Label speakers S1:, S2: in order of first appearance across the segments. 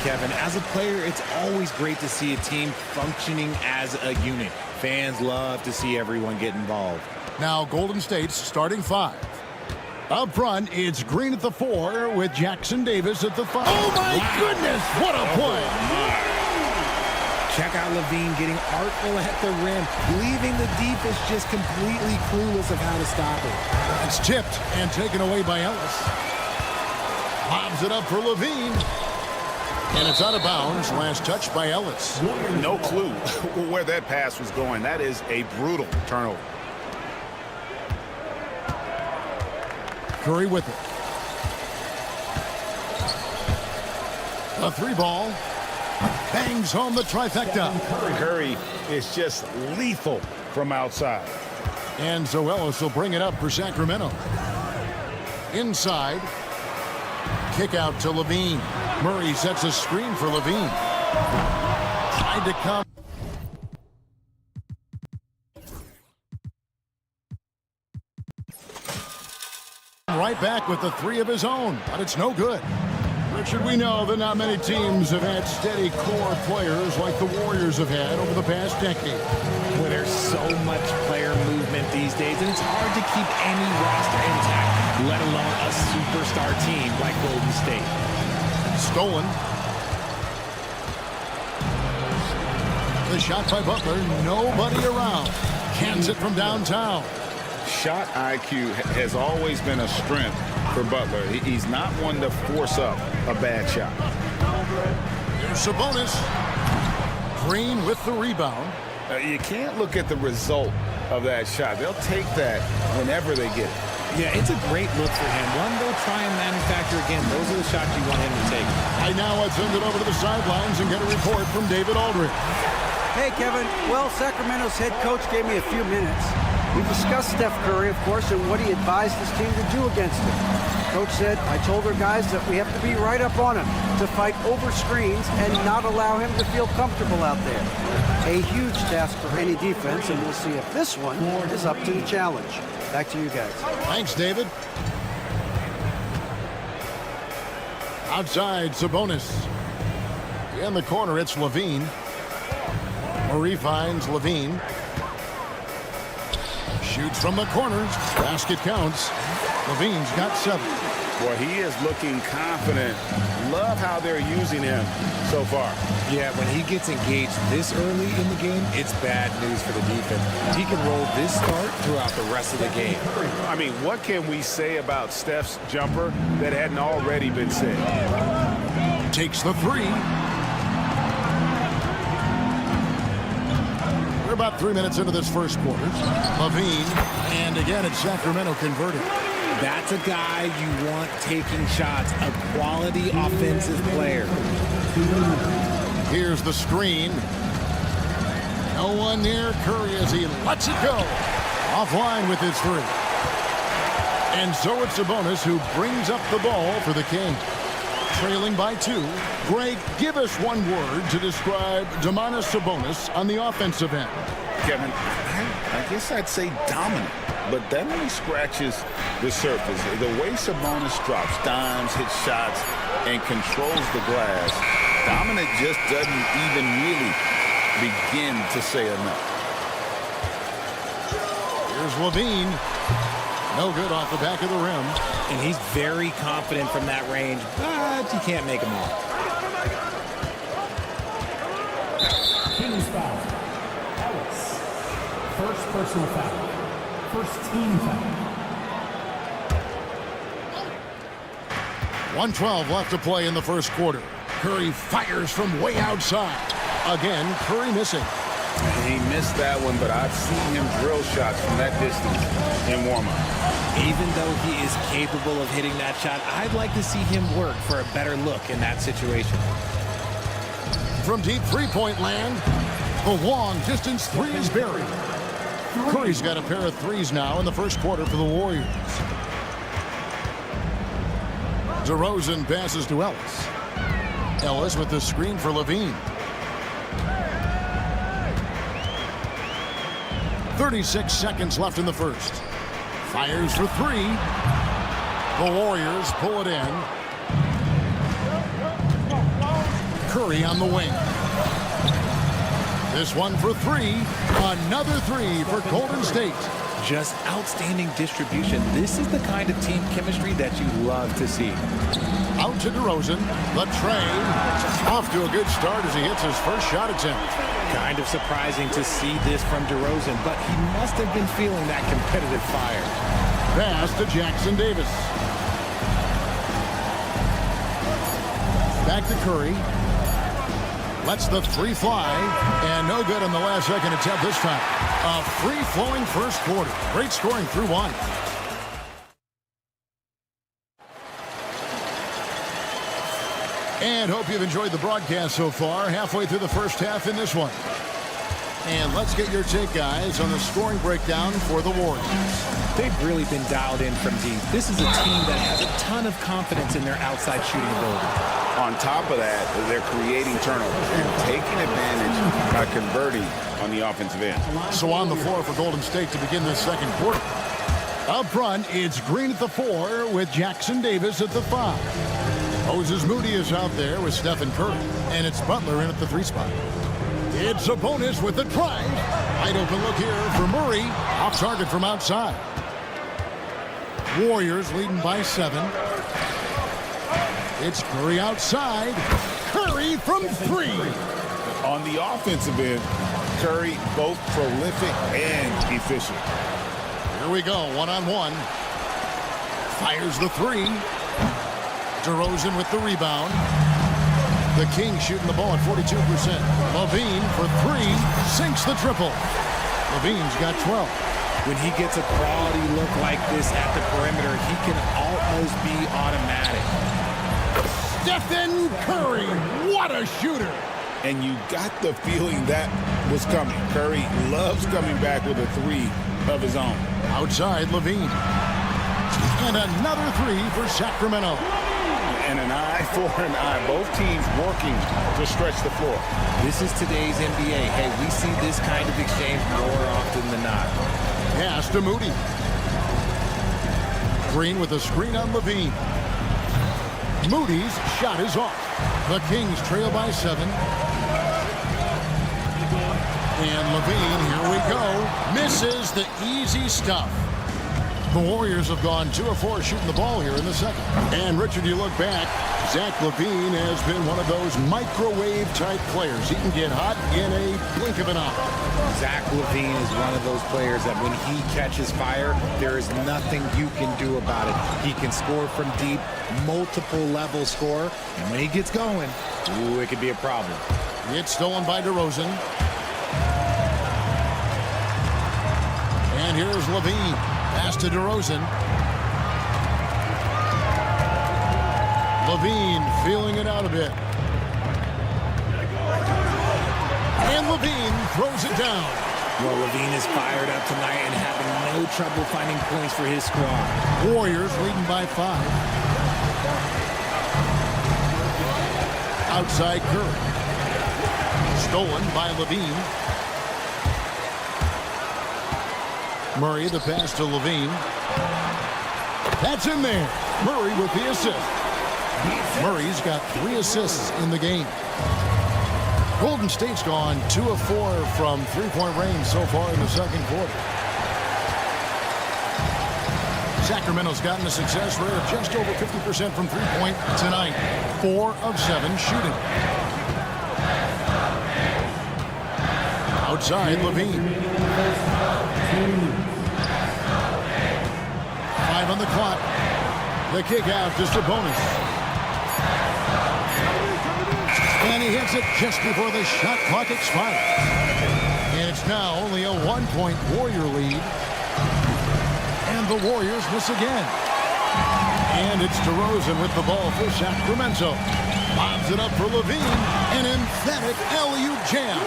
S1: Kevin. As a player, it's always great to see a team functioning as a unit. Fans love to see everyone get involved.
S2: Now Golden State's starting 5. Up front, it's Green at the 4 with Jackson Davis at the 5. Oh, my goodness, what a play.
S1: Check out Levine getting artful at the rim, leaving the defense just completely clueless of how to stop it.
S2: It's tipped and taken away by Ellis. Lobs it up for Levine. And it's out of bounds. Last touch by Ellis.
S3: No clue where that pass was going. That is a brutal turnover.
S2: Curry with it. A 3-ball. Bangs home the trifecta.
S3: Curry is just lethal from outside.
S2: And so Ellis will bring it up for Sacramento. Inside. Kick out to Levine. Murray sets a screen for Levine. Tried to come. Right back with the 3 of his own, but it's no good. Richard, we know that not many teams have had steady core players like the Warriors have had over the past decade.
S1: Well, there's so much player movement these days, and it's hard to keep any roster intact, let alone a superstar team like Golden State.
S2: Stolen. The shot by Butler, nobody around. Cans it from downtown.
S3: Shot IQ has always been a strength for Butler. He's not one to force up a bad shot.
S2: Here's Sabonis. Green with the rebound.
S3: You can't look at the result of that shot. They'll take that whenever they get it.
S1: Yeah, it's a great look for him. One they'll try and manufacture again. Those are the shots you want him to take.
S2: Now let's send it over to the sidelines and get a report from David Aldridge.
S4: Hey, Kevin. Well, Sacramento's head coach gave me a few minutes. We discussed Steph Curry, of course, and what he advised his team to do against him. Coach said, I told our guys that we have to be right up on him to fight over screens and not allow him to feel comfortable out there. A huge task for any defense, and we'll see if this one is up to the challenge. Back to you guys.
S2: Thanks, David. Outside, Sabonis. In the corner, it's Levine. Murray finds Levine. Shoots from the corners. Basket counts. Levine's got 7.
S3: Boy, he is looking confident. Love how they're using him so far.
S1: Yeah, when he gets engaged this early in the game, it's bad news for the defense. He can roll this start throughout the rest of the game.
S3: I mean, what can we say about Steph's jumper that hadn't already been said?
S2: Takes the 3. We're about 3 minutes into this first quarter. Levine, and again it's Sacramento converted.
S1: That's a guy you want taking shots, a quality offensive player.
S2: Here's the screen. No one near Curry as he lets it go. Offline with his 3. And so it's Sabonis who brings up the ball for the Kings. Trailing by 2. Greg, give us one word to describe Domantas Sabonis on the offensive end.
S3: Kevin, I guess I'd say dominant, but that only scratches the surface. The way Sabonis drops dimes, hits shots, and controls the glass, dominant just doesn't even really begin to say enough.
S2: Here's Levine. No good off the back of the rim.
S1: And he's very confident from that range, but you can't make him all.
S5: Kings foul. Ellis. First personal foul. First team foul.
S2: 1:12 left to play in the first quarter. Curry fires from way outside. Again, Curry missing.
S3: He missed that one, but I've seen him drill shots from that distance in warm-up.
S1: Even though he is capable of hitting that shot, I'd like to see him work for a better look in that situation.
S2: From deep three-point land, the long-distance 3 is buried. Curry's got a pair of 3s now in the first quarter for the Warriors. DeRozan passes to Ellis. Ellis with the screen for Levine. 36 seconds left in the first. Fires for 3. The Warriors pull it in. Curry on the wing. This one for three. Another three for Golden State.
S1: Just outstanding distribution. This is the kind of team chemistry that you love to see.
S2: Out to DeRozan. The tray. Off to a good start as he hits his first shot attempt.
S1: Kind of surprising to see this from DeRozan, but he must have been feeling that competitive fire.
S2: Pass to Jackson Davis. Back to Curry. Lets the three fly. And no good on the last second attempt this time. A free-flowing first quarter. Great scoring through one. And hope you've enjoyed the broadcast so far. Halfway through the first half in this one. And let's get your take, guys, on the scoring breakdown for the Warriors.
S1: They've really been dialed in from deep. This is a team that has a ton of confidence in their outside shooting ability.
S3: On top of that, they're creating turnovers and taking advantage by converting on the offensive end.
S2: So on the floor for Golden State to begin this second quarter. Up front, it's Green at the 4 with Jackson Davis at the 5. Moses Moody is out there with Stephen Curry. And it's Butler in at the 3 spot. It's a bonus with the drive. Wide open look here for Murray. Off target from outside. Warriors leading by 7. It's Curry outside. Curry from 3.
S3: On the offensive end, Curry both prolific and efficient.
S2: Here we go, one-on-one. Fires the 3. DeRozan with the rebound. The Kings shooting the ball at 42%. Levine for 3. Sinks the triple. Levine's got 12.
S1: When he gets a quality look like this at the perimeter, he can almost be automatic.
S2: Stephen Curry, what a shooter.
S3: And you got the feeling that was coming. Curry loves coming back with a 3 of his own.
S2: Outside, Levine. And another 3 for Sacramento.
S3: And an eye for an eye. Both teams working to stretch the floor.
S1: This is today's NBA. Hey, we see this kind of exchange more often than not.
S2: Pass to Moody. Green with a screen on Levine. Moody's shot is off. The Kings trail by 7. And Levine, here we go. Misses the easy stuff. The Warriors have gone 2 of 4 shooting the ball here in the second. And Richard, you look back, Zach LaVine has been one of those microwave-type players. He can get hot in a blink of an eye.
S1: Zach LaVine is one of those players that when he catches fire, there is nothing you can do about it. He can score from deep, multiple level score, and when he gets going, ooh, it could be a problem.
S2: It's stolen by DeRozan. And here's LaVine. Pass to DeRozan. LaVine feeling it out a bit. And LaVine throws it down.
S1: Well, LaVine is fired up tonight and having no trouble finding points for his squad.
S2: Warriors leading by 5. Outside Curry. Stolen by LaVine. Murray, the pass to LaVine. That's in there. Murray with the assist. Murray's got 3 assists in the game. Golden State's gone 2 of 4 from three-point range so far in the second quarter. Sacramento's gotten a success rate of just over 50% from three-point tonight. 4 of 7 shooting. Outside, LaVine. 5 on the clock. The kick out, just a bonus. And he hits it just before the shot clock expires. And it's now only a 1-point Warrior lead. And the Warriors miss again. And it's DeRozan with the ball for Sacramento. Lobs it up for LaVine. An emphatic alley-oop jam.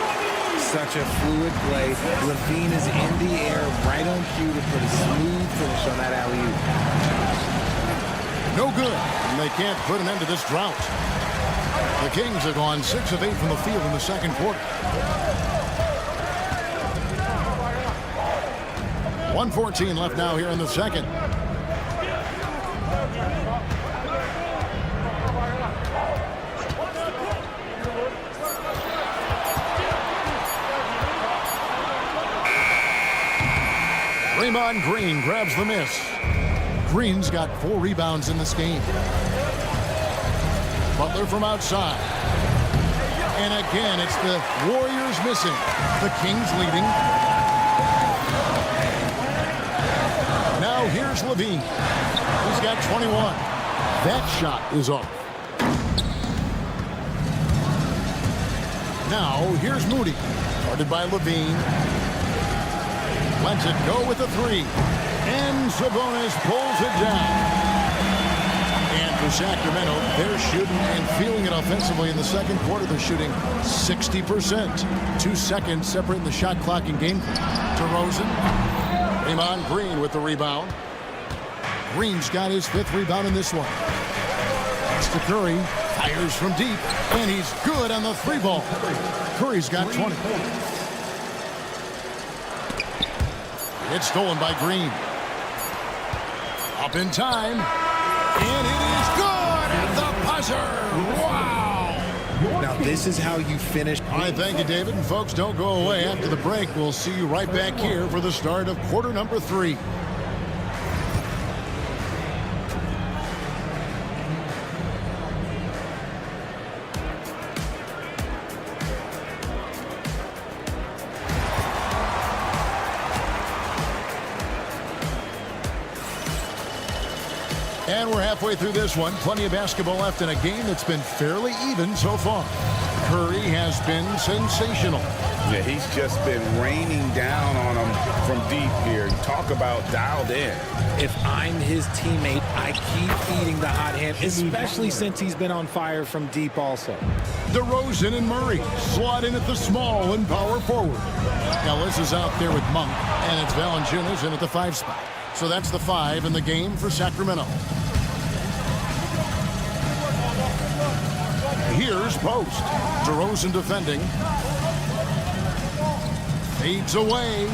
S1: Such a fluid play. LaVine is in the air, right on cue to put a smooth finish on that alley-oop.
S2: No good. And they can't put an end to this drought. The Kings have gone 6 of 8 from the field in the second quarter. 1:14 left now here in the second. Draymond Green grabs the miss. Green's got 4 rebounds in this game. Butler from outside. And again, it's the Warriors missing. The Kings leading. Now here's Levine. He's got 21. That shot is off. Now here's Moody. Guarded by Levine. Lets it go with a 3. And Sabonis pulls it down. And for Sacramento, they're shooting and feeling it offensively in the second quarter. They're shooting 60%. 2 seconds separating the shot clock and game. DeRozan. Draymond Green with the rebound. Green's got his 5th rebound in this one. That's to Curry. Fires from deep. And he's good on the 3-ball. Curry's got 20. It's stolen by Green. Up in time. And it is good at the buzzer. Wow.
S1: Now, this is how you finish.
S2: All right, thank you, David. And folks, don't go away. After the break, we'll see you right back here for the start of quarter number 3. And we're halfway through this one. Plenty of basketball left in a game that's been fairly even so far. Curry has been sensational.
S3: Yeah, he's just been raining down on him from deep here. Talk about dialed in.
S1: If I'm his teammate, I keep feeding the hot hand, especially since he's been on fire from deep also.
S2: DeRozan and Murray slot in at the small and power forward. Ellis is out there with Monk, and it's Valanciunas in at the 5 spot. So that's the 5 in the game for Sacramento. Here's Post. DeRozan defending. Fades away.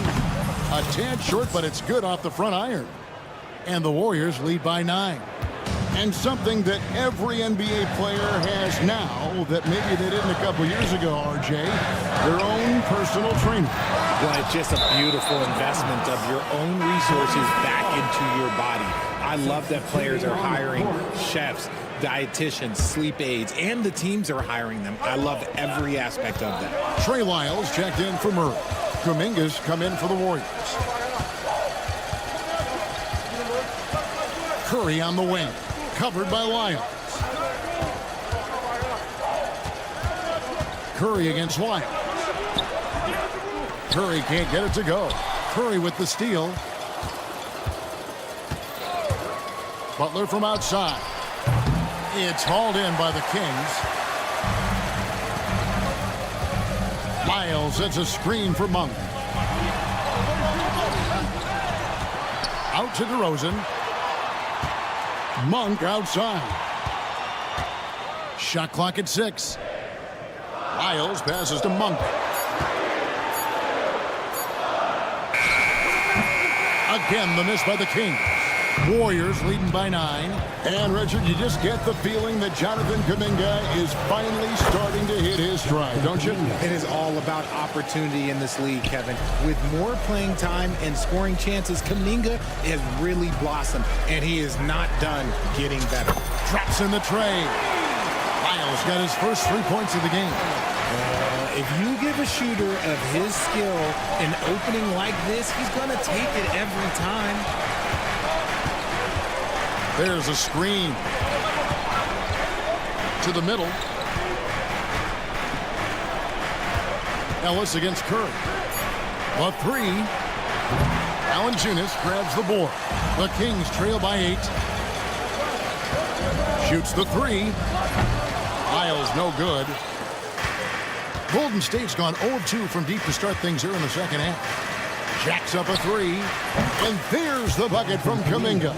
S2: A tad short, but it's good off the front iron. And the Warriors lead by 9. And something that every NBA player has now that maybe they didn't a couple years ago, RJ, their own personal trainer.
S1: Well, it's just a beautiful investment of your own resources back into your body. I love that players are hiring chefs, dietitians, sleep aides, and the teams are hiring them. I love every aspect of that.
S2: Trey Lyles checked in for Murray. Kuminga's come in for the Warriors. Curry on the wing. Covered by Lyles. Curry against Lyles. Curry can't get it to go. Curry with the steal. Butler from outside. It's hauled in by the Kings. Lyles sets a screen for Monk. Out to DeRozan. Monk outside. Shot clock at 6. Lyles passes to Monk. Again, the miss by the Kings. Warriors leading by 9. And, Richard, you just get the feeling that Jonathan Kuminga is finally starting to hit his stride, don't you?
S1: It is all about opportunity in this league, Kevin. With more playing time and scoring chances, Kuminga has really blossomed, and he is not done getting better.
S2: Drops in the tray. Lyles got his first 3 points of the game.
S1: If you give a shooter of his skill an opening like this, he's going to take it every time.
S2: There's a screen. To the middle. Ellis against Curry. A 3. Valanciunas grabs the board. The Kings trail by 8. Shoots the 3. Lyles no good. Golden State's gone 0-2 from deep to start things here in the second half. Jacks up a 3. And there's the bucket from Kuminga.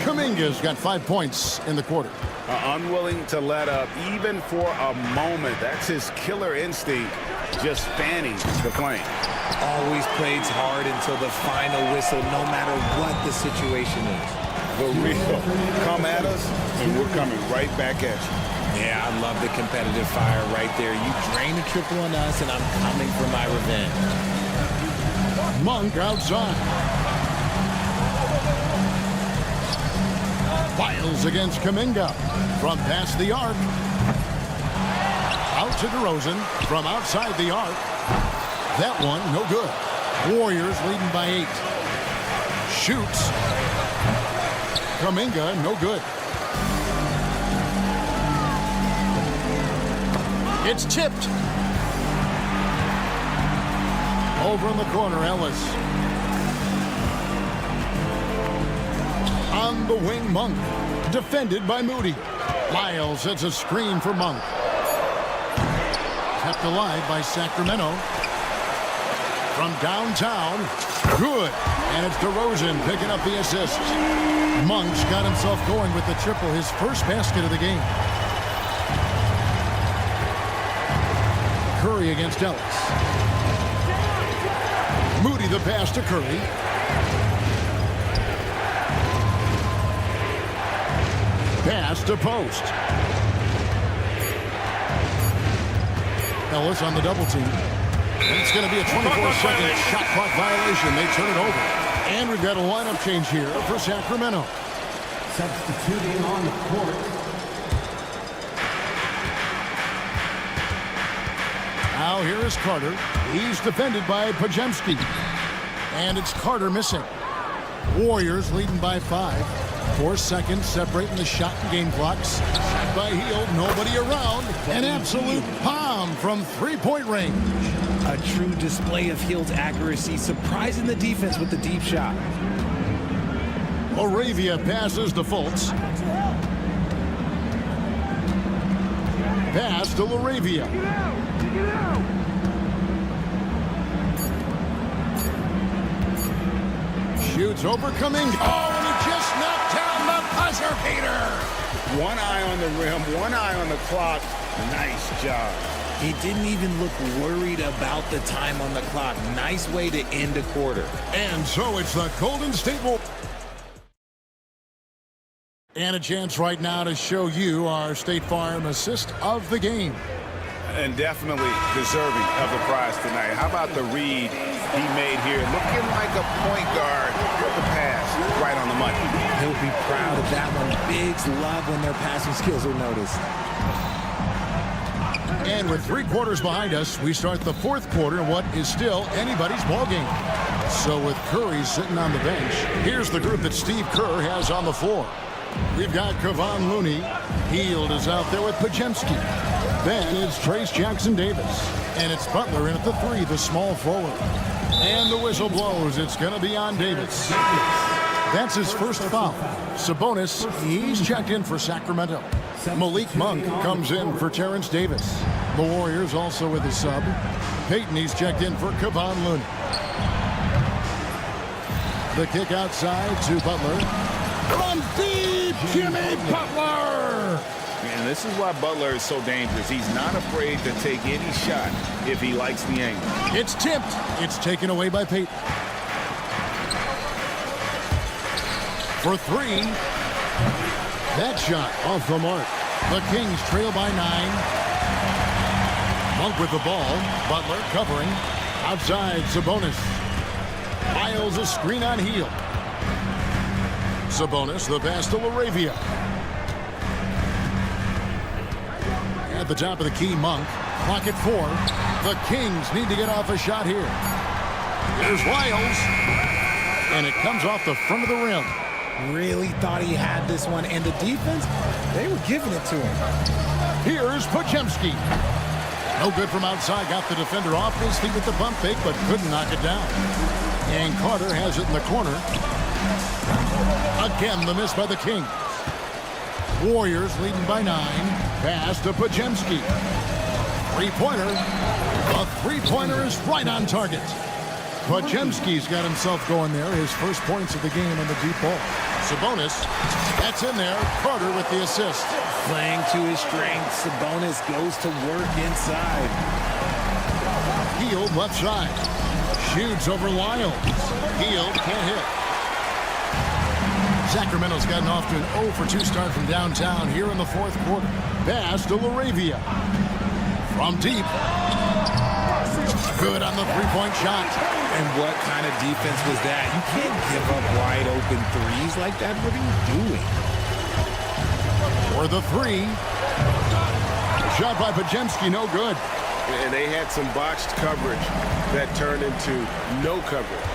S2: Kuminga's got 5 points in the quarter.
S3: Unwilling to let up even for a moment. That's his killer instinct, just fanning the flame.
S1: Always plays hard until the final whistle, no matter what the situation is.
S3: The real come at us, and we're coming right back at you.
S1: Yeah, I love the competitive fire right there. You drain a triple on us, and I'm coming for my revenge.
S2: Monk outside. Lyles against Kuminga. From past the arc. Out to DeRozan. From outside the arc. That one, no good. Warriors leading by 8. Shoots. Kuminga, no good. It's tipped. Over in the corner, Ellis. On the wing, Monk. Defended by Moody. Lyles sets a screen for Monk. Kept alive by Sacramento. From downtown. Good. And it's DeRozan picking up the assist. Monk's got himself going with the triple, his first basket of the game. Curry against Ellis. Moody the pass to Curry. Pass to post. Ellis on the double team. And it's going to be a 24-second shot clock violation. They turn it over. And we've got a lineup change here for Sacramento.
S5: Substituting on the court.
S2: Now here is Carter. He's defended by Podziemski. And it's Carter missing. Warriors leading by 5. 4 seconds separating the shot and game clocks. Shot by Hield, nobody around. An absolute bomb from three-point range.
S1: A true display of Hield's accuracy, surprising the defense with the deep shot.
S2: Laravia passes to Fultz. Pass to Laravia. Shoots over Kuminga. Oh, and he just knocked down the buzzer beater.
S3: One eye on the rim, one eye on the clock. Nice job.
S1: He didn't even look worried about the time on the clock. Nice way to end a quarter.
S2: And so it's the Golden State Warriors. And a chance right now to show you our State Farm assist of the game.
S3: And definitely deserving of the prize tonight. How about the read he made here? Looking like a point guard with the pass right on the money.
S1: He'll be proud of that one. Bigs love when their passing skills are noticed.
S2: And with 3 quarters behind us, we start the 4th quarter in what is still anybody's ball game. So with Curry sitting on the bench, here's the group that Steve Kerr has on the floor. We've got Kevon Looney. Hield is out there with Podziemski. Then it's Trace Jackson-Davis. And it's Butler in at the 3, the small forward. And the whistle blows. It's going to be on Davis. That's his first foul. Sabonis, he's checked in for Sacramento. Malik Monk comes in for Terrence Davis. The Warriors also with his sub. Payton, he's checked in for Kevon Looney. The kick outside to Butler. From deep, Jimmy Butler!
S3: And this is why Butler is so dangerous. He's not afraid to take any shot if he likes the angle.
S2: It's tipped. It's taken away by Payton. For 3. That shot off the mark. The Kings trail by 9. Monk with the ball. Butler covering. Outside, Sabonis. Lyles a screen on Hield. Sabonis, the pass to Laravia. At the top of the key, Monk. Clock at 4. The Kings need to get off a shot here. Here's Lyles. And it comes off the front of the rim.
S1: Really thought he had this one. And the defense, they were giving it to him.
S2: Here's Podziemski. No good from outside. Got the defender off his feet with the pump fake, but couldn't knock it down. And Carter has it in the corner. Again, the miss by the Kings. Warriors leading by 9. Pass to Podziemski. Three-pointer. A three-pointer is right on target. Podziemski's got himself going there. His first points of the game on the deep ball. Sabonis. That's in there. Carter with the assist.
S1: Playing to his strengths, Sabonis goes to work inside.
S2: Hield left side. Shoots over Lyles. Hield can't hit. Sacramento's gotten off to an 0-for-2 start from downtown here in the 4th quarter. Pass to Laravia. From deep. Good on the three-point shot.
S1: And what kind of defense was that? You can't give up wide open threes like that. What are you doing?
S2: for the three. Shot by Pajemski, no good.
S6: And they had some botched coverage that turned into no coverage.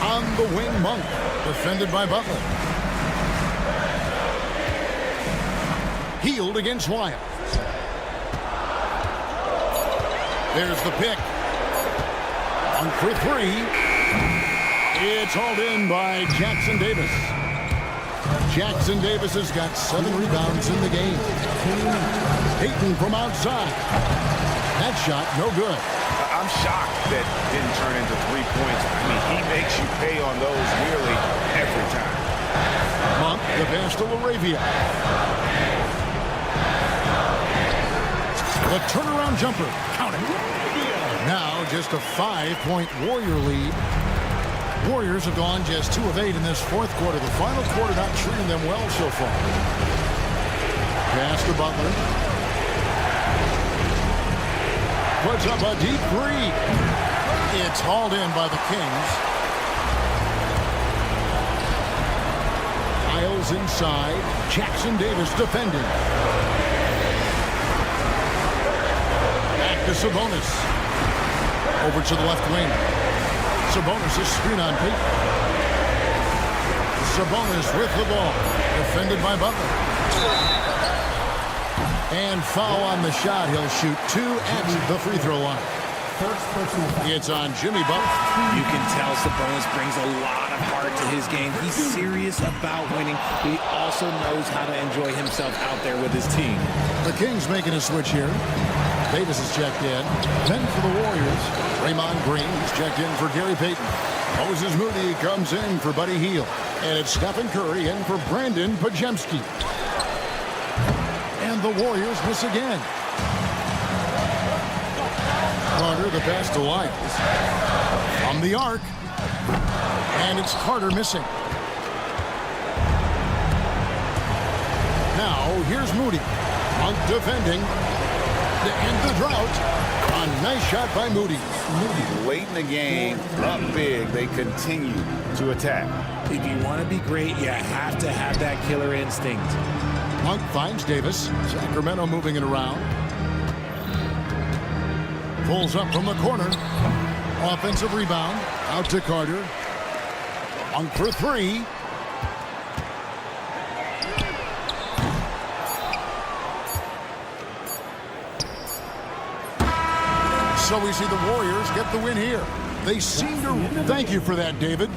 S2: On the wing, Monk, defended by Butler. Healed against Wyatt. There's the pick. Monk for three. It's hauled in by Jackson Davis. Jackson Davis has got 7 rebounds in the game. Payton from outside. That shot, no good.
S3: I'm shocked that didn't turn into 3 points. I mean, he makes you pay on those nearly every time.
S2: Monk, the pass to LaRavia. The turnaround jumper. Count it. Now just a 5-point Warrior lead. Warriors have gone just 2 of 8 in this fourth quarter. The final quarter not treating them well so far. Pass to Butler. Puts up a deep three. It's hauled in by the Kings. Isles inside. Jackson Davis defending. Back to Sabonis. Over to the left wing. Sabonis is screen on Payton. Sabonis with the ball. Defended by Butler. And foul on the shot. He'll shoot 2 at the free throw line. It's on Jimmy Butler.
S1: You can tell Sabonis brings a lot of heart to his game. He's serious about winning, but he also knows how to enjoy himself out there with his team.
S2: The Kings making a switch here. Davis is checked in. Then for the Warriors, Draymond Green is checked in for Gary Payton. Moses Moody comes in for Buddy Hield. And it's Stephen Curry in for Brandon Pajemski. And the Warriors miss again. Carter, the pass to Lyles. From the arc. And it's Carter missing. Now, here's Moody. Monk defending. To end the drought. A nice shot by Moody.
S3: Late in the game, up big, they continue to attack.
S1: If you want to be great, you have to have that killer instinct.
S2: Monk finds Davis. Sacramento moving it around. Pulls up from the corner. Offensive rebound. Out to Carter. Monk for three. So we see the Warriors get the win here. They seem to... Thank you for that, David.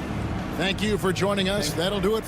S2: Thank you for joining us. That'll do it.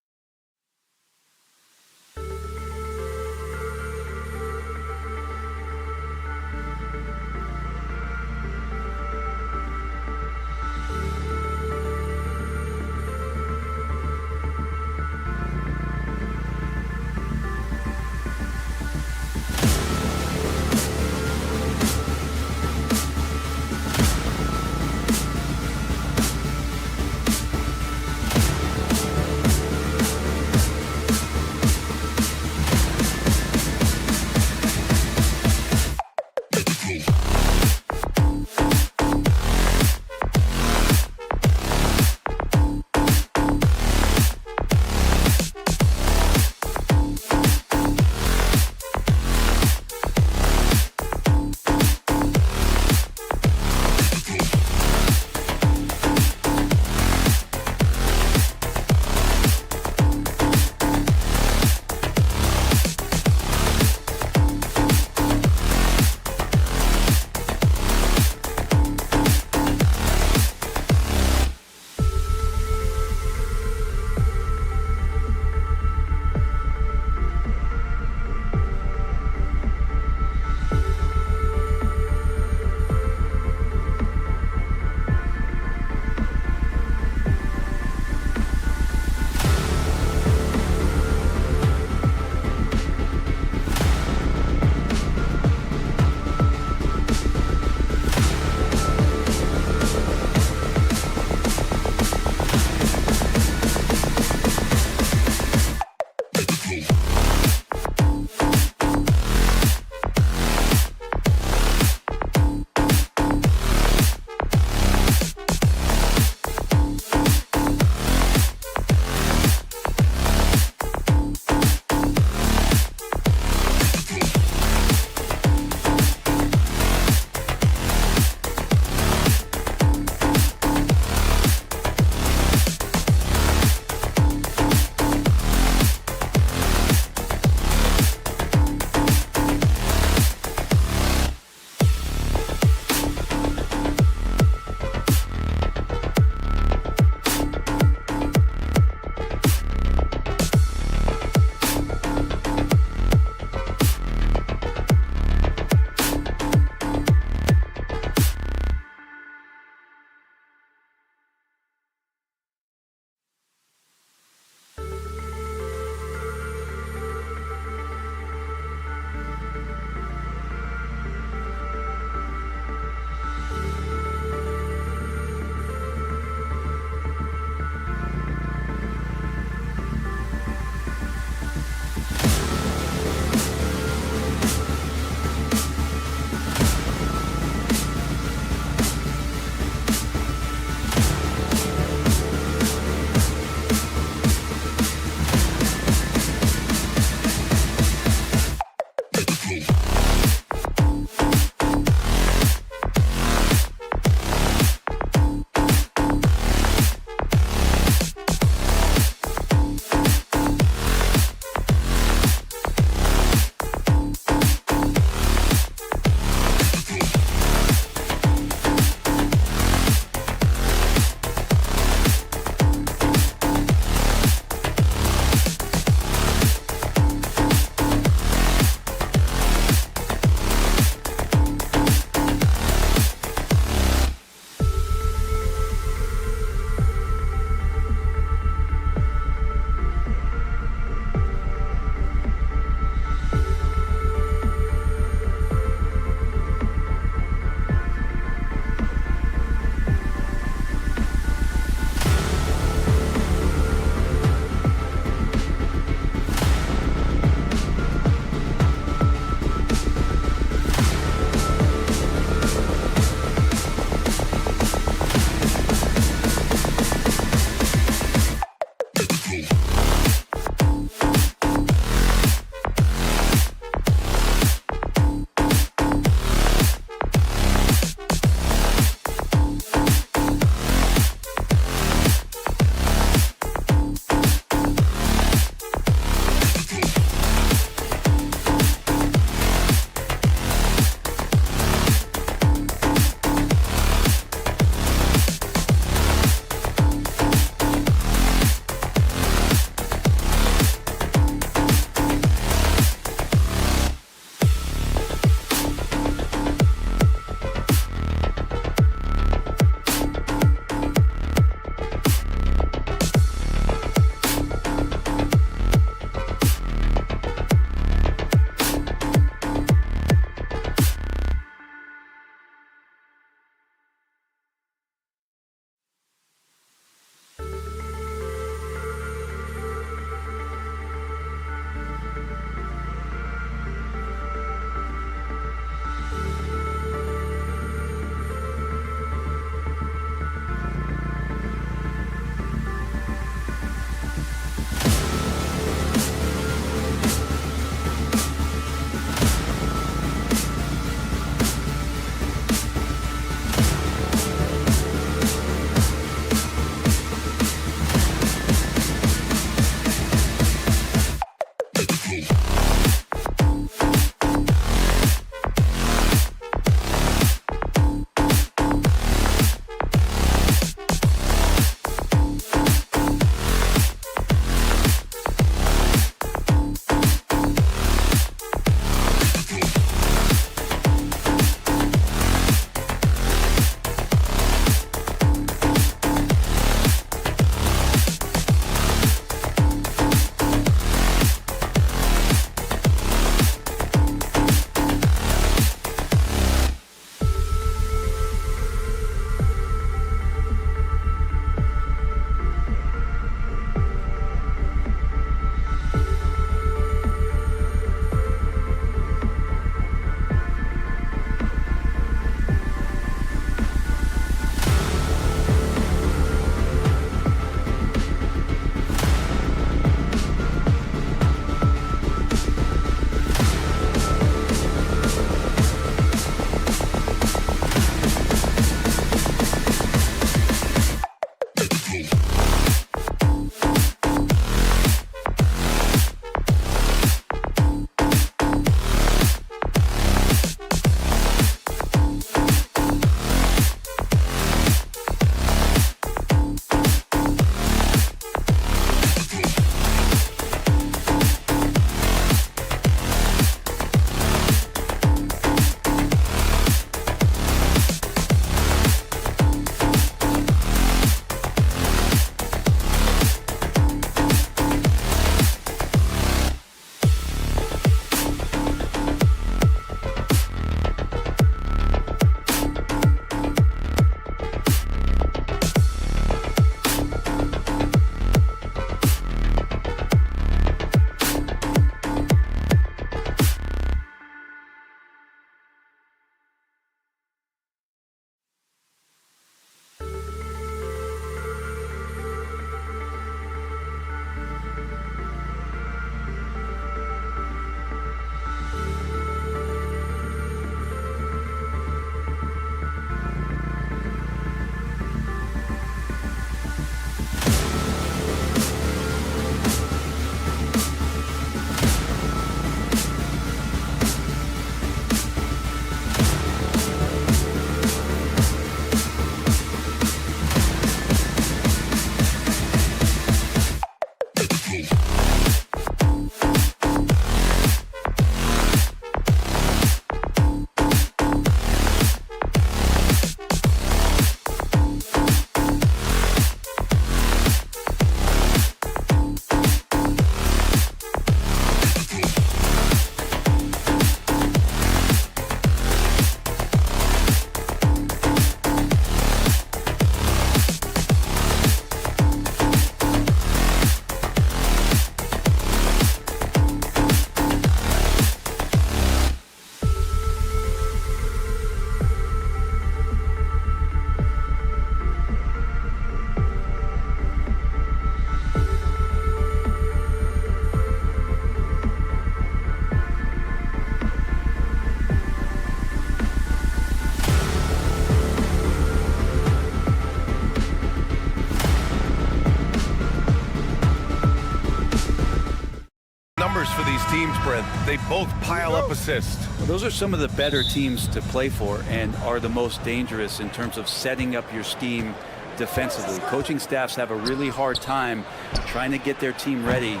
S7: but they both pile up assists.
S8: Well, those are some of the better teams to play for and are the most dangerous in terms of setting up your scheme defensively. Coaching staffs have a really hard time trying to get their team ready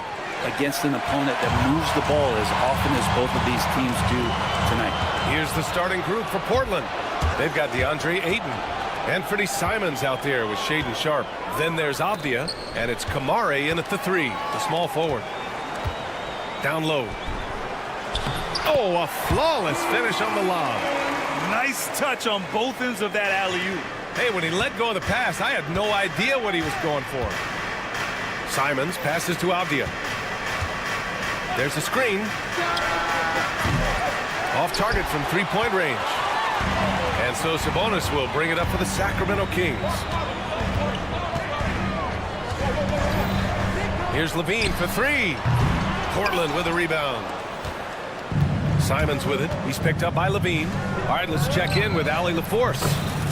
S8: against an opponent that moves the ball as often as both of these teams do tonight.
S7: Here's the starting group for Portland. They've got DeAndre Ayton. Anthony Simons out there with Shaden Sharp. Then there's Avdia, and it's Kamare in at the 3, the small forward. Down low. Oh, a flawless finish on the lob.
S9: Nice touch on both ends of that alley-oop.
S7: Hey, when he let go of the pass, I had no idea what he was going for. Simons passes to Avdia. There's a screen. Off target from three-point range. And so Sabonis will bring it up for the Sacramento Kings. Here's Levine for 3. Portland with a rebound. Simons with it. He's picked up by Levine. All right, let's check in with Allie LaForce.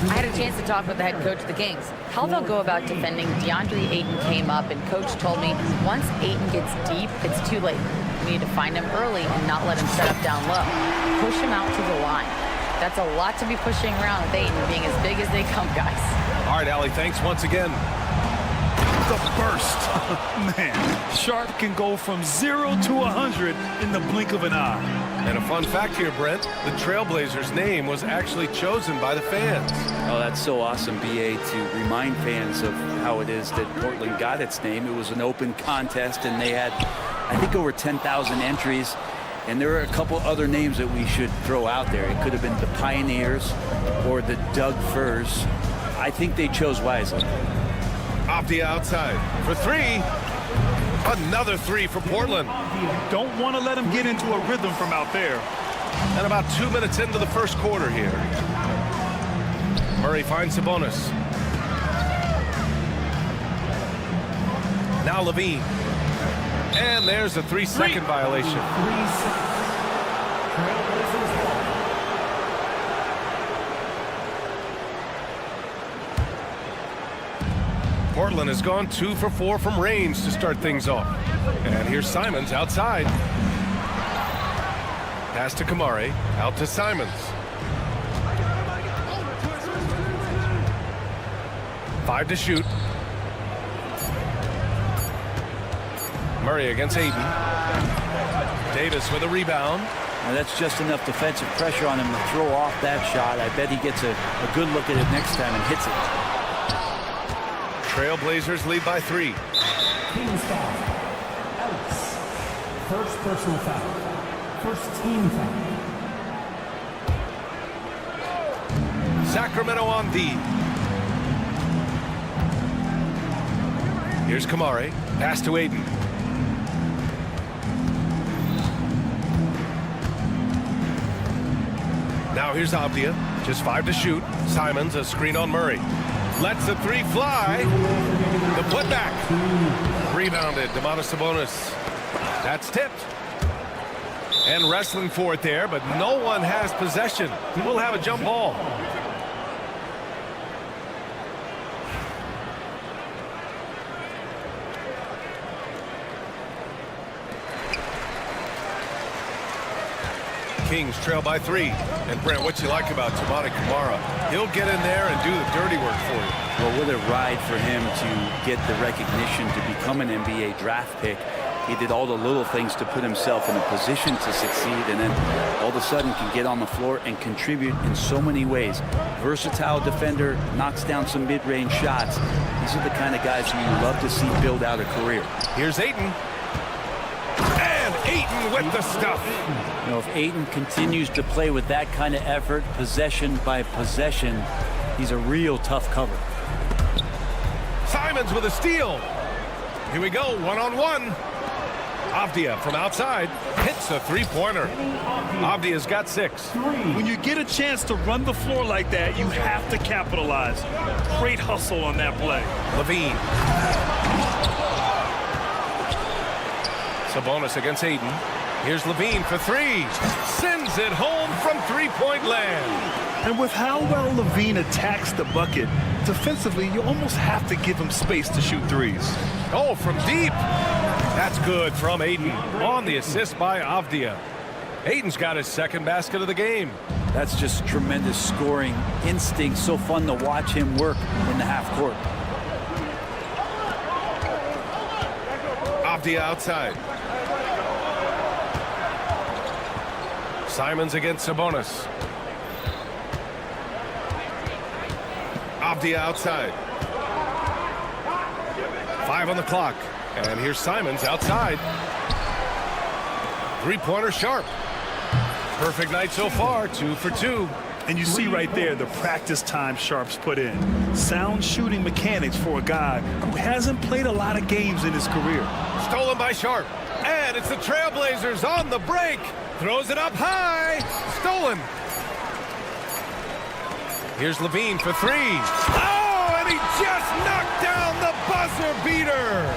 S10: I had a chance to talk with the head coach of the Kings. How they'll go about defending DeAndre Ayton came up, and coach told me once Ayton gets deep, it's too late. We need to find him early and not let him set up down low. Push him out to the line. That's a lot to be pushing around with Ayton being as big as they come, guys.
S7: All right, Allie, thanks once again.
S9: The burst. Man, Sharp can go from 0 to 100 in the blink of an eye.
S7: And a fun fact here, Brent, the Trailblazers' name was actually chosen by the fans.
S8: Oh, that's so awesome, BA, to remind fans of how it is that Portland got its name. It was an open contest, and they had, I think, over 10,000 entries. And there are a couple other names that we should throw out there. It could have been the Pioneers or the Doug Furs. I think they chose wisely.
S7: Avdia outside for 3. Another 3 for Portland.
S9: Don't want to let him get into a rhythm from out there.
S7: And about 2 minutes into the first quarter here. Murray finds Sabonis. Now Levine. And there's a 3-second violation. Portland has gone 2 for 4 from range to start things off. And here's Simons outside. Pass to Kamare, out to Simons. 5 to shoot. Murray against Ayton. Davis with a rebound.
S8: Now that's just enough defensive pressure on him to throw off that shot. I bet he gets a good look at it next time and hits it.
S7: Trailblazers lead by 3.
S5: Kings foul. Ellis. First personal foul. First team foul.
S7: Sacramento on D. Here's Kamare. Pass to Ayton. Now here's Avdia. Just 5 to shoot. Simons, a screen on Murray. Lets the 3 fly. The putback. Rebounded. Domantas Sabonis. That's tipped. And wrestling for it there, but no one has possession. We'll have a jump ball. Kings trail by 3. And Brent, what you like about Toumani Camara? He'll get in there and do the dirty work for you.
S8: Well, what a ride for him to get the recognition to become an NBA draft pick. He did all the little things to put himself in a position to succeed, and then all of a sudden can get on the floor and contribute in so many ways. Versatile defender, knocks down some mid-range shots. These are the kind of guys who you love to see build out a career.
S7: Here's Ayton. And Ayton with the stuff.
S8: You know, if Ayton continues to play with that kind of effort, possession by possession, he's a real tough cover.
S7: Simons with a steal. Here we go, one-on-one. Avdia from outside hits a three-pointer. Avdia's got 6.
S9: When you get a chance to run the floor like that, you have to capitalize. Great hustle on that play.
S7: Levine. Sabonis against Ayton. Here's Levine for three. Sends it home from three-point land.
S9: And with how well Levine attacks the bucket, defensively, you almost have to give him space to shoot threes.
S7: Oh, from deep. That's good from Ayton on the assist by Avdia. Ayton's got his second basket of the game.
S8: That's just tremendous scoring instinct. So fun to watch him work in the half court.
S7: Avdia outside. Simons against Sabonis. Avdia outside. 5 on the clock. And here's Simons outside. Three-pointer Sharp. Perfect night so far, 2 for 2.
S9: And you see right there the practice time Sharp's put in. Sound shooting mechanics for a guy who hasn't played a lot of games in his career.
S7: Stolen by Sharp. And it's the Trailblazers on the break. Throws it up high. Stolen. Here's Levine for three. Oh, and he just knocked down the buzzer beater.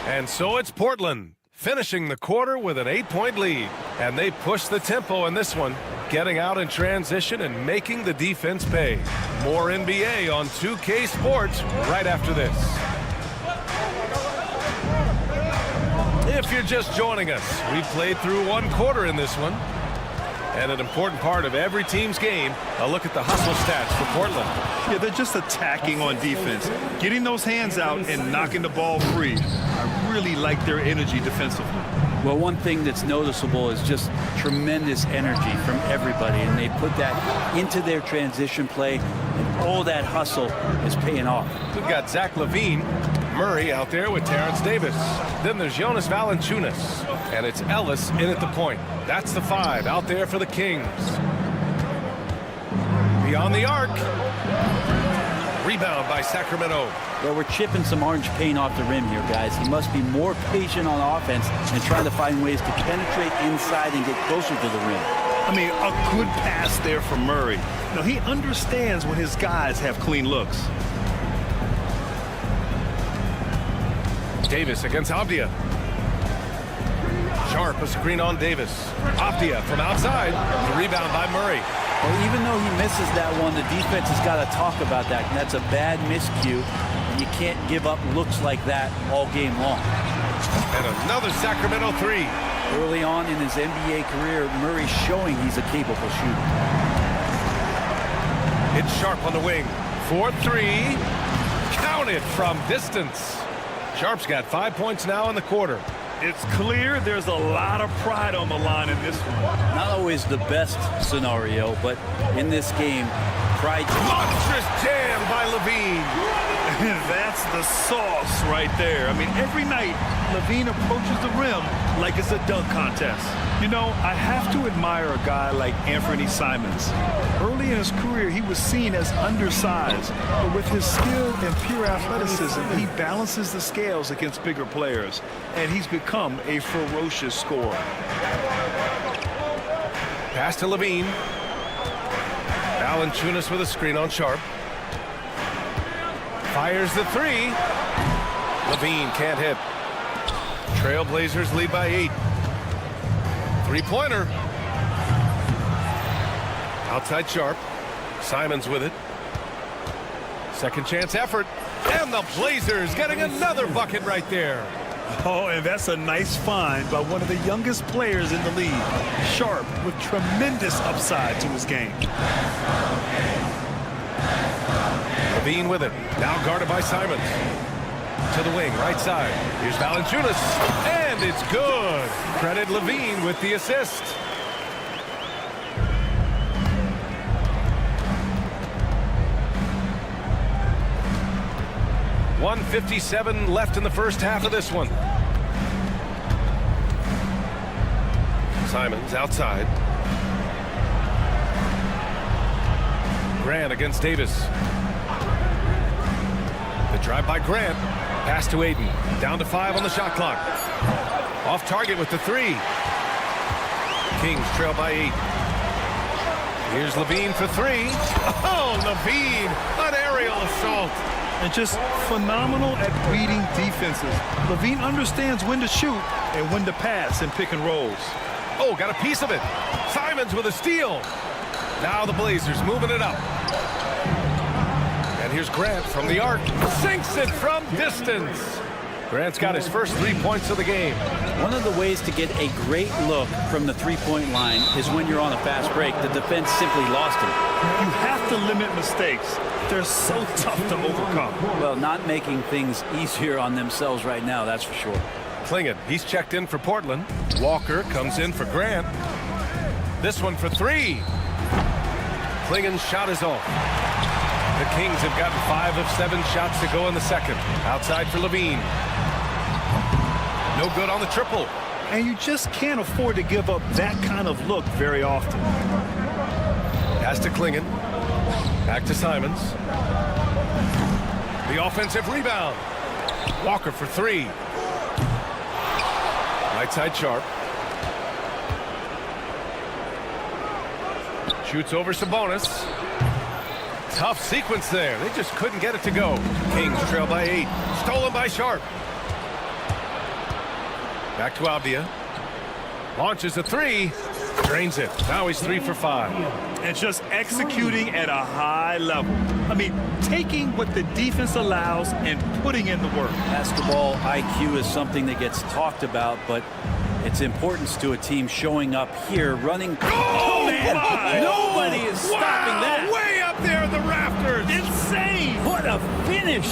S7: And so it's Portland finishing the quarter with an 8-point lead. And they push the tempo in this one, getting out in transition and making the defense pay. More NBA on 2K Sports right after this. If you're just joining us, we've played through one quarter in this one. And an important part of every team's game, a look at the hustle stats for Portland.
S9: Yeah, they're just attacking on defense, getting those hands out and knocking the ball free. I really like their energy defensively.
S8: Well, one thing that's noticeable is just tremendous energy from everybody, and they put that into their transition play, and all that hustle is paying off.
S7: We've got Zach LaVine, Murray out there with Terrence Davis. Then there's Jonas Valanciunas, and it's Ellis in at the point. That's the 5 out there for the Kings. Beyond the arc. Rebound by Sacramento.
S8: Well, we're chipping some orange paint off the rim here, guys. He must be more patient on offense and trying to find ways to penetrate inside and get closer to the rim.
S9: I mean, a good pass there from Murray. You know, he understands when his guys have clean looks.
S7: Davis against Avdia. Sharp, a screen on Davis. Avdia from outside. The rebound by Murray.
S8: Well, even though he misses that one, the defense has got to talk about that. And that's a bad miscue. And you can't give up looks like that all game long.
S7: And another Sacramento 3.
S8: Early on in his NBA career, Murray's showing he's a capable shooter.
S7: It's Sharp on the wing. 4-3. Counted from distance. Sharp's got 5 points now in the quarter.
S9: It's clear there's a lot of pride on the line in this one.
S8: Not always the best scenario, but in this game, pride.
S7: Monstrous jam by Levine.
S9: That's the sauce right there. I mean, every night, Levine approaches the rim like it's a dunk contest. You know, I have to admire a guy like Anthony Simons. Early in his career, he was seen as undersized, but with his skill and pure athleticism, he balances the scales against bigger players, and he's become a ferocious scorer.
S7: Pass to Levine. Valanciunas with a screen on Sharp. Fires the 3. Levine can't hit. Trailblazers lead by 8. Three-pointer. Outside Sharp. Simons with it. Second chance effort. And the Blazers getting another bucket right there.
S9: Oh, and that's a nice find by one of the youngest players in the league. Sharp with tremendous upside to his game.
S7: Levine with it. Now guarded by Simons. To the wing, right side. Here's Valanciunas. And it's good. Credit Levine with the assist. .157 left in the first half of this one. Simons outside. Grant against Davis. The drive by Grant. Pass to Ayton. Down to 5 on the shot clock. Off target with the 3. Kings trail by 8. Here's Levine for 3. Oh, Levine, an aerial assault.
S9: And just phenomenal at reading defenses. Levine understands when to shoot and when to pass in pick and rolls.
S7: Oh, got a piece of it. Simons with a steal. Now the Blazers moving it up. And here's Grant from the arc. Sinks it from distance. Grant's got his first 3 points of the game.
S8: One of the ways to get a great look from the three-point line is when you're on a fast break. The defense simply lost him.
S9: You have to limit mistakes. They're so tough to overcome.
S8: Well, not making things easier on themselves right now, that's for sure.
S7: Klingon, he's checked in for Portland. Walker comes in for Grant. This one for three. Klingon's shot is off. The Kings have gotten 5 of 7 shots to go in the second. Outside for Levine. No good on the triple.
S9: And you just can't afford to give up that kind of look very often.
S7: Pass to Klingon. Back to Simons. The offensive rebound. Walker for three. Right side Sharp. Shoots over Sabonis. Tough sequence there. They just couldn't get it to go. Kings trail by 8. Stolen by Sharp. Back to Avdia. Launches a three. Drains it. Now he's 3 for 5.
S9: And just executing at a high level. I mean, taking what the defense allows and putting in the work.
S8: Basketball IQ is something that gets talked about, but its importance to a team showing up here, running.
S9: Oh, man!
S8: Nobody is stopping that.
S7: Way up there in the rafters.
S9: Insane!
S8: What a finish!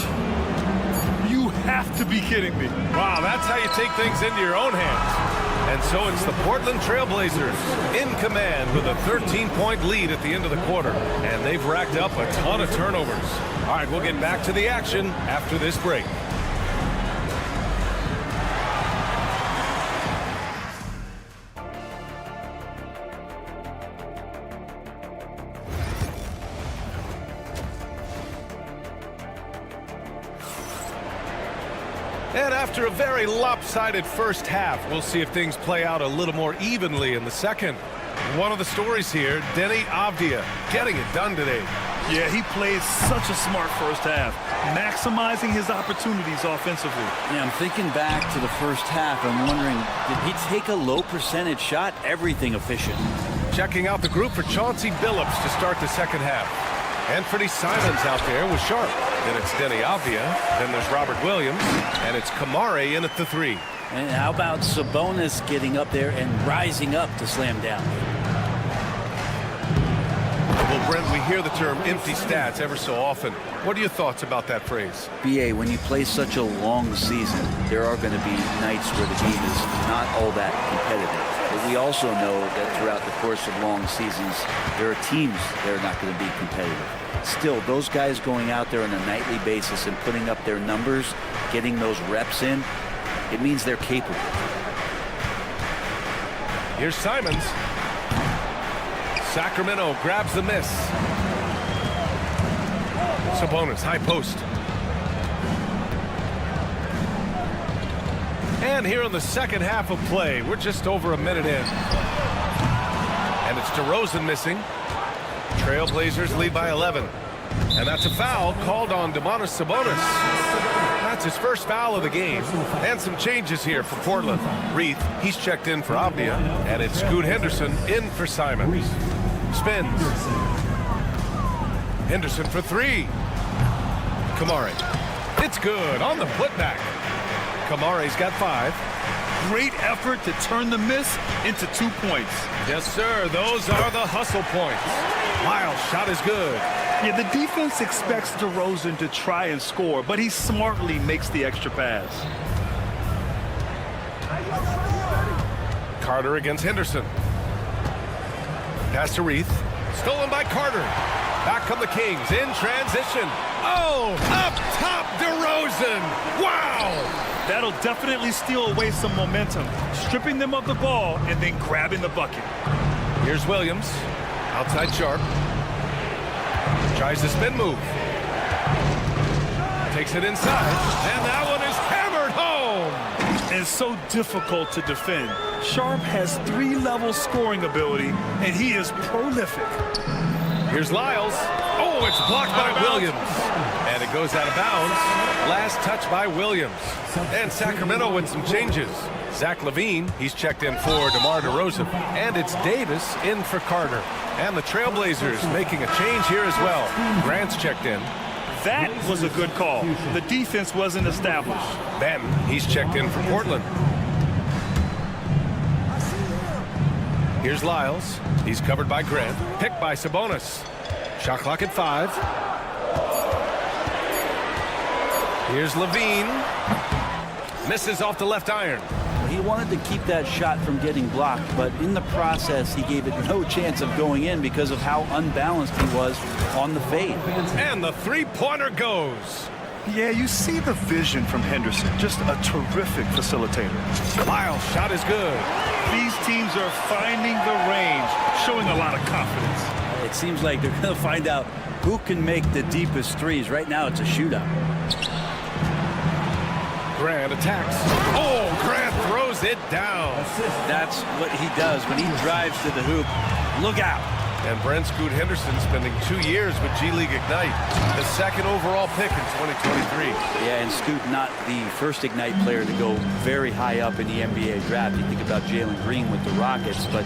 S9: You have to be kidding me.
S7: Wow, that's how you take things into your own hands. And so it's the Portland Trailblazers in command with a 13-point lead at the end of the quarter. And they've racked up a ton of turnovers. All right, we'll get back to the action after this break. And after a very lopsided first half, we'll see if things play out a little more evenly in the second. One of the stories here, Denny Avdia getting it done today.
S9: Yeah, he played such a smart first half, maximizing his opportunities offensively.
S8: Yeah, I'm thinking back to the first half. I'm wondering, did he take a low percentage shot? Everything efficient.
S7: Checking out the group for Chauncey Billups to start the second half. Anthony Simons out there with Sharp. Then it's Denny Avdia. Then there's Robert Williams. And it's Kamare in at the 3.
S8: And how about Sabonis getting up there and rising up to slam down?
S7: Well, Brent, we hear the term empty stats ever so often. What are your thoughts about that phrase?
S8: BA, when you play such a long season, there are going to be nights where the game is not all that competitive. But we also know that throughout the course of long seasons, there are teams that are not going to be competitive. Still, those guys going out there on a nightly basis and putting up their numbers, getting those reps in, it means they're capable.
S7: Here's Simons. Sacramento grabs the miss. Sabonis, high post. And here in the second half of play, we're just over a minute in. And it's DeRozan missing. Trailblazers lead by 11. And that's a foul called on Domantas Sabonis. That's his first foul of the game. And some changes here for Portland. Reith, he's checked in for Avdia. And it's Scoot Henderson in for Simons. Spins. Henderson for three. Kamare. It's good on the putback. Kamare's got 5.
S9: Great effort to turn the miss into 2 points.
S7: Yes, sir. Those are the hustle points. Miles' shot is good.
S9: Yeah, the defense expects DeRozan to try and score, but he smartly makes the extra pass.
S7: Carter against Henderson. Pass to Reith. Stolen by Carter. Back come the Kings in transition. Oh, up top DeRozan. Wow.
S9: That'll definitely steal away some momentum, stripping them of the ball and then grabbing the bucket.
S7: Here's Williams. Outside Sharp. Tries the spin move. Takes it inside. And that one is hammered home.
S9: And so difficult to defend. Sharp has 3-level scoring ability, and he is prolific.
S7: Here's Lyles. Oh, it's blocked by Williams. And it goes out of bounds. Last touch by Williams. And Sacramento with some changes. Zach LaVine, he's checked in for DeMar DeRozan. And it's Davis in for Carter. And the Trailblazers making a change here as well. Grant's checked in.
S9: That was a good call. The defense wasn't established.
S7: Banton, he's checked in for Portland. Here's Lyles. He's covered by Grant. Picked by Sabonis. Shot clock at 5. Here's LaVine. Misses off the left iron.
S8: He wanted to keep that shot from getting blocked, but in the process, he gave it no chance of going in because of how unbalanced he was on the fade.
S7: And the three-pointer goes.
S9: Yeah, you see the vision from Henderson. Just a terrific facilitator.
S7: Lyles' shot is good.
S9: These teams are finding the range, showing a lot of confidence.
S8: It seems like they're going to find out who can make the deepest threes. Right now, it's a shootout.
S7: Grant attacks. Oh, Grant throws it down.
S8: That's what he does when he drives to the hoop. Look out.
S7: And Brent Scoot Henderson spending 2 years with G League Ignite, the second overall pick in 2023.
S8: Yeah, and Scoot not the first Ignite player to go very high up in the NBA draft. You think about Jalen Green with the Rockets, but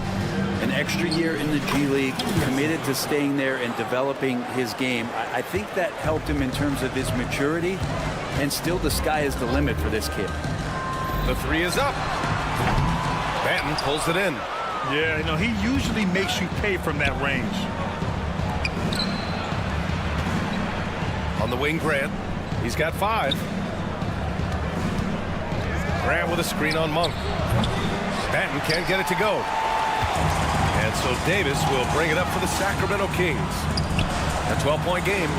S8: an extra year in the G League, committed to staying there and developing his game. I think that helped him in terms of his maturity, and still the sky is the limit for this kid.
S7: The three is up. Banton pulls it in.
S9: Yeah, you know, he usually makes you pay from that range.
S7: On the wing, Grant. He's got 5. Grant with a screen on Monk. Banton can't get it to go. And so Davis will bring it up for the Sacramento Kings. A 12-point game.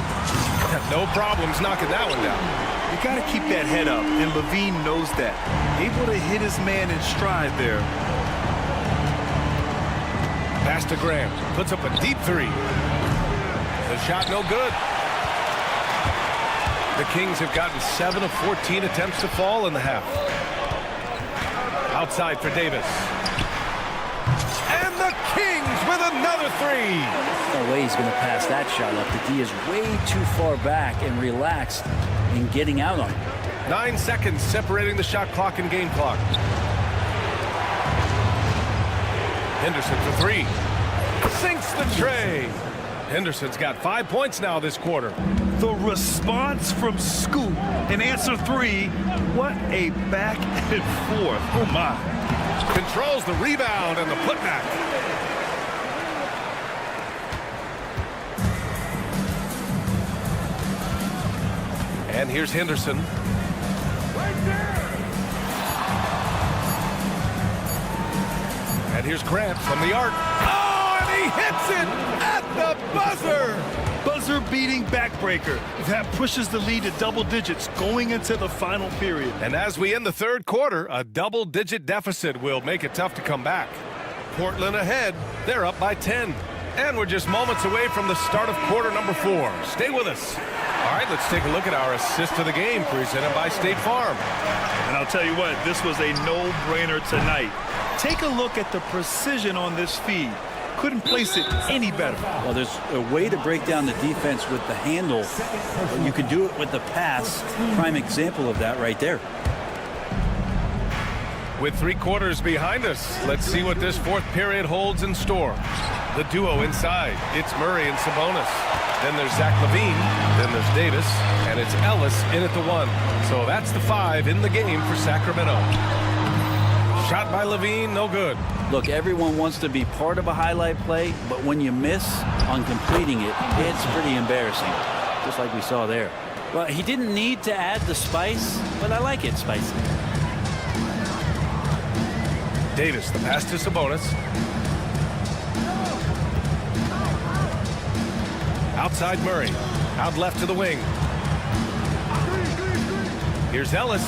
S7: No problems knocking that one down.
S9: You got to keep that head up, and LaVine knows that. Able to hit his man in stride there.
S7: Pass to Graham. Puts up a deep 3. The shot no good. The Kings have gotten 7 of 14 attempts to fall in the half. Outside for Davis. And the Kings with another 3.
S8: No way he's going to pass that shot up. The D is way too far back and relaxed in getting out on it.
S7: 9 seconds separating the shot clock and game clock. Henderson for 3. Sinks the tray. Henderson's got 5 points now this quarter.
S9: The response from Scoot in answer 3. What a back and forth. Oh, my.
S7: Controls the rebound and the putback. And here's Henderson. And here's Grant from the arc. Oh, and he hits it at the buzzer.
S9: Buzzer-beating backbreaker. That pushes the lead to double digits going into the final period.
S7: And as we end the third quarter, a double-digit deficit will make it tough to come back. Portland ahead. They're up by 10. And we're just moments away from the start of quarter number 4. Stay with us. All right, let's take a look at our assist of the game presented by State Farm.
S9: And I'll tell you what, this was a no-brainer tonight. Take a look at the precision on this feed. Couldn't place it any better.
S8: Well, there's a way to break down the defense with the handle. But you can do it with the pass. Prime example of that right there.
S7: With 3 quarters behind us, let's see what this fourth period holds in store. The duo inside. It's Murray and Sabonis. Then there's Zach LaVine. Then there's Davis. And it's Ellis in at the 1. So that's the 5 in the game for Sacramento. Shot by LaVine, no good.
S8: Look, everyone wants to be part of a highlight play, but when you miss on completing it, it's pretty embarrassing, just like we saw there. Well, he didn't need to add the spice, but I like it spicy.
S7: Davis, the pass to Sabonis. Outside Murray. Out left to the wing. Here's Ellis.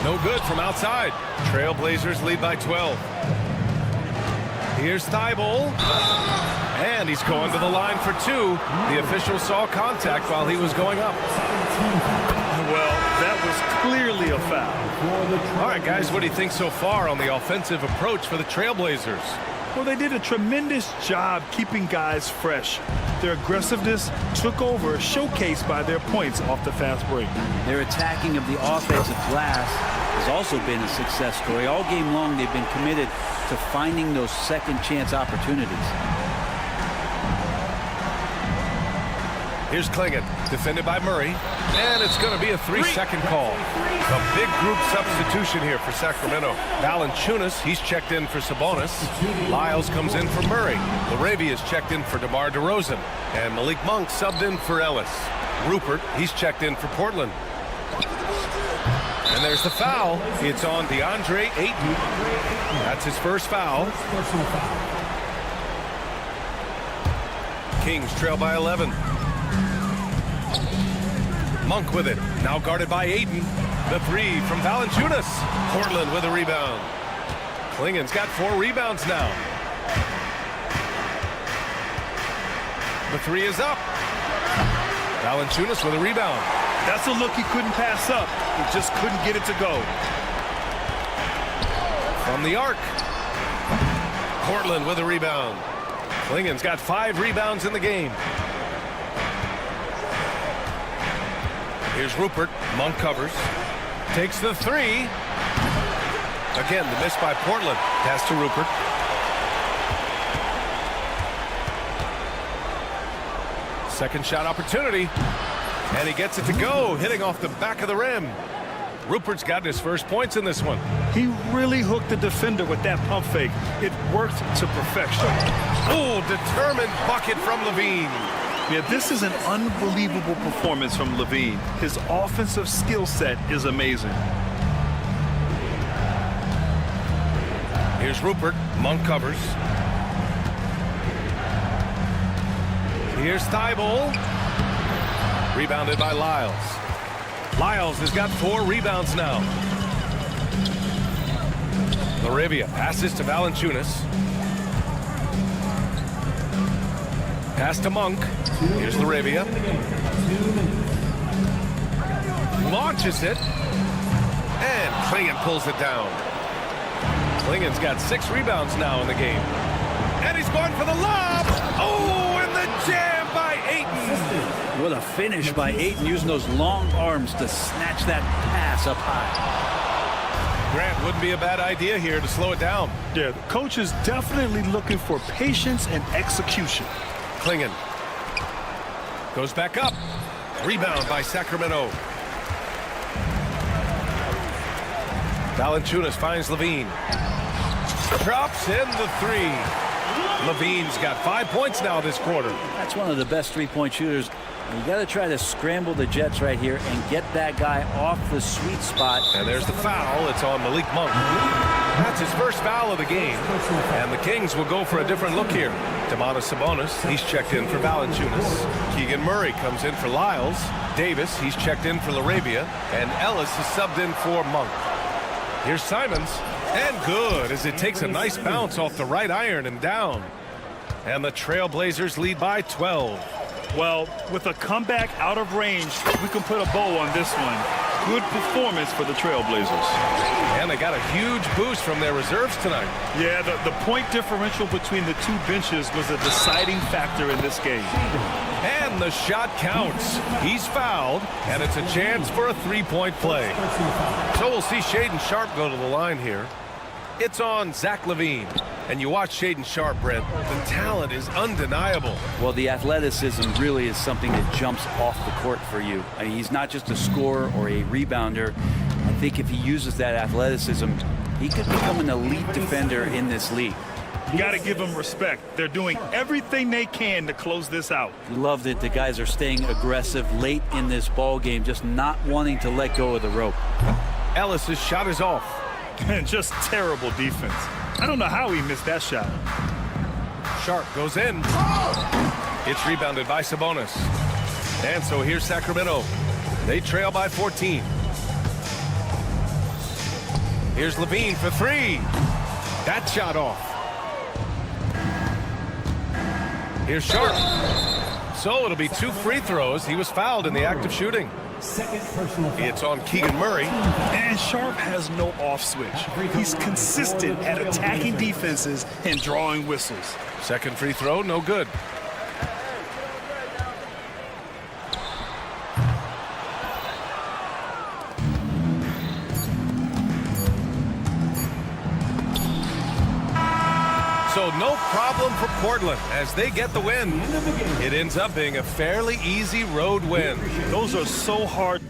S7: No good from outside. Trailblazers lead by 12. Here's Thibault. And he's going to the line for 2. The official saw contact while he was going up.
S9: Well, that was clearly a foul.
S7: All right, guys, what do you think so far on the offensive approach for the Trailblazers?
S9: Well, they did a tremendous job keeping guys fresh. Their aggressiveness took over, showcased by their points off the fast break.
S8: Their attacking of the offensive glass has also been a success story. All game long, they've been committed to finding those second chance opportunities.
S7: Here's Klingon, defended by Murray, and it's going to be a 3-second call. A big group substitution here for Sacramento. Valanciunas, he's checked in for Sabonis. Lyles comes in for Murray. LaRavia's checked in for DeMar DeRozan. And Malik Monk subbed in for Ellis. Rupert, he's checked in for Portland. And there's the foul. It's on DeAndre Ayton. That's his first foul.
S5: Personal foul.
S7: Kings trail by 11. Monk with it. Now guarded by Ayton. The three from Valanciunas. Portland with a rebound. Klingon's got 4 rebounds now. The three is up. Valanciunas with a rebound.
S9: That's a look he couldn't pass up. He just couldn't get it to go.
S7: From the arc. Portland with a rebound. Klingon's got 5 rebounds in the game. Here's Rupert. Monk covers. Takes the three. Again, the miss by Portland. Pass to Rupert. Second shot opportunity. And he gets it to go, hitting off the back of the rim. Rupert's gotten his first points in this one.
S9: He really hooked the defender with that pump fake. It worked to perfection.
S7: Oh, determined bucket from Levine.
S9: Yeah, this is an unbelievable performance from Levine. His offensive skill set is amazing.
S7: Here's Rupert. Monk covers. Here's Thibault. Rebounded by Lyles. Lyles has got 4 rebounds now. LaRavia passes to Valanciunas. Pass to Monk. Here's LaRavia. Launches it. And Klingon pulls it down. Klingon's got 6 rebounds now in the game. And he's going for the lob. Oh, and the jam by Ayton.
S8: What a finish by Ayton, using those long arms to snatch that pass up high.
S7: Grant, wouldn't be a bad idea here to slow it down.
S9: Yeah, the coach is definitely looking for patience and execution.
S7: Klingon goes back up. Rebound by Sacramento. Valanciunas finds Levine. Drops in the three. Levine's got 5 points now this quarter.
S8: That's one of the best three-point shooters. And you got to try to scramble the Jets right here and get that guy off the sweet spot.
S7: And there's the foul. It's on Malik Monk. That's his first foul of the game. And the Kings will go for a different look here. Domantas Sabonis, he's checked in for Valanciunas. Keegan Murray comes in for Lyles. Davis, he's checked in for LaRavia. And Ellis is subbed in for Monk. Here's Simons. And good, as it takes a nice bounce off the right iron and down. And the Trailblazers lead by 12.
S9: Well, with a comeback out of range, we can put a bow on this one. Good performance for the Trailblazers.
S7: And they got a huge boost from their reserves tonight.
S9: Yeah, the point differential between the two benches was a deciding factor in this game.
S7: And the shot counts. He's fouled, and it's a chance for a three-point play. So we'll see Shaedon Sharpe go to the line here. It's on Zach LaVine. And you watch Shaedon Sharpe, Brent. The talent is undeniable.
S8: Well, the athleticism really is something that jumps off the court for you. I mean, he's not just a scorer or a rebounder. I think if he uses that athleticism, he could become an elite defender in this league.
S9: You got to give them respect. They're doing everything they can to close this out.
S8: Love that the guys are staying aggressive late in this ball game, just not wanting to let go of the rope.
S7: Ellis's shot is off.
S9: And just terrible defense. I don't know how he missed that shot.
S7: Sharpe goes in. It's rebounded by Sabonis. And so here's Sacramento. They trail by 14. Here's LaVine for three. That shot off. Here's Sharpe. So it'll be 2 free throws. He was fouled in the act of shooting.
S5: Second personal foul.
S7: It's on Keegan Murray.
S9: And Sharp has no off switch. He's consistent at attacking defenses and drawing whistles.
S7: Second free throw, no good. So no problem for Portland as they get the win. It ends up being a fairly easy road win.
S9: Those are so hard.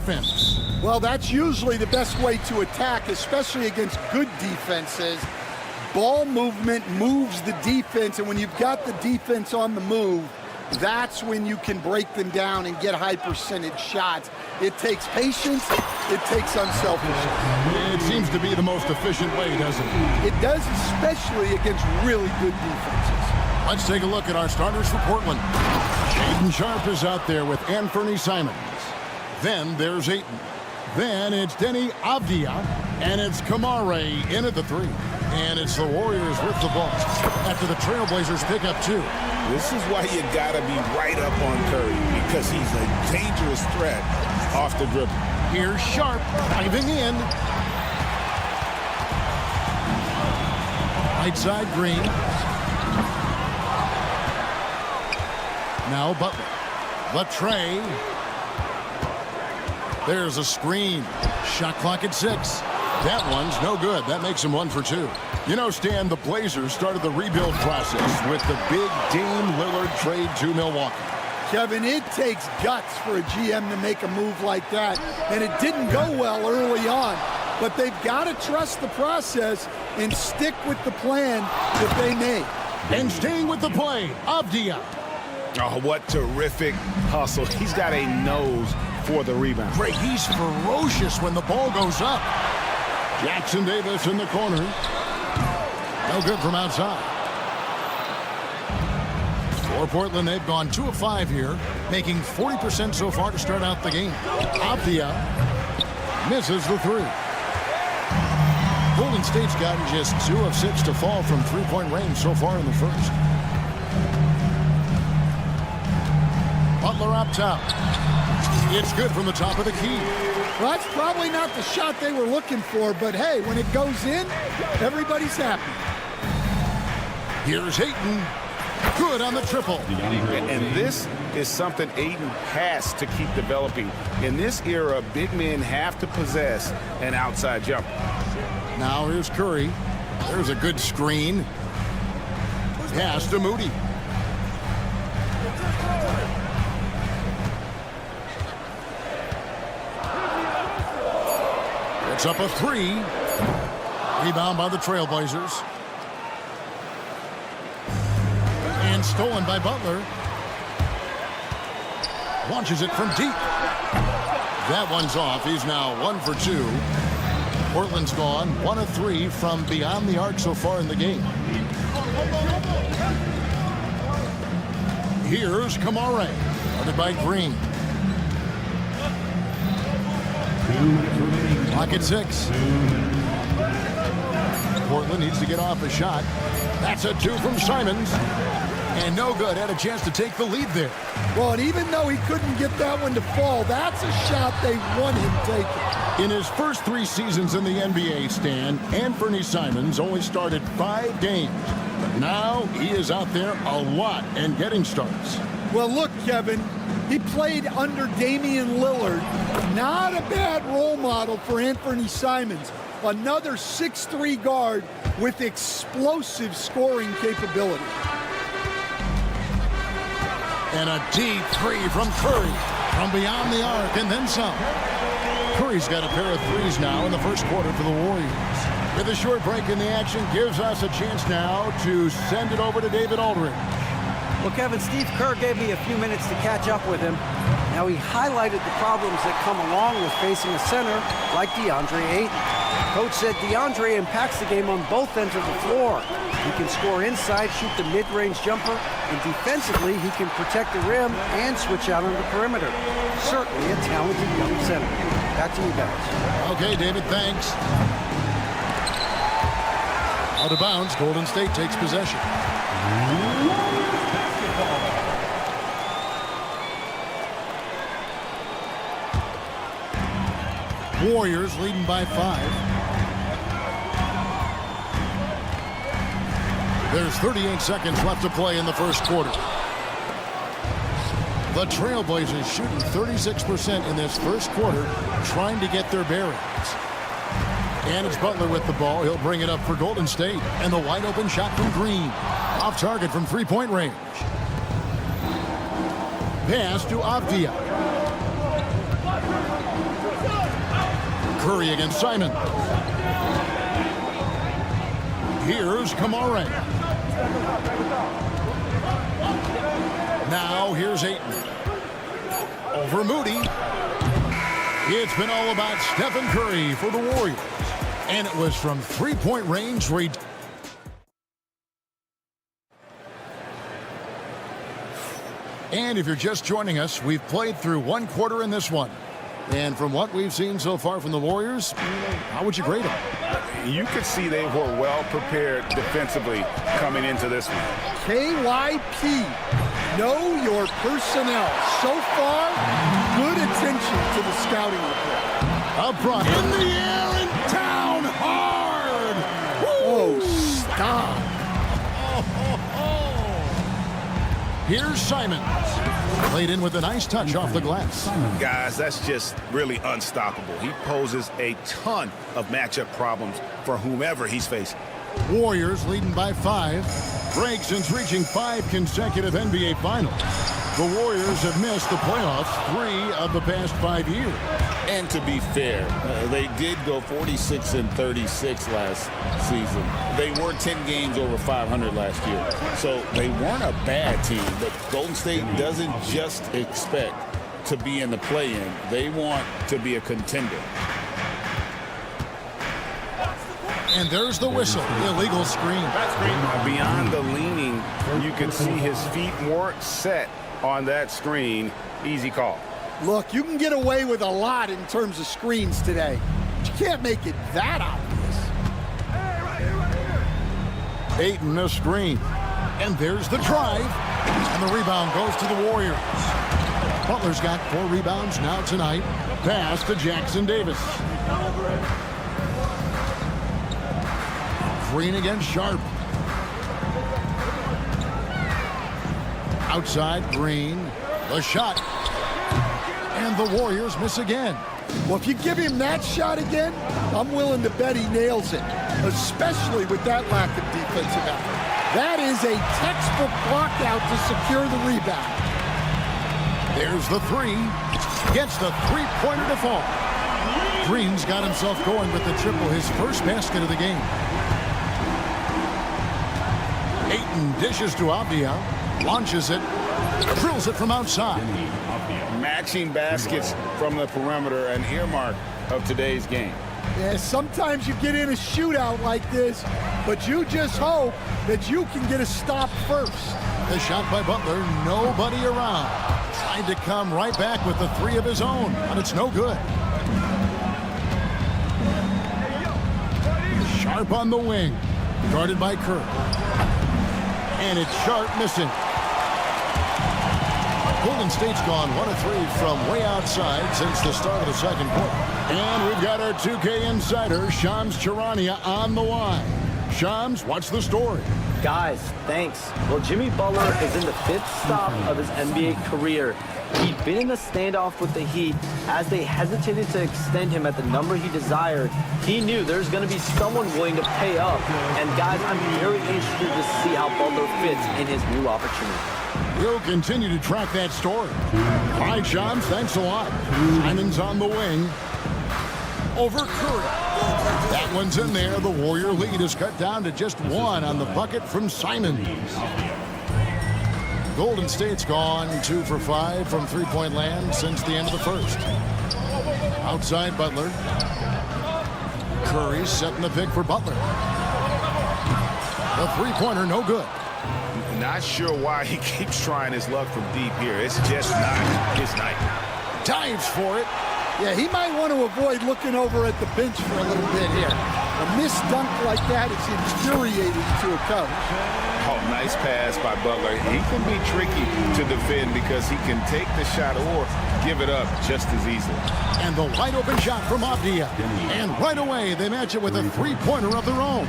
S2: offense.
S11: Well, that's usually the best way to attack, especially against good defenses. Ball movement moves the defense, and when you've got the defense on the move, that's when you can break them down and get high percentage shots. It takes patience. It takes unselfishness.
S2: It seems to be the most efficient way, doesn't it?
S11: It does, especially against really good defenses.
S2: Let's take a look at our starters for Portland. Jaden Sharp is out there with Anthony Simons. Then there's Ayton. Then it's Denny Avdia. And it's Kamare in at the three. And it's the Warriors with the ball after the Trailblazers pick up two.
S3: This is why you got to be right up on Curry, because he's a dangerous threat off the dribble.
S2: Here's Sharp diving in. Right side, Green. Now Butler. Latre. There's a screen. Shot clock at 6. That one's no good. That makes him 1 for 2. You know, Stan, the Blazers started the rebuild process with the big Dame Lillard trade to Milwaukee.
S11: Kevin, it takes guts for a GM to make a move like that, and it didn't go well early on. but they've got to trust the process and stick with the plan that they made.
S2: And staying with the play, Avdia.
S3: Oh, what terrific hustle. He's got a nose for the rebound.
S2: Great, he's ferocious when the ball goes up. Jackson Davis in the corner. No good from outside. For Portland, they've gone 2 of 5 here, making 40% so far to start out the game. Avdia misses the 3. Golden State's gotten just 2 of 6 to fall from three-point range so far in the first. Butler up top. It's good from the top of the key.
S11: Well, that's probably not the shot they were looking for, but hey, when it goes in, everybody's happy.
S2: Here's Ayton. Good on the triple.
S3: And this is something Ayton has to keep developing. In this era, big men have to possess an outside jumper.
S2: Now here's Curry. There's a good screen. Pass to Moody. It's up a 3. Rebound by the Trailblazers. And stolen by Butler. Launches it from deep. That one's off. He's now 1 for 2. Portland's gone 1 of 3 from beyond the arc so far in the game. Here's Kamare. Guarded by Green. Clock at 6. Portland needs to get off a shot. That's a 2 from Simons. And no good. Had a chance to take the lead there.
S11: Well, and even though he couldn't get that one to fall, that's a shot they want him taking.
S2: In his first 3 seasons in the NBA, Stan, Anthony Simons only started 5 games. But now he is out there a lot and getting starts.
S11: Well, look, Kevin, he played under Damian Lillard. Not a bad role model for Anthony Simons. Another 6'3" guard with explosive scoring capability.
S2: And a deep 3 from Curry. From beyond the arc and then some. Curry's got a pair of 3s now in the first quarter for the Warriors. With a short break in the action, gives us a chance now to send it over to David Aldridge.
S4: Well, Kevin, Steve Kerr gave me a few minutes to catch up with him. Now, he highlighted the problems that come along with facing a center like DeAndre Ayton. Coach said DeAndre impacts the game on both ends of the floor. He can score inside, shoot the mid-range jumper, and defensively, he can protect the rim and switch out on the perimeter. Certainly a talented young center. Back to you guys.
S2: Okay, David, thanks. Out of bounds, Golden State takes possession. Warriors leading by 5. There's 38 seconds left to play in the first quarter. The Trailblazers shooting 36% in this first quarter, trying to get their bearings. And it's Butler with the ball. He'll bring it up for Golden State. And the wide open shot from Green. Off target from three-point range. Pass to Avdia. Curry against Simon. Here's Kamare. Now here's Ayton. Over Moody. It's been all about Stephen Curry for the Warriors. And it was from three-point range where he... And if you're just joining us, we've played through 1 quarter in this one. And from what we've seen so far from the Warriors, how would you grade them?
S3: You could see they were well prepared defensively coming into this one.
S11: KYP, know your personnel. So far, good attention to the scouting report.
S2: Up front, in the air and down hard.
S11: Woo! Oh, stop.
S2: Here's Simons. Played in with a nice touch off the glass.
S3: Guys, that's just really unstoppable. He poses a ton of matchup problems for whomever he's facing.
S2: Warriors leading by 5. Break since reaching 5 consecutive NBA Finals. The Warriors have missed the playoffs 3 of the past 5 years.
S3: And to be fair, they did go 46-36 last season. They were 10 games over 500 last year. So they weren't a bad team, but Golden State doesn't just expect to be in the play-in. They want to be a contender.
S2: And there's the whistle, illegal screen.
S6: Beyond the leaning, you can see his feet weren't set on that screen. Easy call.
S11: Look, you can get away with a lot in terms of screens today. But you can't make it that obvious.
S2: Ayton a screen. And there's the drive. And the rebound goes to the Warriors. Butler's got 4 rebounds now tonight. Pass to Jackson Davis. Green against Sharp. Outside Green. The shot. And the Warriors miss again.
S11: Well, if you give him that shot again, I'm willing to bet he nails it, especially with that lack of defensive effort. That is a textbook block out to secure the rebound.
S2: There's the 3. Gets the three-pointer to fall. Green's got himself going with the triple, his first basket of the game. Ayton dishes to Avdia, launches it, drills it from outside.
S3: Matching baskets from the perimeter, an earmark of today's game.
S11: Yeah, sometimes you get in a shootout like this, but you just hope that you can get a stop first.
S2: The shot by Butler, nobody around. Tried to come right back with the 3 of his own, but it's no good. Sharp on the wing, guarded by Kerr. And it's Sharp missing. Golden State's gone 1 of 3 from way outside since the start of the second quarter. And we've got our 2K insider, Shams Charania, on the line. Shams, what's the story?
S12: Guys, thanks. Well, Jimmy Butler is in the 5th stop of his NBA career. He'd been in a standoff with the Heat. As they hesitated to extend him at the number he desired, he knew there's going to be someone willing to pay up. And guys, I'm very interested to see how Butler fits in his new opportunity.
S2: We'll continue to track that story. All right, Shams, thanks a lot. Simon's on the wing. Over Curry. That one's in there. The Warrior lead is cut down to just 1 on the bucket from Simon. Golden State's gone 2 for 5 from three-point land since the end of the first. Outside Butler. Curry setting the pick for Butler. The three-pointer, no good.
S6: Not sure why he keeps trying his luck from deep here. It's just not his night.
S2: Dives for it.
S11: Yeah, he might want to avoid looking over at the bench for a little bit here. A missed dunk like that is infuriating to a coach.
S6: Oh, nice pass by Butler. He can be tricky to defend because he can take the shot or give it up just as easily.
S2: And the wide open shot from Avdia. And right away, they match it with a three-pointer of their own.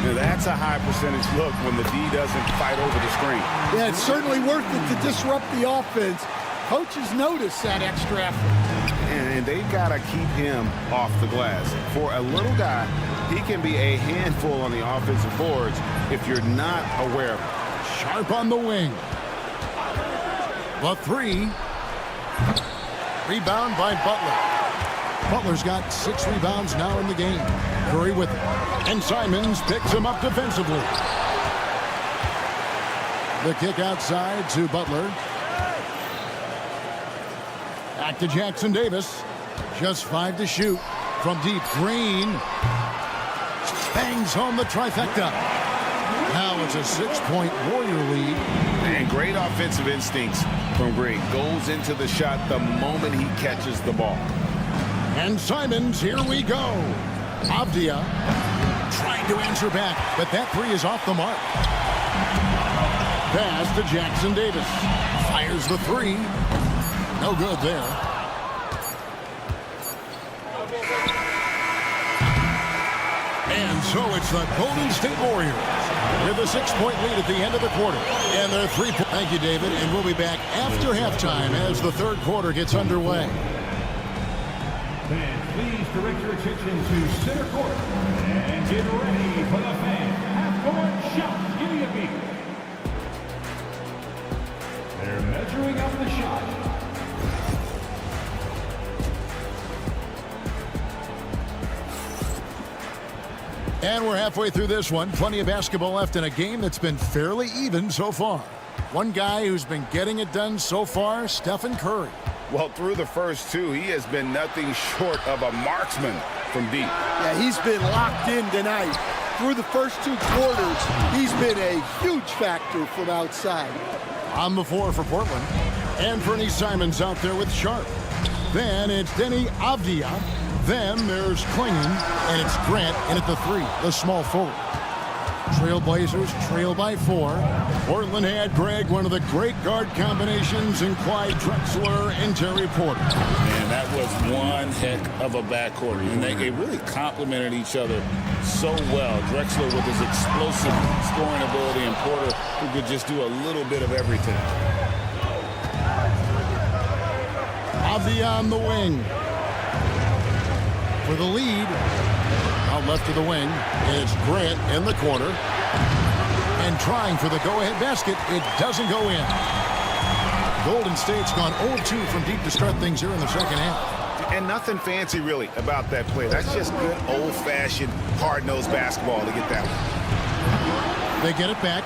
S6: Now, that's a high percentage look when the D doesn't fight over the screen.
S11: Yeah, it's certainly worth it to disrupt the offense. Coaches notice that extra effort.
S6: And they got to keep him off the glass. For a little guy, he can be a handful on the offensive boards if you're not aware of it.
S2: Sharp on the wing. The 3. Rebound by Butler. Butler's got 6 rebounds now in the game. Curry with it. And Simons picks him up defensively. The kick outside to Butler. Back to Jackson Davis. Just 5 to shoot. From deep, Green bangs home the trifecta. Now it's a 6-point Warrior lead.
S6: And great offensive instincts from Green. Goes into the shot the moment he catches the ball.
S2: And Simons, here we go. Avdia trying to answer back, but that 3 is off the mark. Pass to Jackson Davis. Fires the 3. No good there. And so it's the Golden State Warriors with a 6-point lead at the end of the quarter. And their 3-point. Thank you, David. And we'll be back after halftime as the third quarter gets underway.
S5: Fans, please direct your attention to center court and get ready for the fan half-court shot. Give me a beat. They're
S2: Halfway through this one, plenty of basketball left in a game that's been fairly even so far. One guy who's been getting it done so far, Stephen Curry.
S6: Well, through the first two, he has been nothing short of a marksman from deep.
S11: Yeah, he's been locked in tonight. Through the first 2 quarters, he's been a huge factor from outside.
S2: On the floor for Portland, Anthony Simons out there with Sharp. Then it's Denny Avdia. Then there's Klingon, and it's Grant in at the 3, the small forward. Trailblazers trail by 4. Portland had, Greg, one of the great guard combinations in Clyde Drexler and Terry Porter.
S3: Man, that was one heck of a backcourt. And they really complemented each other so well. Drexler with his explosive scoring ability and Porter who could just do a little bit of everything.
S2: Avdia on the wing. For the lead, out left of the wing, it's Grant in the corner. And trying for the go-ahead basket, it doesn't go in. Golden State's gone 0-2 from deep to start things here in the second half.
S6: And nothing fancy, really, about that play. That's just good, old-fashioned, hard-nosed basketball to get that one.
S2: They get it back.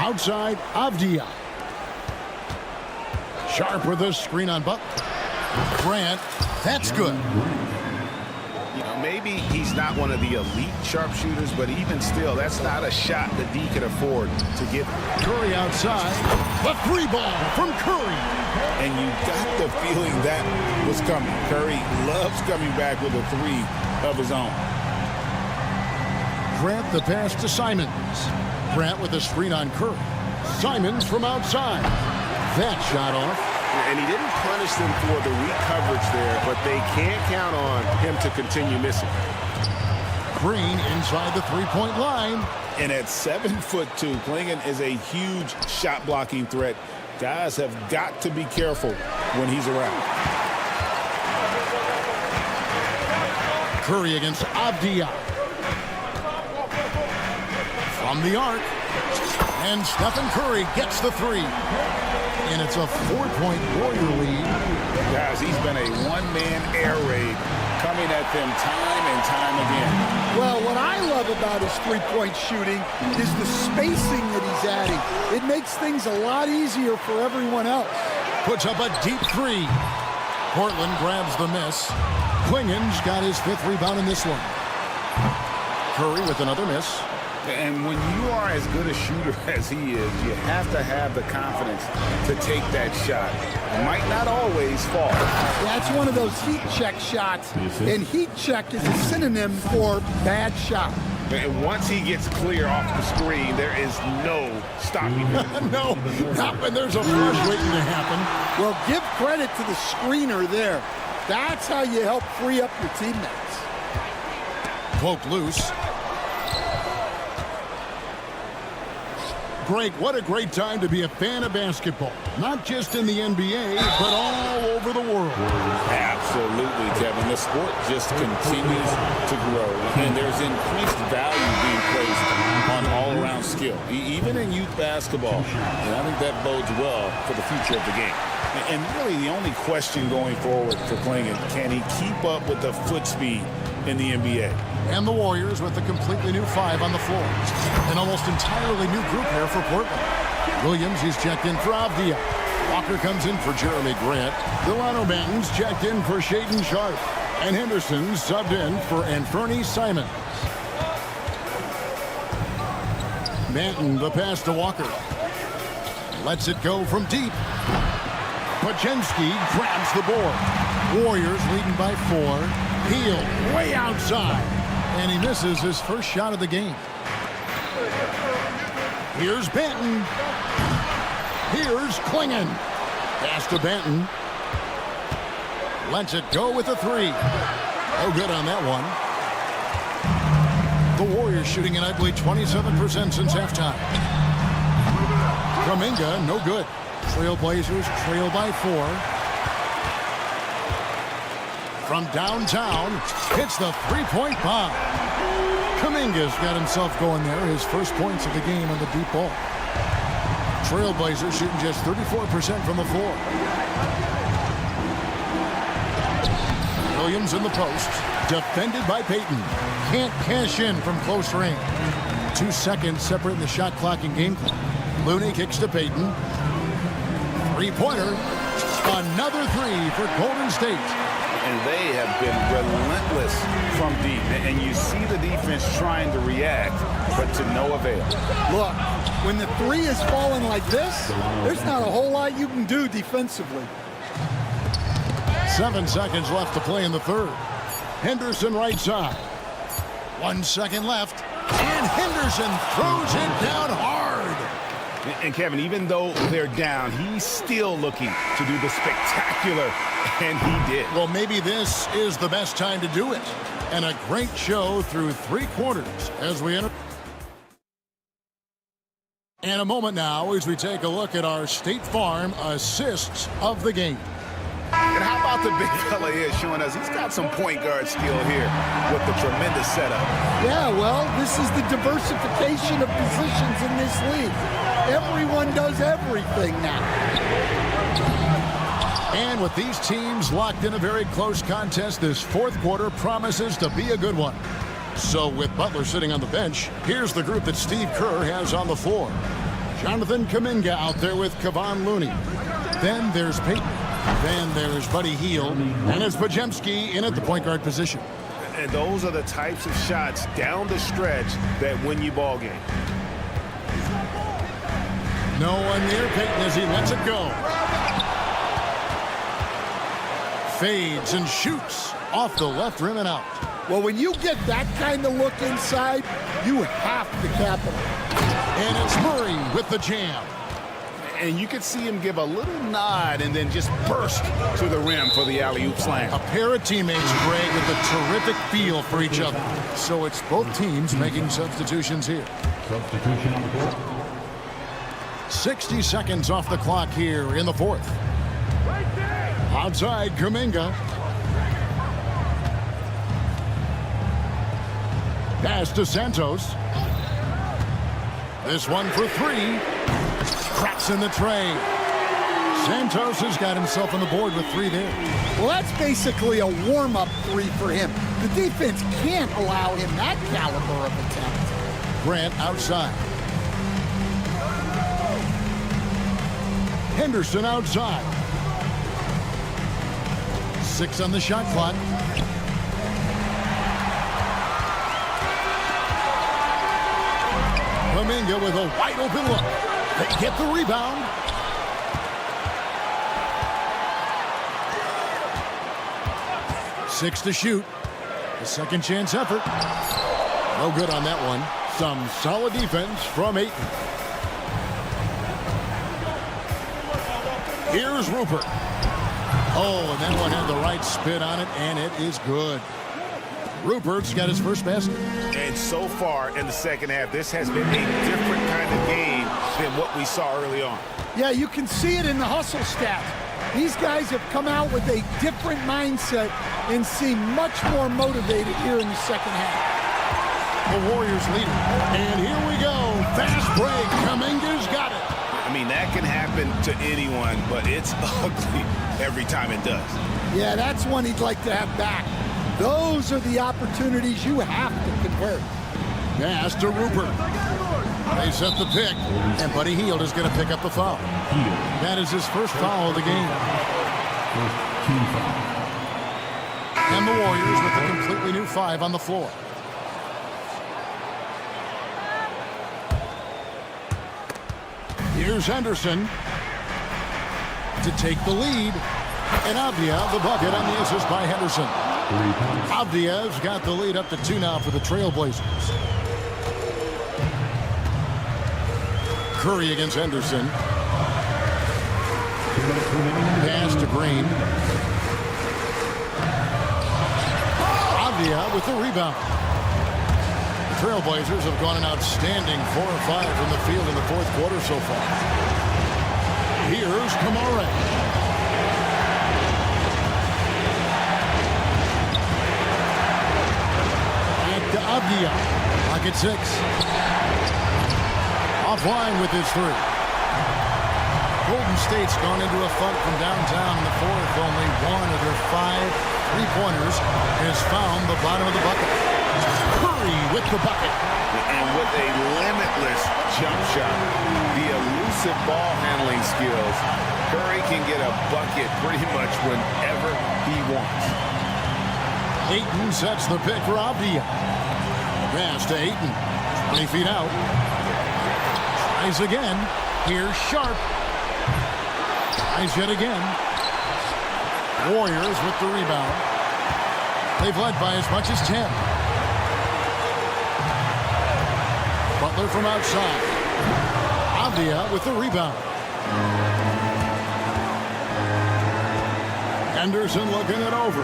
S2: Outside, Avdia. Sharp with a screen on Butler. Grant, that's good.
S6: You know, maybe he's not one of the elite sharpshooters, but even still, that's not a shot that D can afford to give.
S2: Curry outside. The 3 ball from Curry.
S3: And you got the feeling that was coming. Curry loves coming back with a 3 of his own.
S2: Grant the pass to Simons. Grant with a screen on Curry. Simons from outside. That shot off.
S6: And he didn't punish them for the weak coverage there, but they can't count on him to continue missing.
S2: Green inside the 3-point line.
S3: And at 7'2", Klingon is a huge shot blocking threat. Guys have got to be careful when he's around.
S2: Curry against Avdia. From the arc. And Stephen Curry gets the 3. And it's a 4-point Warrior lead.
S3: Guys, he's been a one-man air raid coming at them time and time again.
S11: Well, what I love about his 3-point shooting is the spacing that he's adding. It makes things a lot easier for everyone else.
S2: Puts up a deep 3. Portland grabs the miss. Klingon's got his 5th rebound in this one. Curry with another miss.
S3: And when you are as good a shooter as he is, you have to have the confidence to take that shot. It might not always fall.
S11: That's one of those heat check shots, and heat check is a synonym for bad shot.
S6: And once he gets clear off the screen, there is no stopping him.
S2: No, not when there's a flush waiting to happen.
S11: Well, give credit to the screener there. That's how you help free up your teammates.
S2: Poke loose. Greg, what a great time to be a fan of basketball. Not just in the NBA, but all over the world.
S3: Absolutely, Kevin. The sport just continues to grow, and there's increased value being placed on all-around skill, even in youth basketball. And I think that bodes well for the future of the game. And really, the only question going forward for Klingon, can he keep up with the foot speed in the NBA?
S2: And the Warriors with a completely new 5 on the floor. An almost entirely new group here for Portland. Williams, he's checked in for Avdia. Walker comes in for Jeremy Grant. Delano Banton's checked in for Shaedon Sharp. And Henderson's subbed in for Anthony Simons. Banton, the pass to Walker. Lets it go from deep. Pachinski grabs the board. Warriors leading by 4. Peel way outside. And he misses his first shot of the game. Here's Banton. Here's Klingon. Pass to Banton. Lets it go with a 3. No good on that one. The Warriors shooting in, I believe, 27% since halftime. Kuminga, no good. Trailblazers trail by 4. From downtown, hits the 3-point bomb. Kuminga's got himself going there. His first points of the game on the deep ball. Trailblazers shooting just 34% from the floor. Williams in the post, defended by Payton. can't cash in from close range. 2 seconds separating the shot clock and game clock. Looney kicks to Payton. Three-pointer. Another three for Golden State.
S3: And they have been relentless from deep. And you see the defense trying to react, but to no avail.
S11: Look, when the three is falling like this, there's not a whole lot you can do defensively.
S2: 7 seconds left to play in the third. Henderson right side. 1 second left. And Henderson throws it down hard.
S6: And Kevin, even though they're down, he's still looking to do the spectacular, and he did.
S2: Well, maybe this is the best time to do it. And a great show through 3 quarters as we enter. And a moment now as we take a look at our State Farm assists of the game.
S3: And how about the big fella here showing us he's got some point guard skill here with the tremendous setup.
S11: Yeah, well, this is the diversification of positions in this league. Everyone does everything now.
S2: And with these teams locked in a very close contest, this fourth quarter promises to be a good one. So with Butler sitting on the bench, here's the group that Steve Kerr has on the floor. Jonathan Kuminga out there with Kevon Looney. Then there's Payton. Then there's Buddy Hield. And it's Podziemski in at the point guard position.
S6: And those are the types of shots down the stretch that win you ball game.
S2: No one near Payton as he lets it go. Fades and shoots off the left rim and out.
S11: Well, when you get that kind of look inside, you have to capitalize.
S2: And it's Murray with the jam.
S6: And you could see him give a little nod and then just burst to the rim for the alley-oop slam.
S2: A pair of teammates, Greg, with a terrific feel for each other. So it's both teams making substitutions here.
S5: Substitution on the court.
S2: 60 seconds off the clock here in the fourth. Outside, Kuminga. Pass to Santos. This one for three. Cracks in the tray. Santos has got himself on the board with 3 there.
S11: Well, that's basically a warm-up 3 for him. The defense can't allow him that caliber of attempt.
S2: Grant outside. Henderson outside. 6 on the shot clock. Kuminga with a wide open look. They get the rebound. Six to shoot. A second chance effort. No good on that one. Some solid defense from Ayton. Here's Rupert. Oh, and that one had the right spin on it, and it is good. Rupert's got his first basket.
S6: And so far in the second half, this has been a different kind of game than what we saw early on.
S11: Yeah, you can see it in the hustle stats. These guys have come out with a different mindset and seem much more motivated here in the second half.
S2: The Warriors lead it. And here we go. Fast break. Kuminga's got it.
S6: I mean, that can happen to anyone, but it's ugly every time it does.
S11: Yeah, that's one he'd like to have back. Those are the opportunities you have to convert.
S2: Pass to Rupert. They set the pick, and Buddy Hield is going to pick up the foul. That is his first foul of the game. And the Warriors with a completely new 5 on the floor. Here's Henderson to take the lead. And Avdia, the bucket on the assist by Henderson. Avdia's got the lead up to 2 now for the Trailblazers. Curry against Henderson. Pass to Green. Avdia with the rebound. The Trailblazers have gone an outstanding 4 of 5 from the field in the fourth quarter so far. Here's Kamara. To Avdia. Pocket 6. Offline with his 3. Golden State's gone into a funk from downtown in the fourth. Only 1 of their 5 3-pointers has found the bottom of the bucket. Curry with the bucket.
S3: And with a limitless jump shot, the elusive ball handling skills, Curry can get a bucket pretty much whenever he wants.
S2: Ayton sets the pick for Avdia. Pass to Ayton. 20 feet out. Tries again. Here's Sharp. Tries yet again. Warriors with the rebound. They've led by as much as 10. Butler from outside. Avdia with the rebound. Henderson looking it over.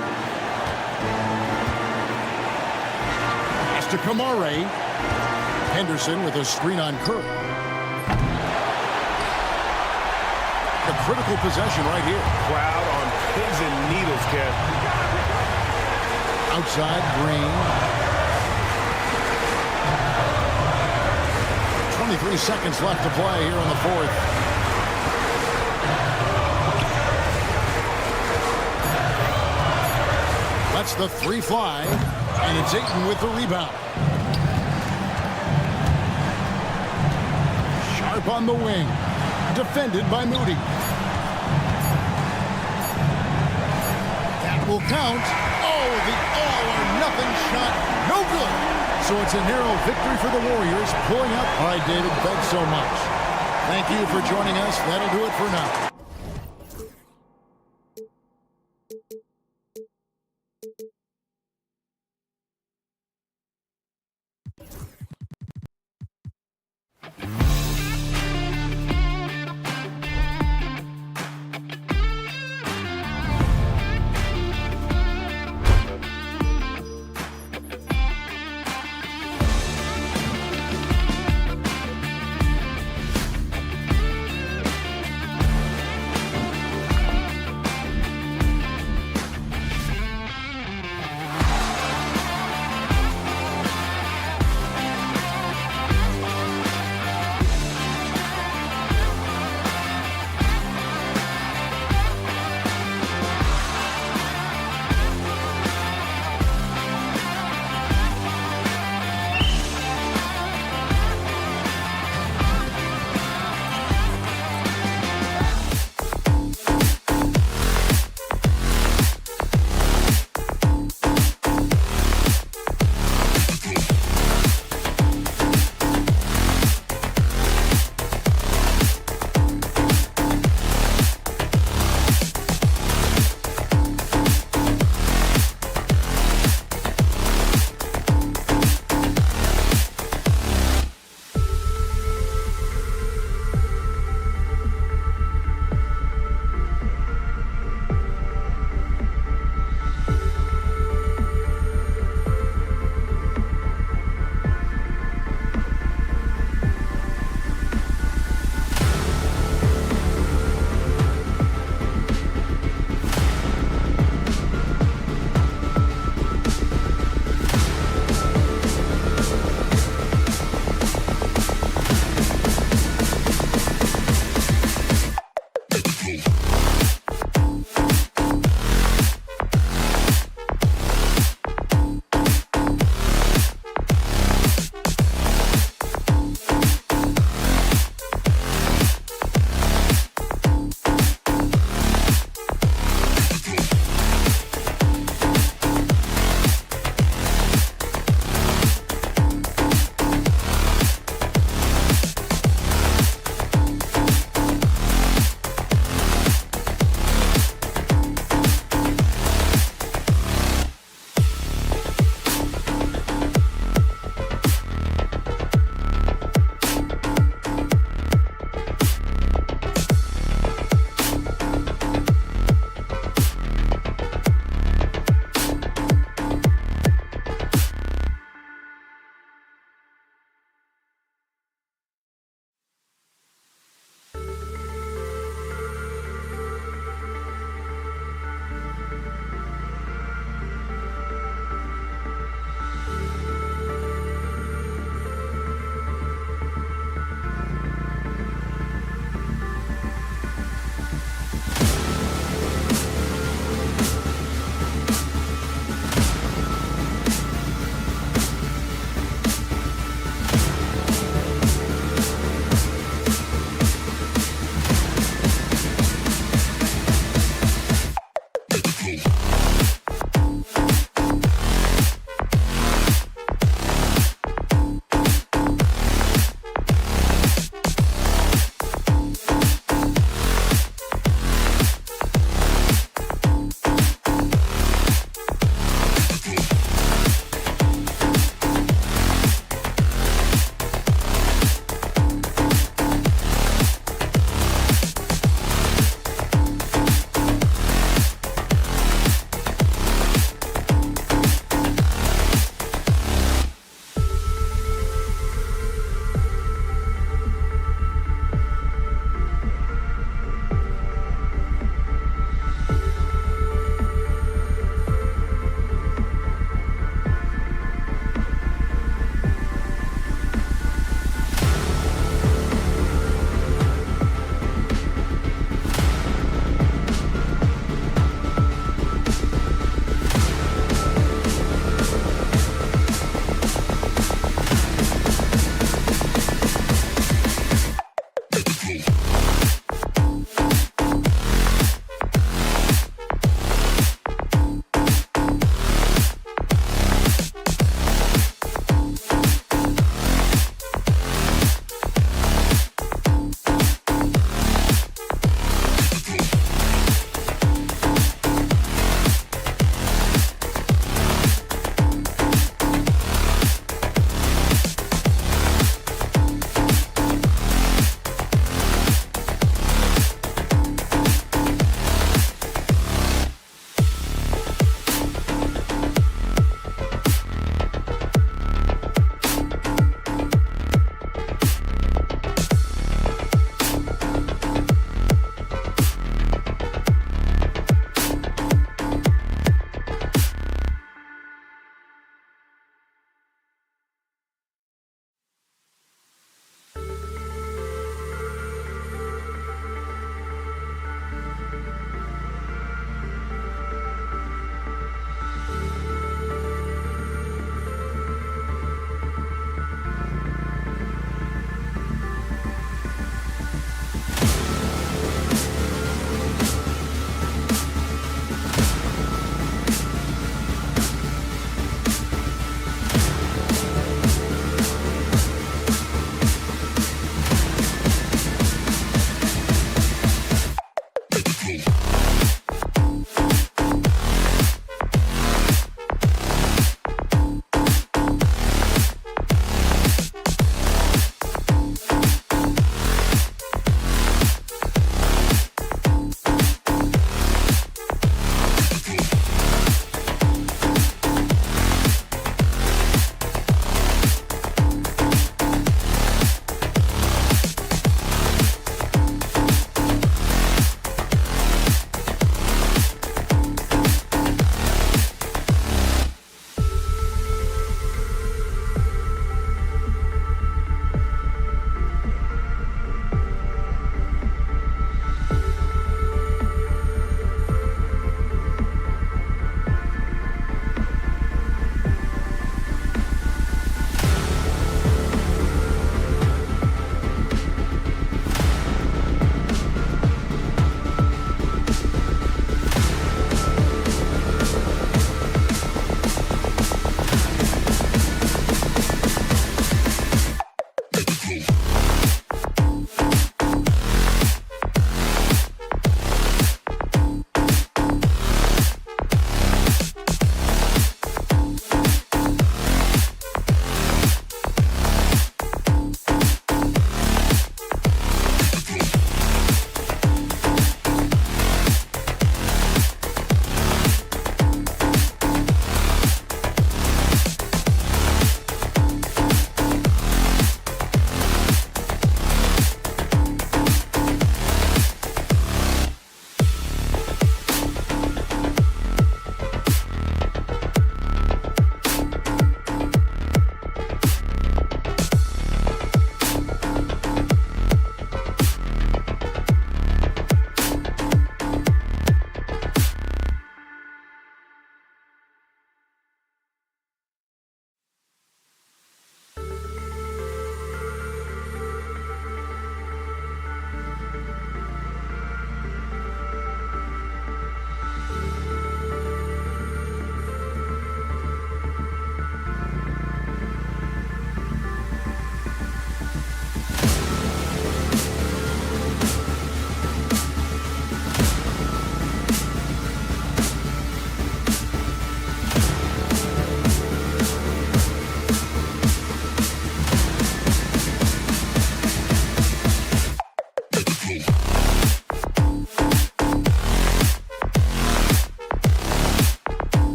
S2: Pass to Kamare. Henderson with a screen on Curry. A critical possession right here.
S6: Crowd on pins and needles, Kev.
S2: Outside, Green. 23 seconds left to play here in the fourth. That's the three fly, and it's Ayton with the rebound. Sharp on the wing. Defended by Moody. That will count. Oh, the all-or-nothing shot. No good. So it's a narrow victory for the Warriors, pulling up. All right, David, thanks so much. Thank you for joining us. That'll do it for now.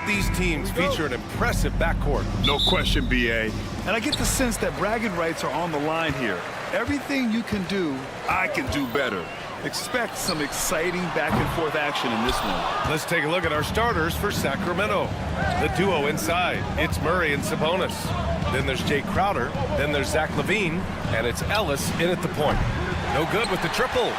S7: these teams feature an impressive backcourt.
S9: No question, B.A. And I get the sense that bragging rights are on the line here. Everything you can do, I can do better. Expect some exciting back-and-forth action in this one.
S7: Let's take a look at our starters for Sacramento. The duo inside, it's Murray and Sabonis. Then there's Jay Crowder, then there's Zach LaVine, and it's Ellis in at the point. No good with the triple.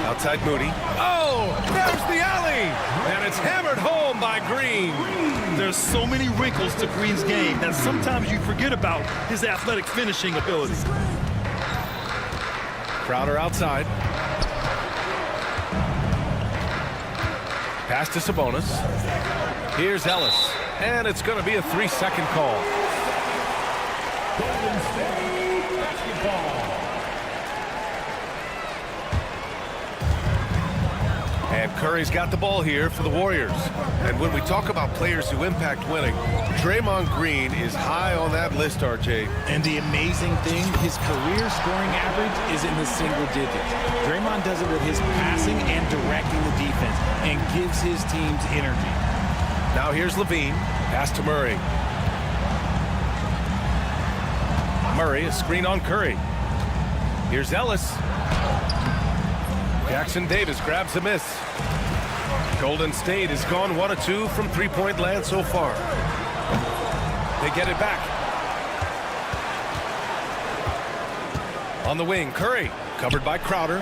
S7: Outside Moody. Oh, there's the alley! And it's hammered home by Green.
S9: There's so many wrinkles to Green's game that sometimes you forget about his athletic finishing ability.
S7: Crowder outside. Pass to Sabonis. Here's Ellis. And it's going to be a 3-second call.
S5: Golden State basketball.
S7: And Curry's got the ball here for the Warriors. And when we talk about players who impact winning, Draymond Green is high on that list, RJ.
S1: And the amazing thing, his career scoring average is in the single digits. Draymond does it with his passing and directing the defense and gives his teams energy.
S7: Now here's LaVine. Pass to Murray. Murray, a screen on Curry. Here's Ellis. Jackson Davis grabs a miss. Golden State has gone 1 of 2 from three-point land so far. They get it back. On the wing, Curry, covered by Crowder.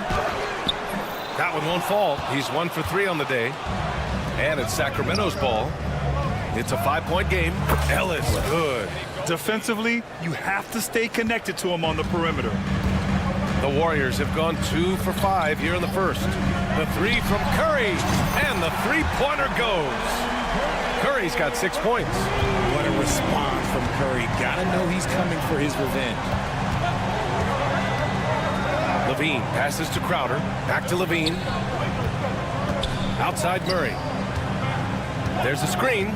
S7: That one won't fall. He's 1 for 3 on the day. And it's Sacramento's ball. It's a 5-point game. Ellis, good.
S9: Defensively, you have to stay connected to him on the perimeter.
S7: The Warriors have gone 2 for 5 here in the first. The 3 from Curry, and the three-pointer goes. Curry's got 6 points.
S1: What a response from Curry. Gotta know he's coming for his revenge.
S7: LaVine passes to Crowder. Back to LaVine. Outside Murray. There's a screen.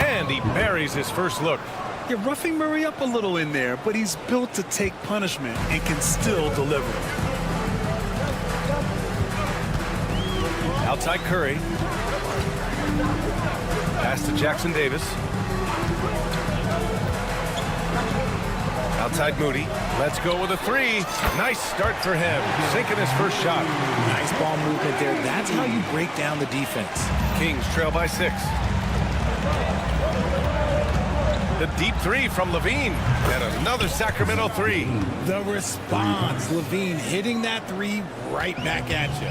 S7: And he buries his first look.
S9: You're roughing Murray up a little in there, but he's built to take punishment and can still deliver.
S7: Outside Curry. Pass to Jackson Davis. Outside Moody. Let's go with a 3. Nice start for him. Sinking his first shot.
S1: Nice ball movement there. That's how you break down the defense.
S7: Kings trail by 6. The deep 3 from LaVine. And another Sacramento 3.
S1: The response. LaVine hitting that 3 right back at you.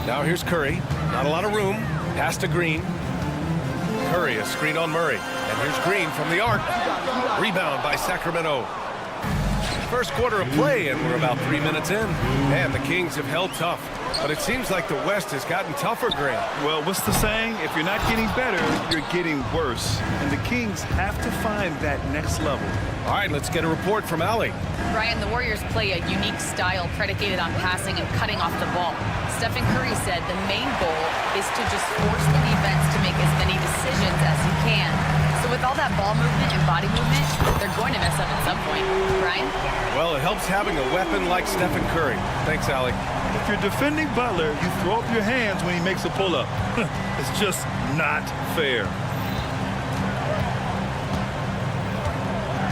S7: Now here's Curry. Not a lot of room. Pass to Green. Curry, a screen on Murray. And here's Green from the arc. Rebound by Sacramento. First quarter of play, and we're about 3 minutes in. And the Kings have held tough. But it seems like the West has gotten tougher, Grant.
S9: Well, what's the saying? If you're not getting better, you're getting worse. And the Kings have to find that next level.
S7: All right, let's get a report from Allie.
S10: Ryan, the Warriors play a unique style predicated on passing and cutting off the ball. Stephen Curry said the main goal is to just force the defense to make as many decisions as he can. So with all that ball movement and body movement, they're going to mess up at some point. Ryan?
S7: Well, it helps having a weapon like Stephen Curry. Thanks, Allie.
S9: If you're defending Butler, you throw up your hands when he makes a pull-up. It's just not fair.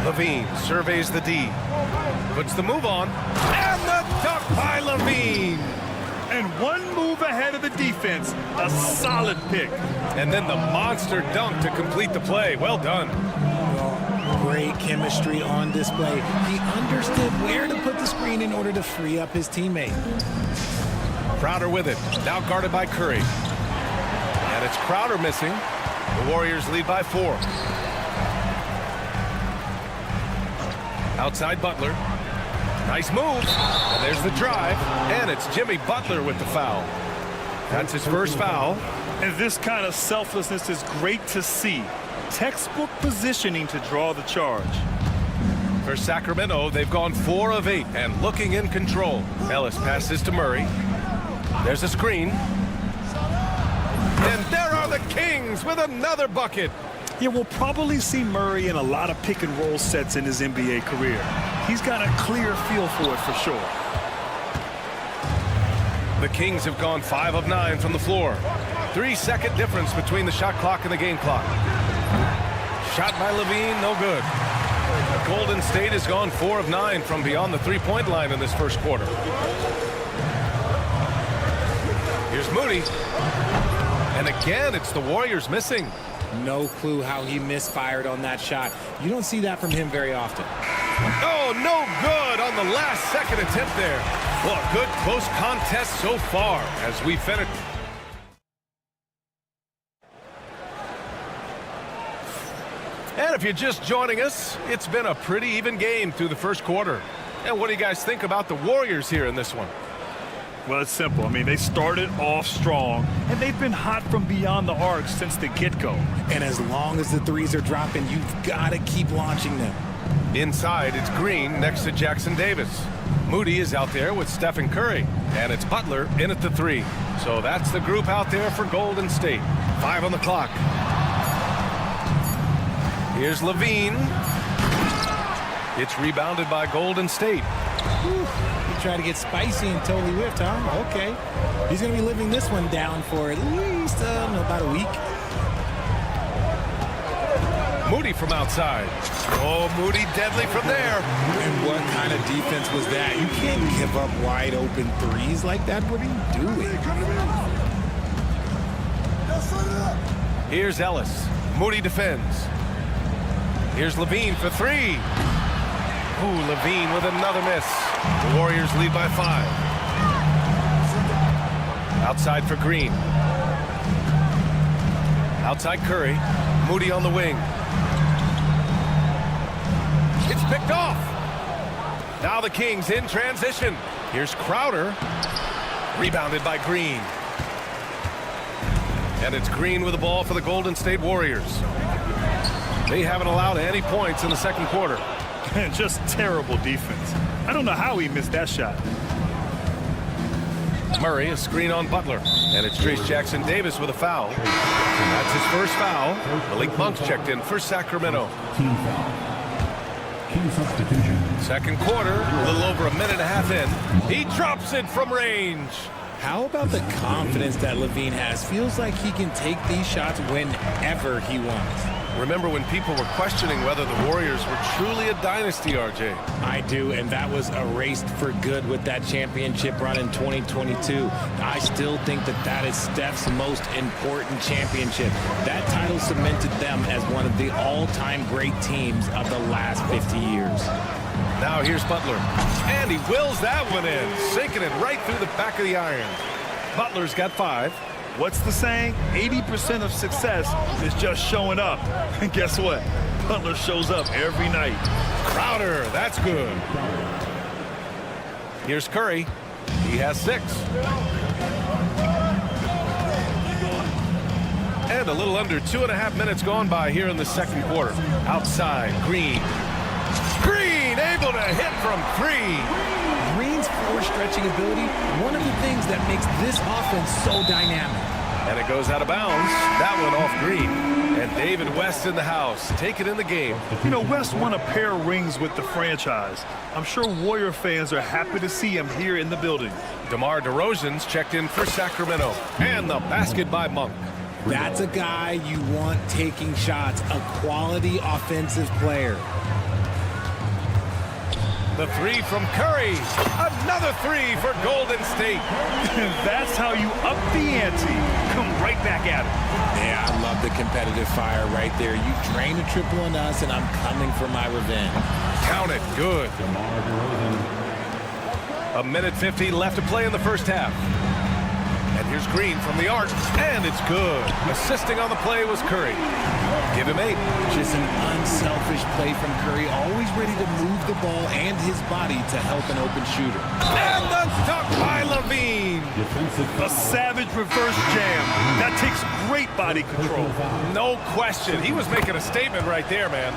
S7: LaVine surveys the D. Puts the move on. And the dunk by LaVine.
S9: And one move ahead of the defense. A solid pick.
S7: And then the monster dunk to complete the play. Well done.
S1: Great chemistry on display. He understood where to put the screen in order to free up his teammate.
S7: Crowder with it. Now guarded by Curry. And it's Crowder missing. The Warriors lead by 4. Outside Butler. Nice move. And there's the drive. And it's Jimmy Butler with the foul. That's his first foul.
S9: And this kind of selflessness is great to see. Textbook positioning to draw the charge.
S7: For Sacramento, they've gone 4 of 8 and looking in control. Ellis passes to Murray. There's a screen. And there are the Kings with another bucket.
S9: Yeah, we'll probably see Murray in a lot of pick and roll sets in his NBA career. He's got a clear feel for it for sure.
S7: The Kings have gone 5 of 9 from the floor. 3-second difference between the shot clock and the game clock. Shot by Levine, no good. Golden State has gone 4 of 9 from beyond the three-point line in this first quarter. Here's Moody. And again, it's the Warriors missing.
S1: No clue how he misfired on that shot. You don't see that from him very often.
S7: Oh, no good on the last second attempt there. Well, a good close contest so far as we finish. And if you're just joining us, it's been a pretty even game through the first quarter. And what do you guys think about the Warriors here in this one?
S9: Well, it's simple. I mean, they started off strong, and they've been hot from beyond the arc since the get-go.
S1: And as long as the threes are dropping, you've got to keep launching them.
S7: Inside, it's Green next to Jackson Davis. Moody is out there with Stephen Curry, and it's Butler in at the 3. So that's the group out there for Golden State. 5 on the clock. Here's Levine. It's rebounded by Golden State.
S1: Whew. He tried to get spicy and totally whiffed, huh? Okay. He's going to be living this one down for at least about a week.
S7: Moody from outside. Oh, Moody deadly from there.
S1: And what kind of defense was that? You can't give up wide open threes like that. What are you doing?
S7: Here's Ellis. Moody defends. Here's Levine for 3. Ooh, Levine with another miss. The Warriors lead by 5. Outside for Green. Outside Curry. Moody on the wing. It's picked off. Now the Kings in transition. Here's Crowder. Rebounded by Green. And it's Green with the ball for the Golden State Warriors. They haven't allowed any points in the second quarter.
S9: Just terrible defense. I don't know how he missed that shot.
S7: Murray, a screen on Butler. And it's Trace Jackson Davis with a foul. That's his first foul. Malik Monk's checked in for Sacramento.
S5: Team foul. Team substitution.
S7: Second quarter, a little over a minute and a half in. He drops it from range.
S1: How about the confidence that Levine has? Feels like he can take these shots whenever he wants.
S7: Remember when people were questioning whether the Warriors were truly a dynasty, RJ?
S1: I do, and that was erased for good with that championship run in 2022. I still think that that is Steph's most important championship. That title cemented them as one of the all-time great teams of the last 50 years.
S7: Now here's Butler, and he wills that one in, sinking it right through the back of the iron. Butler's got 5.
S9: What's the saying? 80% of success is just showing up. And guess what? Butler shows up every night.
S7: Crowder, that's good. Here's Curry. He has 6. And a little under 2.5 minutes gone by here in the second quarter. Outside, Green. Green able to hit from 3.
S1: Green's floor stretching ability, one of the things that makes this offense so dynamic.
S7: And it goes out of bounds. That one off Green. And David West in the house, taking in the game.
S9: You know, West won a pair of rings with the franchise. I'm sure Warrior fans are happy to see him here in the building.
S7: DeMar DeRozan's checked in for Sacramento. And the basket by Monk.
S1: That's a guy you want taking shots, a quality offensive player.
S7: The 3 from Curry. Another 3 for Golden State.
S9: That's how you up the ante. Come right back at it.
S1: Yeah, I love the competitive fire right there. You drain a triple on us, and I'm coming for my revenge.
S7: Count it. Good. A minute 50 left to play in the first half. And here's Green from the arc, and it's good. Assisting on the play was Curry. Give him 8.
S1: Just an unselfish play from Curry, always ready to move the ball and his body to help an open shooter.
S7: And the dunk by Levine.
S9: A savage reverse jam. That takes great body control.
S7: No question. He was making a statement right there, man.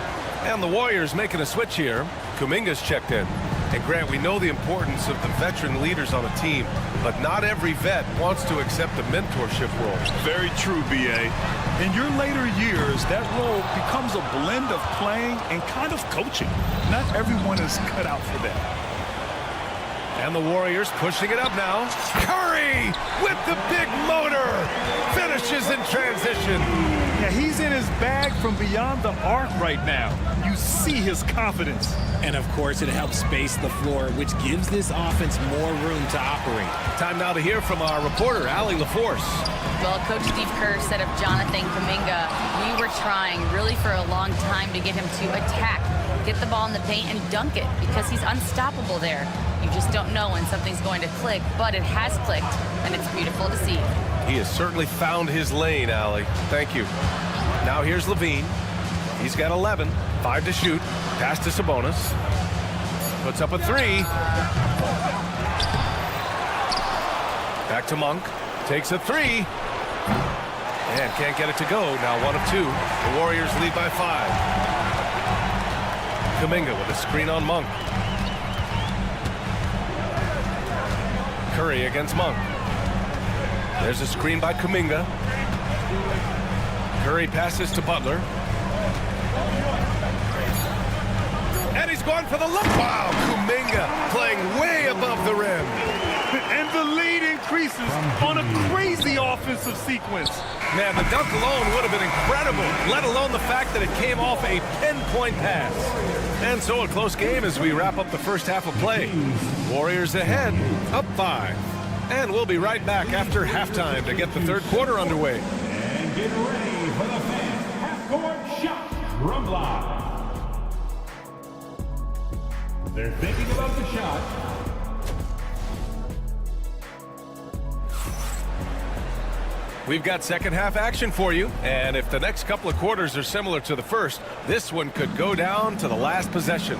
S7: And the Warriors making a switch here. Kuminga's checked in. And Grant, we know the importance of the veteran leaders on a team, but not every vet wants to accept the mentorship role.
S9: Very true, B.A. In your later years, that role becomes a blend of playing and kind of coaching. Not everyone is cut out for that.
S7: And the Warriors pushing it up now. Curry! three with the big motor. Finishes in transition.
S9: Yeah, he's in his bag from beyond the arc right now. You see his confidence.
S1: And of course, it helps space the floor, which gives this offense more room to operate.
S7: Time now to hear from our reporter, Allie LaForce.
S10: Well, Coach Steve Kerr said of Jonathan Kuminga, we were trying really for a long time to get him to attack, get the ball in the paint and dunk it because he's unstoppable there. You just don't know when something's going to click, but it has clicked, and it's beautiful to see.
S7: He has certainly found his lane, Allie. Thank you. Now here's Levine. He's got 11, 5 to shoot. Pass to Sabonis. Puts up a three. Back to Monk. Takes a three. And can't get it to go. Now 1 of 2. The Warriors lead by 5. Kuminga with a screen on Monk. Curry against Monk. There's a screen by Kuminga. Curry passes to Butler. And he's going for the look. Wow, Kuminga playing way above the rim.
S9: And the lead increases on a crazy offensive sequence.
S7: Man, the dunk alone would have been incredible, let alone the fact that it came off a pinpoint pass. And so a close game as we wrap up the first half of play. Warriors ahead, up 5. And we'll be right back after halftime to get the third quarter underway.
S5: And get ready for the fans half-court shot from live. They're thinking about the shot.
S7: We've got second half action for you, and if the next couple of quarters are similar to the first, this one could go down to the last possession.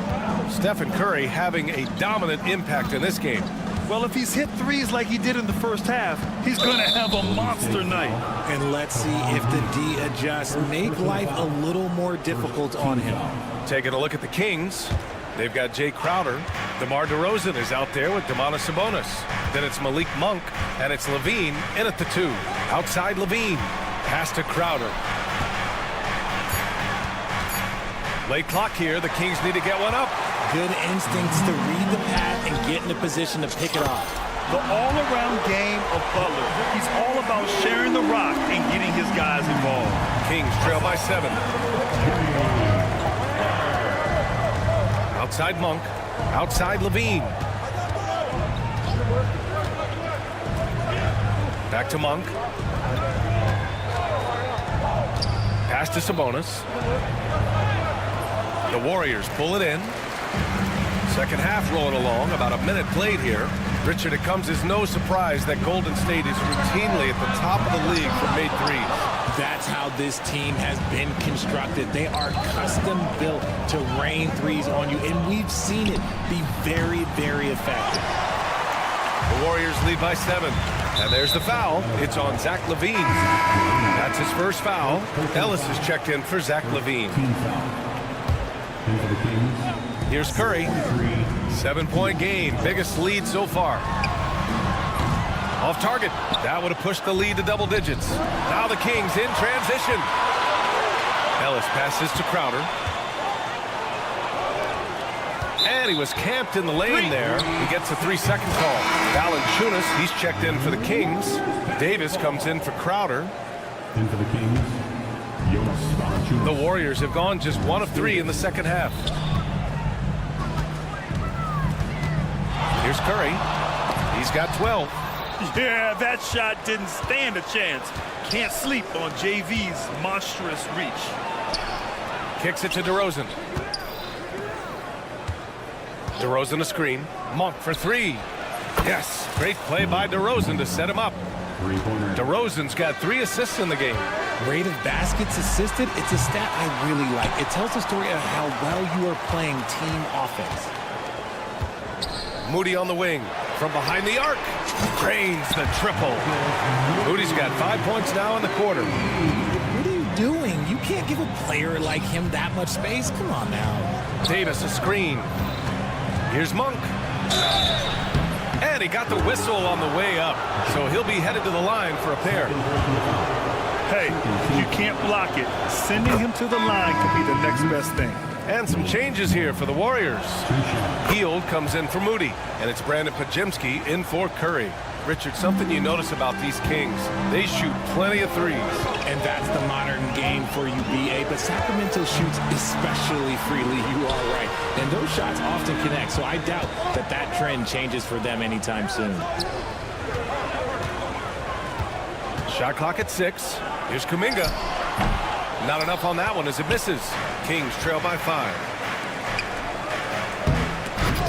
S7: Stephen Curry having a dominant impact in this game.
S9: Well, if he's hit threes like he did in the first half, he's going to have a monster night.
S1: And let's see if the D adjusts, make life a little more difficult on him.
S7: Taking a look at the Kings, they've got Jay Crowder. DeMar DeRozan is out there with Domantas Sabonis. Then it's Malik Monk, and it's Levine in at the 2. Outside Levine, pass to Crowder. Late clock here, the Kings need to get one up.
S1: Good instincts to read the path and get in a position to pick it off.
S9: The all-around game of Butler. He's all about sharing the rock and getting his guys involved.
S7: Kings trail by 7. Outside Monk, outside Levine. Back to Monk. Pass to Sabonis. The Warriors pull it in. Second half rolling along, about a minute played here. Richard, it comes as no surprise that Golden State is routinely at the top of the league for made threes.
S1: That's how this team has been constructed. They are custom built to rain threes on you, and we've seen it be very, very effective.
S7: The Warriors lead by 7. And there's the foul. It's on Zach LaVine. That's his first foul. Ellis has checked in for Zach LaVine. Here's Curry. 7-point game. Biggest lead so far. Off target. That would have pushed the lead to double digits. Now the Kings in transition. Ellis passes to Crowder. And he was camped in the lane there. He gets a 3-second call. Valanciunas, he's checked in for the Kings. Davis comes in for Crowder.
S5: In for the Kings,
S7: The Warriors have gone just 1 of 3 in the second half. Here's Curry. He's got 12.
S9: Yeah, that shot didn't stand a chance. Can't sleep on JV's monstrous reach.
S7: Kicks it to DeRozan. DeRozan a screen. Monk for 3. Yes, great play by DeRozan to set him up. DeRozan's got 3 assists in the game.
S1: Rate of baskets assisted, it's a stat I really like. It tells the story of how well you are playing team offense.
S7: Moody on the wing. From behind the arc. Drains the triple. Moody's got 5 points now in the quarter.
S1: What are you doing? You can't give a player like him that much space. Come on now.
S7: Davis a screen. Here's Monk. And he got the whistle on the way up. So he'll be headed to the line for a pair.
S9: Hey, you can't block it. Sending him to the line could be the next best thing.
S7: And some changes here for the Warriors. Hield comes in for Moody. And it's Brandon Podziemski in for Curry. Richard, something you notice about these Kings, they shoot plenty of threes.
S1: And that's the modern game for you, BA. But Sacramento shoots especially freely. You are right. And those shots often connect. So I doubt that that trend changes for them anytime soon.
S7: Shot clock at 6. Here's Kuminga. Not enough on that one as it misses. Kings trail by 5.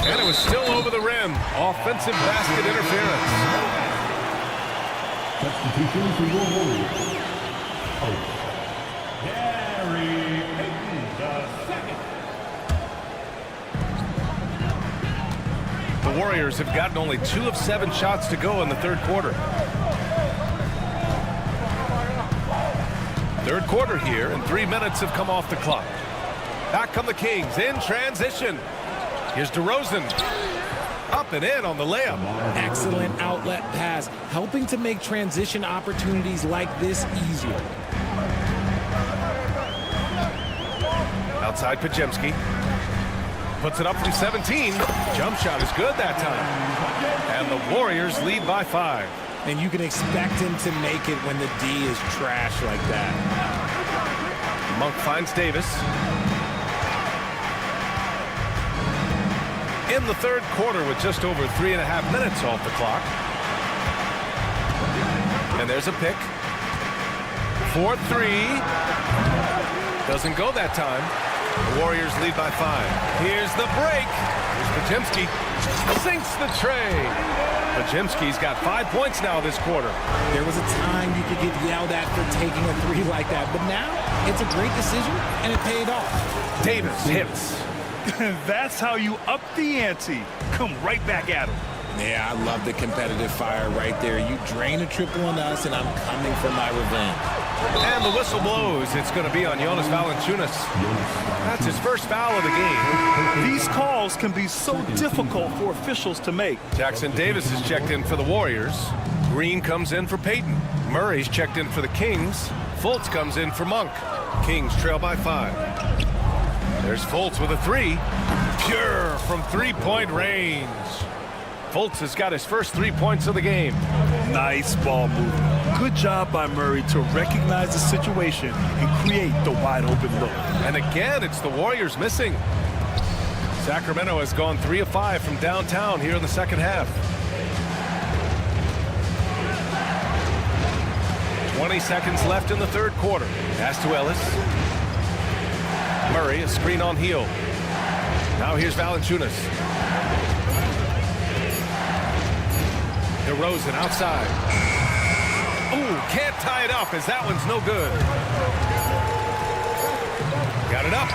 S7: And it was still over the rim. Offensive basket interference.
S5: Substitution for your Warriors. Gary Payton, the second.
S7: The Warriors have gotten only 2 of 7 shots to go in the third quarter. Third quarter here, and 3 minutes have come off the clock. Back come the Kings in transition. Here's DeRozan. Up and in on the layup.
S1: Excellent outlet pass, helping to make transition opportunities like this easier.
S7: Outside Pajemski. Puts it up from 17. Jump shot is good that time. And the Warriors lead by 5.
S1: And you can expect him to make it when the D is trash like that.
S7: Monk finds Davis. In the third quarter with just over 3.5 minutes off the clock. And there's a pick. 4-3. Doesn't go that time. The Warriors lead by 5. Here's the break. Here's Pajemski. Sinks the tray. Pajemski's got 5 points now this quarter.
S1: There was a time you could get yelled at for taking a 3 like that, but now it's a great decision and it paid off.
S7: Davis hits.
S9: That's how you up the ante. Come right back at him.
S1: Yeah, I love the competitive fire right there. You drain a triple on us, and I'm coming for my revenge.
S7: And the whistle blows. It's going to be on Jonas Valanciunas. That's his first foul of the game.
S9: These calls can be so difficult for officials to make.
S7: Jackson Davis is checked in for the Warriors. Green comes in for Payton. Murray's checked in for the Kings. Fultz comes in for Monk. Kings trail by 5. There's Fultz with a 3. Pure from 3-point range. Fultz has got his first 3 points of the game.
S9: Nice ball movement. Good job by Murray to recognize the situation and create the wide open look.
S7: And again, it's the Warriors missing. Sacramento has gone 3 of 5 from downtown here in the second half. 20 seconds left in the third quarter. Pass to Ellis. Murray, a screen on heel. Now here's Valanciunas. DeRozan outside. Oh, can't tie it up as that one's no good. Got it up.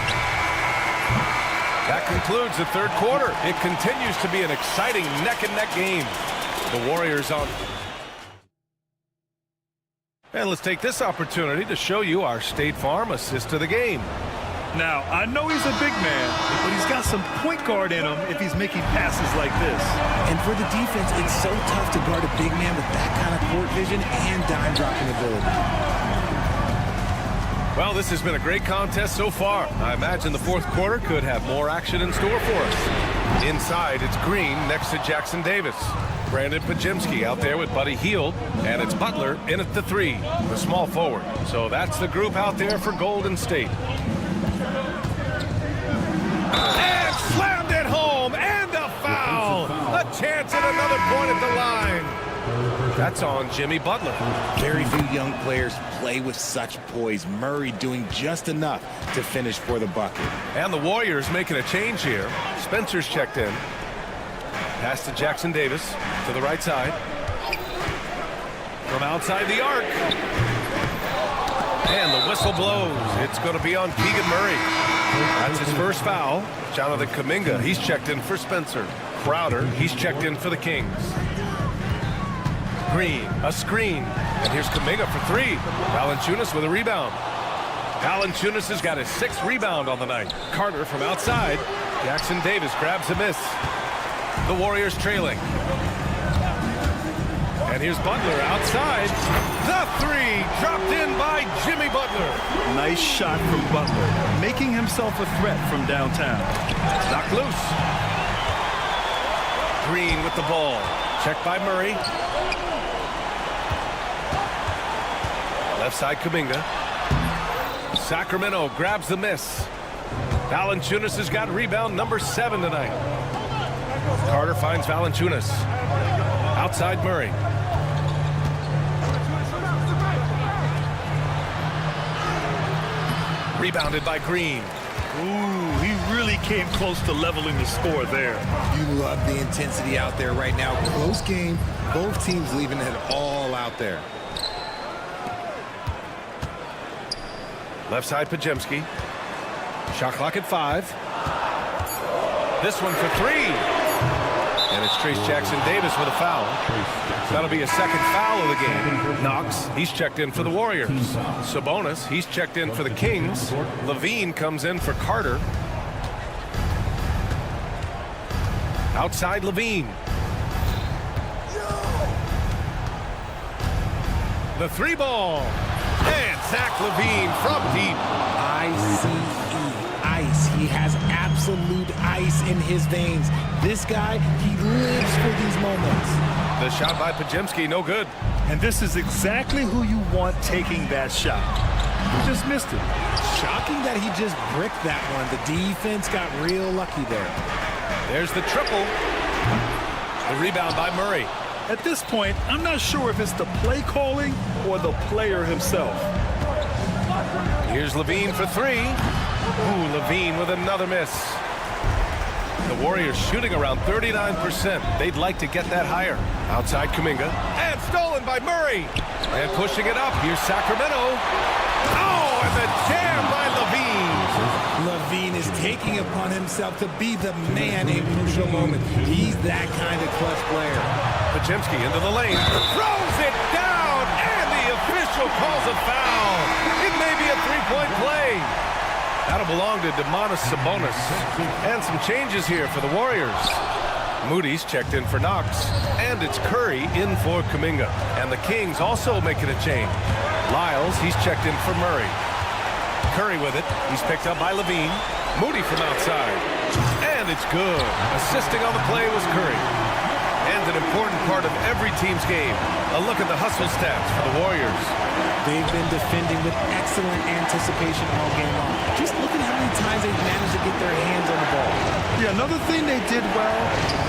S7: That concludes the third quarter. It continues to be an exciting neck-and-neck game. The Warriors on. And let's take this opportunity to show you our State Farm assist of the game.
S9: Now, I know he's a big man, but he's got some point guard in him if he's making passes like this.
S1: And for the defense, it's so tough to guard a big man with that kind of court vision and dime dropping ability.
S7: Well, this has been a great contest so far. I imagine the fourth quarter could have more action in store for us. Inside, it's Green next to Jackson Davis. Brandon Pajemski out there with Buddy Hield, and it's Butler in at the 3, the small forward. So that's the group out there for Golden State. And slammed it home, and a foul. A chance at another point at the line. That's on Jimmy Butler.
S1: Very few young players play with such poise. Murray doing just enough to finish for the bucket.
S7: And the Warriors making a change here. Spencer's checked in. Pass to Jackson Davis to the right side. From outside the arc. And the whistle blows. It's going to be on Keegan Murray. That's his first foul. Jonathan Kuminga, he's checked in for Spencer. Crowder, he's checked in for the Kings. Green, a screen. And here's Kuminga for 3. Valanciunas with a rebound. Valanciunas has got his 6th rebound on the night. Carter from outside. Jackson Davis grabs a miss. The Warriors trailing. And here's Butler outside. The 3 dropped in by Jimmy Butler.
S9: Nice shot from Butler, making himself a threat from downtown.
S7: Knocked loose. Green with the ball. Checked by Murray. Left side, Kuminga. Sacramento grabs the miss. Valanciunas has got rebound number 7 tonight. Carter finds Valanciunas. Outside Murray. Rebounded by Green.
S9: Ooh, he really came close to leveling the score there.
S1: You love the intensity out there right now. Close game. Both teams leaving it all out there.
S7: Left side, Pajemski. Shot clock at 5. This one for 3. And it's Trace Jackson Davis with a foul. That'll be a second foul of the game. Knox, he's checked in for the Warriors. Sabonis, he's checked in for the Kings. Levine comes in for Carter. Outside Levine. The 3 ball. And Zach Levine from deep.
S1: Ice. He has absolute ice in his veins. This guy, he lives for these moments.
S7: The shot by Pajemski, no good.
S9: And this is exactly who you want taking that shot. He just missed it.
S1: Shocking that he just bricked that one. The defense got real lucky there.
S7: There's the triple. The rebound by Murray.
S9: At this point, I'm not sure if it's the play calling or the player himself.
S7: Here's Levine for 3. Ooh, Levine with another miss. The Warriors shooting around 39%. They'd like to get that higher. Outside Kuminga. And stolen by Murray. And pushing it up. Here's Sacramento. Oh, and the jam by Levine.
S1: Levine is taking upon himself to be the man in crucial moment. He's that kind of clutch player.
S7: Pajemski into the lane. Throws it down. And the official calls a foul. It may be a 3-point play. That'll belong to Sabonis. And some changes here for the Warriors. Moody's checked in for Knox. And it's Curry in for Kuminga. And the Kings also making a change. Lyles, he's checked in for Murray. Curry with it. He's picked up by Levine. Moody from outside. And it's good. Assisting on the play was Curry. And an important part of every team's game. A look at the hustle stats for the Warriors.
S1: They've been defending with excellent anticipation all game long. Just look at how many times they've managed to get their hands on the ball.
S9: Yeah, another thing they did well,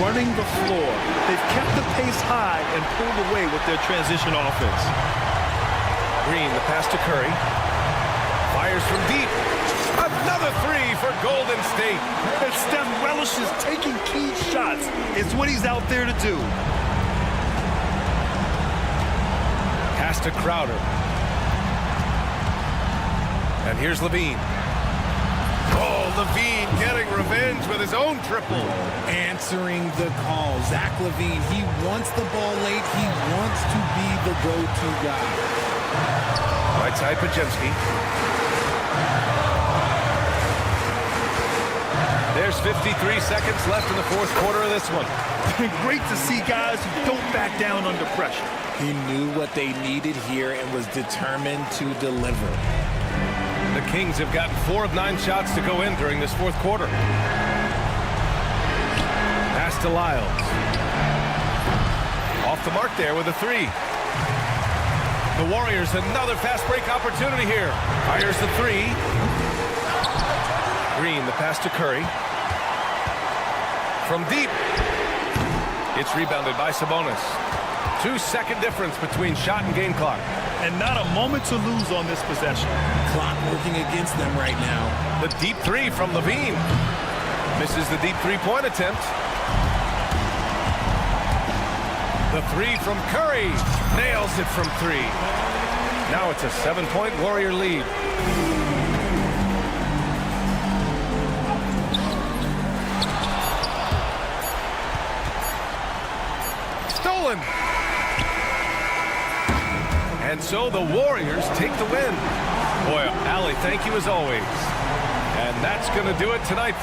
S9: running the floor. They've kept the pace high and pulled away with their transition offense.
S7: Green, the pass to Curry. Fires from deep. Another 3 for Golden State.
S9: And Steph relishes taking key shots. It's what he's out there to do.
S7: Pass to Crowder. And here's Levine. Oh, Levine getting revenge with his own triple.
S1: Answering the call. Zach Levine, he wants the ball late. He wants to be the go-to guy.
S7: Right side, Pajemski. There's 53 seconds left in the 4th quarter of this one.
S9: Great to see guys who don't back down under pressure.
S1: He knew what they needed here and was determined to deliver.
S7: The Kings have gotten 4 of 9 shots to go in during this 4th quarter. Pass to Lyles. Off the mark there with a 3. The Warriors, another fast break opportunity here. Fires the 3. Green, the pass to Curry. From deep. It's rebounded by Sabonis. 2-second difference between shot and game clock.
S9: And not a moment to lose on this possession.
S1: Clock working against them right now.
S7: The deep 3 from Levine. Misses the deep 3-point attempt. The 3 from Curry. Nails it from 3. Now it's a 7-point Warrior lead. Stolen. And so the Warriors take the win. Boy, Allie, thank you as always. And that's going to do it tonight.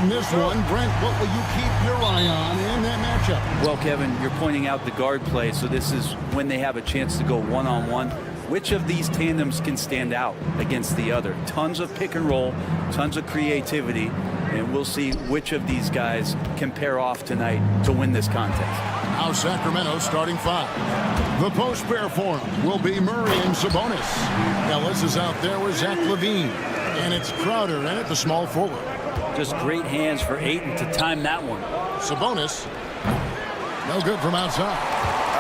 S2: in this one. Brent, what will you keep your eye on in that matchup?
S8: Well, Kevin, you're pointing out the guard play, so this is when they have a chance to go one-on-one. Which of these tandems can stand out against the other? Tons of pick and roll, tons of creativity, and we'll see which of these guys can pair off tonight to win this contest.
S2: Now Sacramento starting 5. The post pair for him will be Murray and Sabonis. Ellis is out there with Zach LaVine. And it's Crowder in at the small forward.
S8: Just great hands for Ayton to time that one.
S2: Sabonis, no good from outside.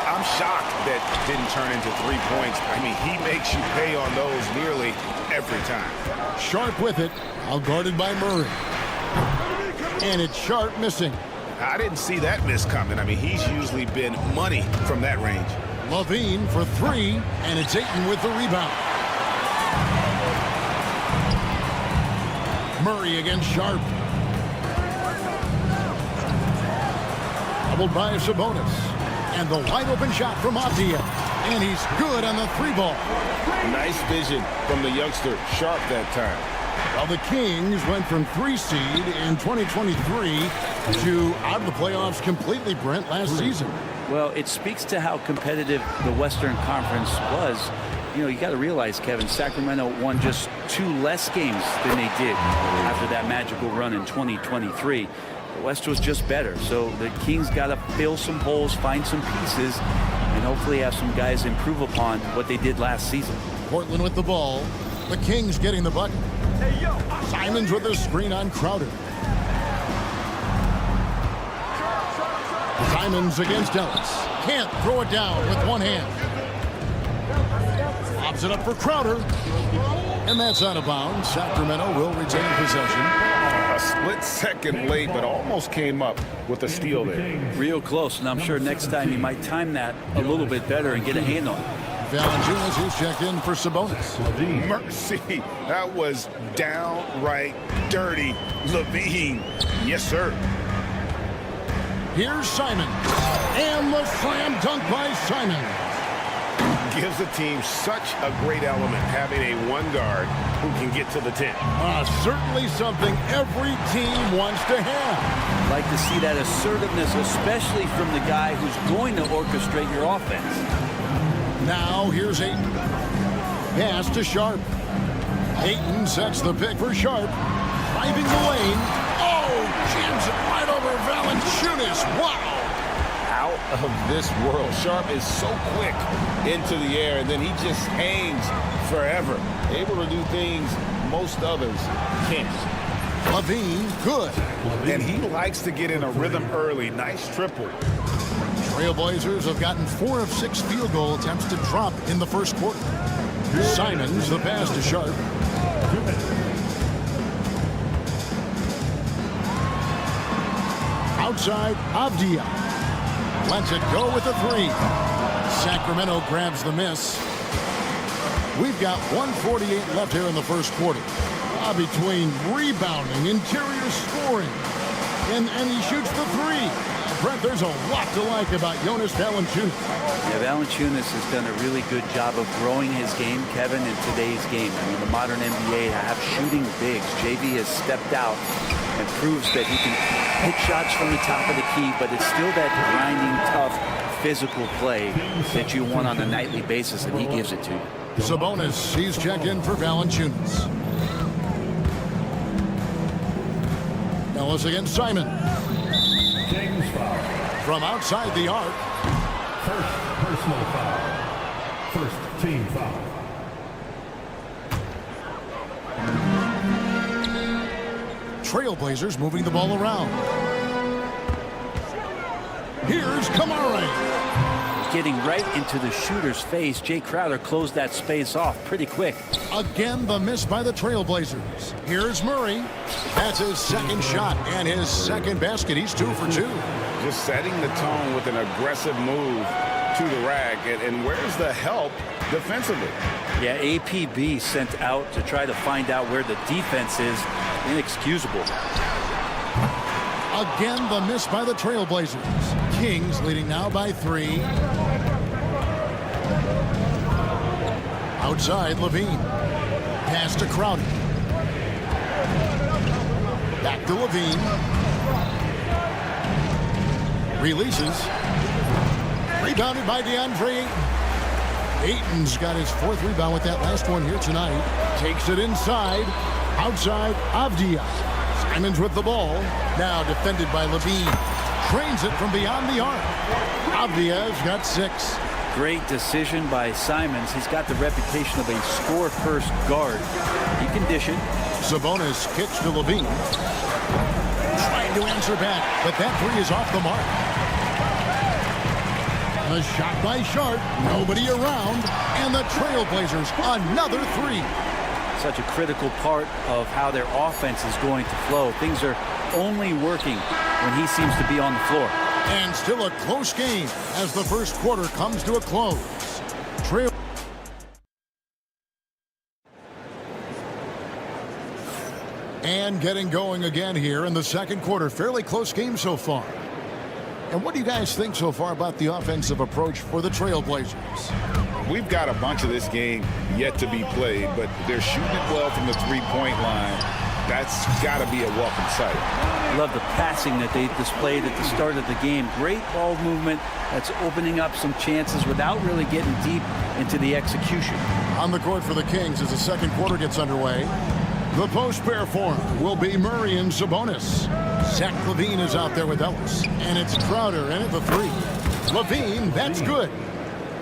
S6: I'm shocked that didn't turn into 3 points. I mean, he makes you pay on those nearly every time.
S2: Sharp with it, out guarded by Murray. And it's Sharp missing.
S6: I didn't see that miss coming. I mean, he's usually been money from that range.
S2: LaVine for 3, and it's Ayton with the rebound. Murray against Sharp. Doubled by Sabonis. And the wide open shot from Avdia. And he's good on the 3-ball.
S6: Nice vision from the youngster Sharp that time.
S2: Well, the Kings went from 3 seed in 2023 to out of the playoffs completely, Brent, last season.
S8: Well, it speaks to how competitive the Western Conference was. You know, you got to realize, Kevin, Sacramento won just 2 less games than they did after that magical run in 2023. The West was just better, so the Kings got to fill some holes, find some pieces, and hopefully have some guys improve upon what they did last season.
S2: Portland with the ball. The Kings getting the bucket. Simons with a screen on Crowder. Simons against Ellis. Can't throw it down with one hand. Lobs it up for Crowder. And that's out of bounds. Sacramento will retain possession.
S6: A split second late, but almost came up with a steal there.
S8: Real close, and I'm sure next time he might time that a little bit better and get a hand on it.
S2: Valanciunas, who's checked in for Sabonis.
S6: Mercy, that was downright dirty. LaVine, yes, sir.
S2: Here's Simon. And the slam dunk by Simon.
S6: Gives the team such a great element having a one guard who can get to the 10.
S2: Certainly something every team wants to have.
S8: Like to see that assertiveness, especially from the guy who's going to orchestrate your offense.
S2: Now here's Ayton. Pass to Sharp. Ayton sets the pick for Sharp. Driving the lane. Oh, jams it right over Valanciunas. Wow.
S6: Out of this world. Sharp is so quick into the air, and then he just hangs forever. Able to do things most others can't.
S2: LaVine, good.
S6: And he likes to get in a rhythm early. Nice triple.
S2: Trailblazers have gotten 4 of 6 field goal attempts to drop in the first quarter. Simons, the pass to Sharp. Outside, Avdia. Lets it go with a 3. Sacramento grabs the miss. We've got 1:48 left here in the first quarter. Between rebounding, interior scoring, and he shoots the 3. Brent, there's a lot to like about Jonas Valanciunas.
S8: Yeah, Valanciunas has done a really good job of growing his game, Kevin, in today's game. I mean, the modern NBA have shooting bigs. JV has stepped out and proves that he can hit shots from the top of the key, but it's still that grinding, tough, physical play that you want on a nightly basis, and he gives it to you.
S2: Sabonis, he's checked in for Valanciunas. Ellis against Simon.
S5: James foul.
S2: From outside the arc.
S5: First personal foul. First team foul.
S2: Trailblazers moving the ball around. Here's Kamara.
S8: Getting right into the shooter's face. Jay Crowder closed that space off pretty quick.
S2: Again, the miss by the Trailblazers. Here's Murray. That's his second shot and his second basket. He's 2 for 2.
S6: Just setting the tone with an aggressive move to the rack. And where's the help defensively?
S8: Yeah, APB sent out to try to find out where the defense is. Inexcusable.
S2: Again, the miss by the Trailblazers. Kings leading now by 3. Outside, LaVine. Pass to Crowder. Back to Levine. Releases. Rebounded by DeAndre Ayton. Ayton's got his 4th rebound with that last one here tonight. Takes it inside. Outside, Avdia. Simons with the ball. Now defended by Levine. Trains it from beyond the arc. Avdia's got 6.
S8: Great decision by Simons. He's got the reputation of a score-first guard. He can dish it.
S2: Sabonis kicks to Levine. Trying to answer back, but that 3 is off the mark. A shot by Sharp. Nobody around. And the Trailblazers, another 3.
S8: Such a critical part of how their offense is going to flow. Things are only working when he seems to be on the floor.
S2: And still a close game as the first quarter comes to a close. And getting going again here in the second quarter. Fairly close game so far. And what do you guys think so far about the offensive approach for the Trailblazers?
S3: We've got a bunch of this game yet to be played, but they're shooting it well from the three-point line. That's got to be a welcome sight.
S8: Love the passing that they displayed at the start of the game. Great ball movement that's opening up some chances without really getting deep into the execution.
S2: On the court for the Kings as the second quarter gets underway. The post pair form will be Murray and Sabonis. Zach LaVine is out there with Ellis. And it's Crowder in at the 3. LaVine, that's good.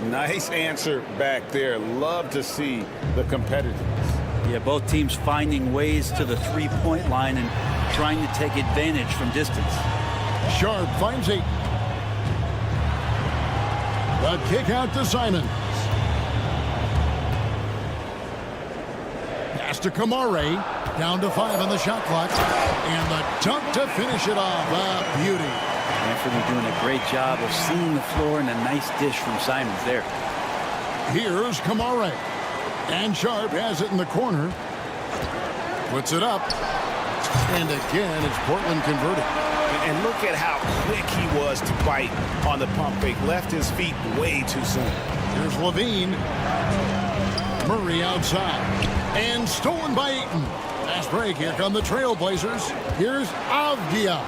S3: Nice answer back there. Love to see the competitiveness.
S8: Yeah, both teams finding ways to the three-point line and trying to take advantage from distance.
S2: Sharp finds 8. The kick out to Simons. Pass to Kamare. Down to 5 on the shot clock. And the dunk to finish it off. A beauty.
S8: Anthony doing a great job of seeing the floor, and a nice dish from Simons there.
S2: Here's Kamare. And Sharp has it in the corner. Puts it up. And again, it's Portland converting.
S6: And look at how quick he was to bite on the pump fake. Left his feet way too soon.
S2: Here's Levine. Murray outside. And stolen by Ayton. Fast break. Here come the Trailblazers. Here's Avdia.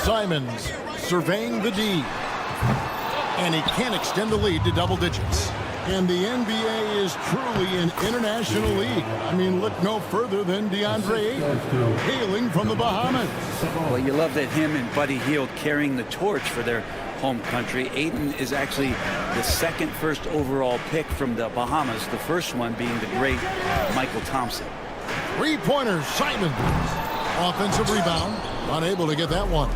S2: Simons surveying the D. And he can't extend the lead to double digits. And the NBA is truly an international league. I mean, look no further than DeAndre Ayton, hailing from the Bahamas.
S8: Well, you love that him and Buddy Hield carrying the torch for their home country. Ayton is actually the second first overall pick from the Bahamas, the first one being the great Michael Thompson.
S2: Three-pointer, Simons. Offensive rebound, unable to get that one.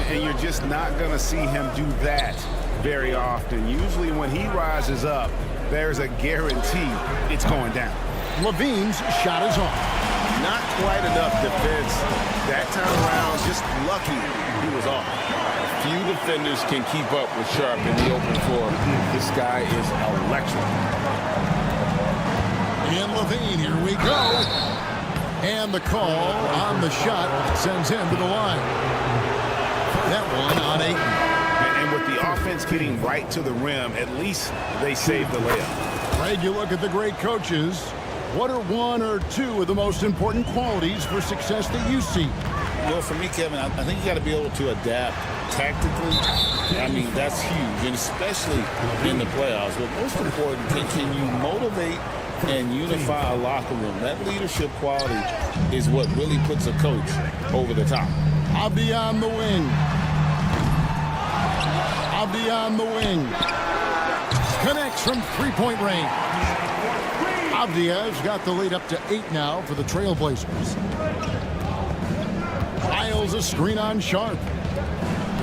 S6: And you're just not going to see him do that very often. Usually when he rises up, there's a guarantee it's going down.
S2: Levine's shot is off.
S6: Not quite enough defense that time around. Just lucky he was off.
S3: Few defenders can keep up with Sharp in the open floor. This guy is electric.
S2: And Levine, here we go. And the call on the shot sends him to the line. That one on Ayton.
S6: And with the offense getting right to the rim, at least they saved the layup.
S2: Greg, you look at the great coaches. What are one or two of the most important qualities for success that you see?
S3: Well, for me, Kevin, I think you got to be able to adapt tactically. I mean, that's huge, and especially in the playoffs. But most important, can you motivate and unify a locker room? That leadership quality is what really puts a coach over the top.
S2: Avdia on the wing. Avdia on the wing. Connects from three-point range. Avdia's got the lead up to 8 now for the Trailblazers. Miles a screen on Sharp.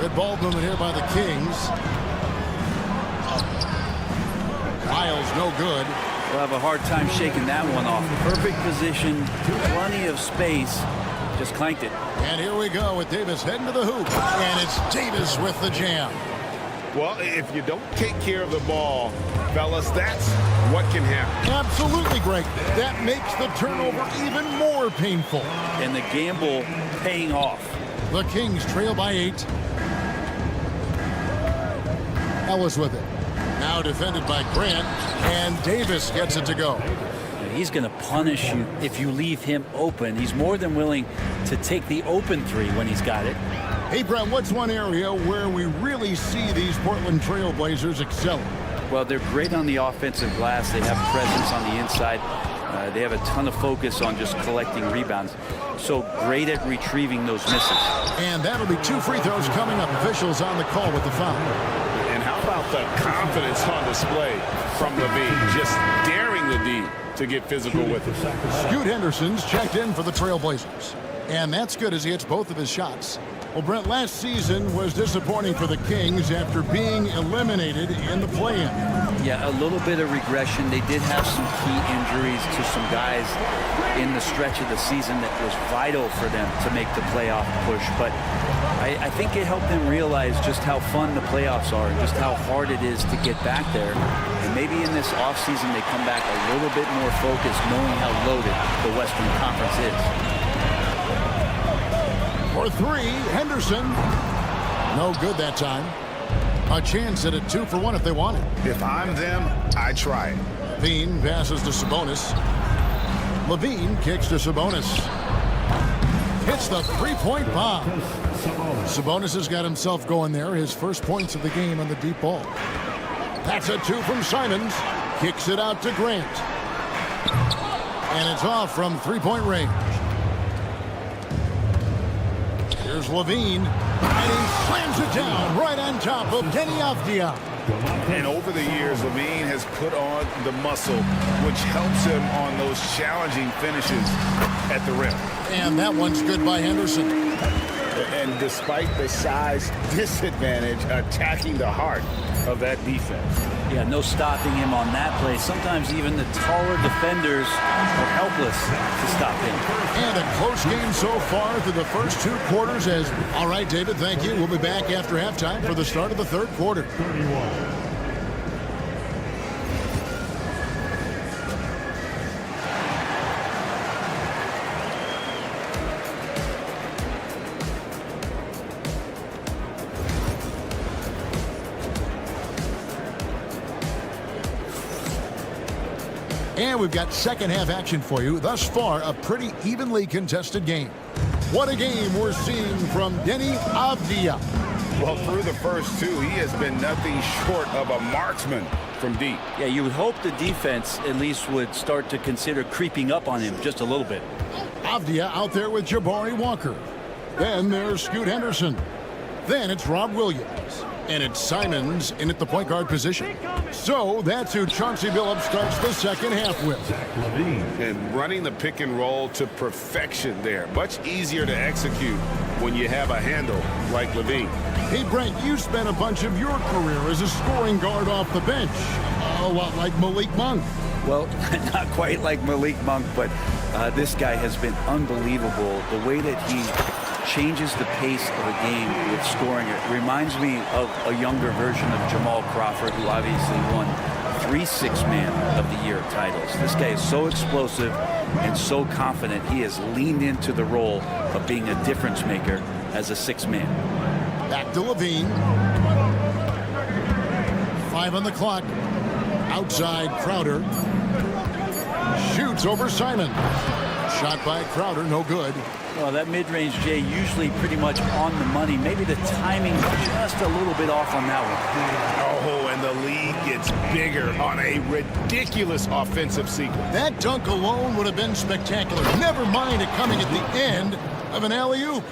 S2: Good ball movement here by the Kings. Miles no good.
S8: We'll have a hard time shaking that one off. Perfect position, plenty of space. Just clanked it.
S2: And here we go with Davis heading to the hoop. And it's Davis with the jam.
S6: Well, if you don't take care of the ball, fellas, that's what can happen.
S2: Absolutely, Greg. That makes the turnover even more painful.
S8: And the gamble paying off.
S2: The Kings trail by 8. Ellis with it. Now defended by Grant. And Davis gets it to go.
S8: And he's going to punish you if you leave him open. He's more than willing to take the open three when he's got it.
S2: Hey, Brent, what's one area where we really see these Portland Trail Blazers excel?
S8: Well, they're great on the offensive glass. They have presence on the inside. They have a ton of focus on just collecting rebounds. So great at retrieving those misses.
S2: And that'll be 2 free throws coming up. Officials on the call with the foul.
S3: And how about the confidence on display from Levine, just daring the D to get physical with it.
S2: Scoot Henderson's checked in for the Trailblazers. And that's good as he hits both of his shots. Well, Brent, last season was disappointing for the Kings after being eliminated in the play-in.
S8: Yeah, a little bit of regression. They did have some key injuries to some guys in the stretch of the season that was vital for them to make the playoff push. But I think it helped them realize just how fun the playoffs are and just how hard it is to get back there. And maybe in this offseason they come back a little bit more focused, knowing how loaded the Western Conference is.
S2: For 3, Henderson. No good that time. A chance at a 2 for 1 if they want it.
S3: If I'm them, I try it.
S2: Levine passes to Sabonis. Levine kicks to Sabonis. Hits the three-point bomb. Sabonis has got himself going there. His first points of the game on the deep ball. That's a 2 from Simons. Kicks it out to Grant. And it's off from three-point range. Here's Levine, and he slams it down right on top of Kenny Avdia.
S3: And over the years, Levine has put on the muscle, which helps him on those challenging finishes at the rim.
S2: And that one's good by Henderson.
S3: And despite the size disadvantage, attacking the heart of that defense.
S8: Yeah, no stopping him on that play. Sometimes even the taller defenders are helpless to stop him.
S2: And a close game so far through the first 2 quarters. All right, David, thank you. We'll be back after halftime for the start of the third quarter.
S5: 31.
S2: And we've got second half action for you. Thus far, a pretty evenly contested game. What a game we're seeing from Kenny Avdia.
S3: Well, through the first 2, he has been nothing short of a marksman from deep.
S8: Yeah, you would hope the defense at least would start to consider creeping up on him just a little bit.
S2: Avdia out there with Jabari Walker. Then there's Scoot Henderson. Then it's Rob Williams. And it's Simons in at the point guard position. So that's who Chauncey Billups starts the second half with.
S3: And running the pick and roll to perfection there. Much easier to execute when you have a handle like Levine.
S2: Hey, Brent, you spent a bunch of your career as a scoring guard off the bench. A lot like Malik Monk.
S8: Well, not quite like Malik Monk, but this guy has been unbelievable. The way that he changes the pace of a game with scoring. It reminds me of a younger version of Jamal Crawford, who obviously won 3 Six-Man of the Year titles. This guy is so explosive and so confident. He has leaned into the role of being a difference maker as a 6-man.
S2: Back to Levine. 5 on the clock. Outside Crowder. Shoots over Simon. Shot by Crowder, no good.
S8: Well, that mid-range, Jay, usually pretty much on the money. Maybe the timing just a little bit off on that one.
S3: Oh, and the lead gets bigger on a ridiculous offensive sequence.
S2: That dunk alone would have been spectacular. Never mind it coming at the end of an alley-oop.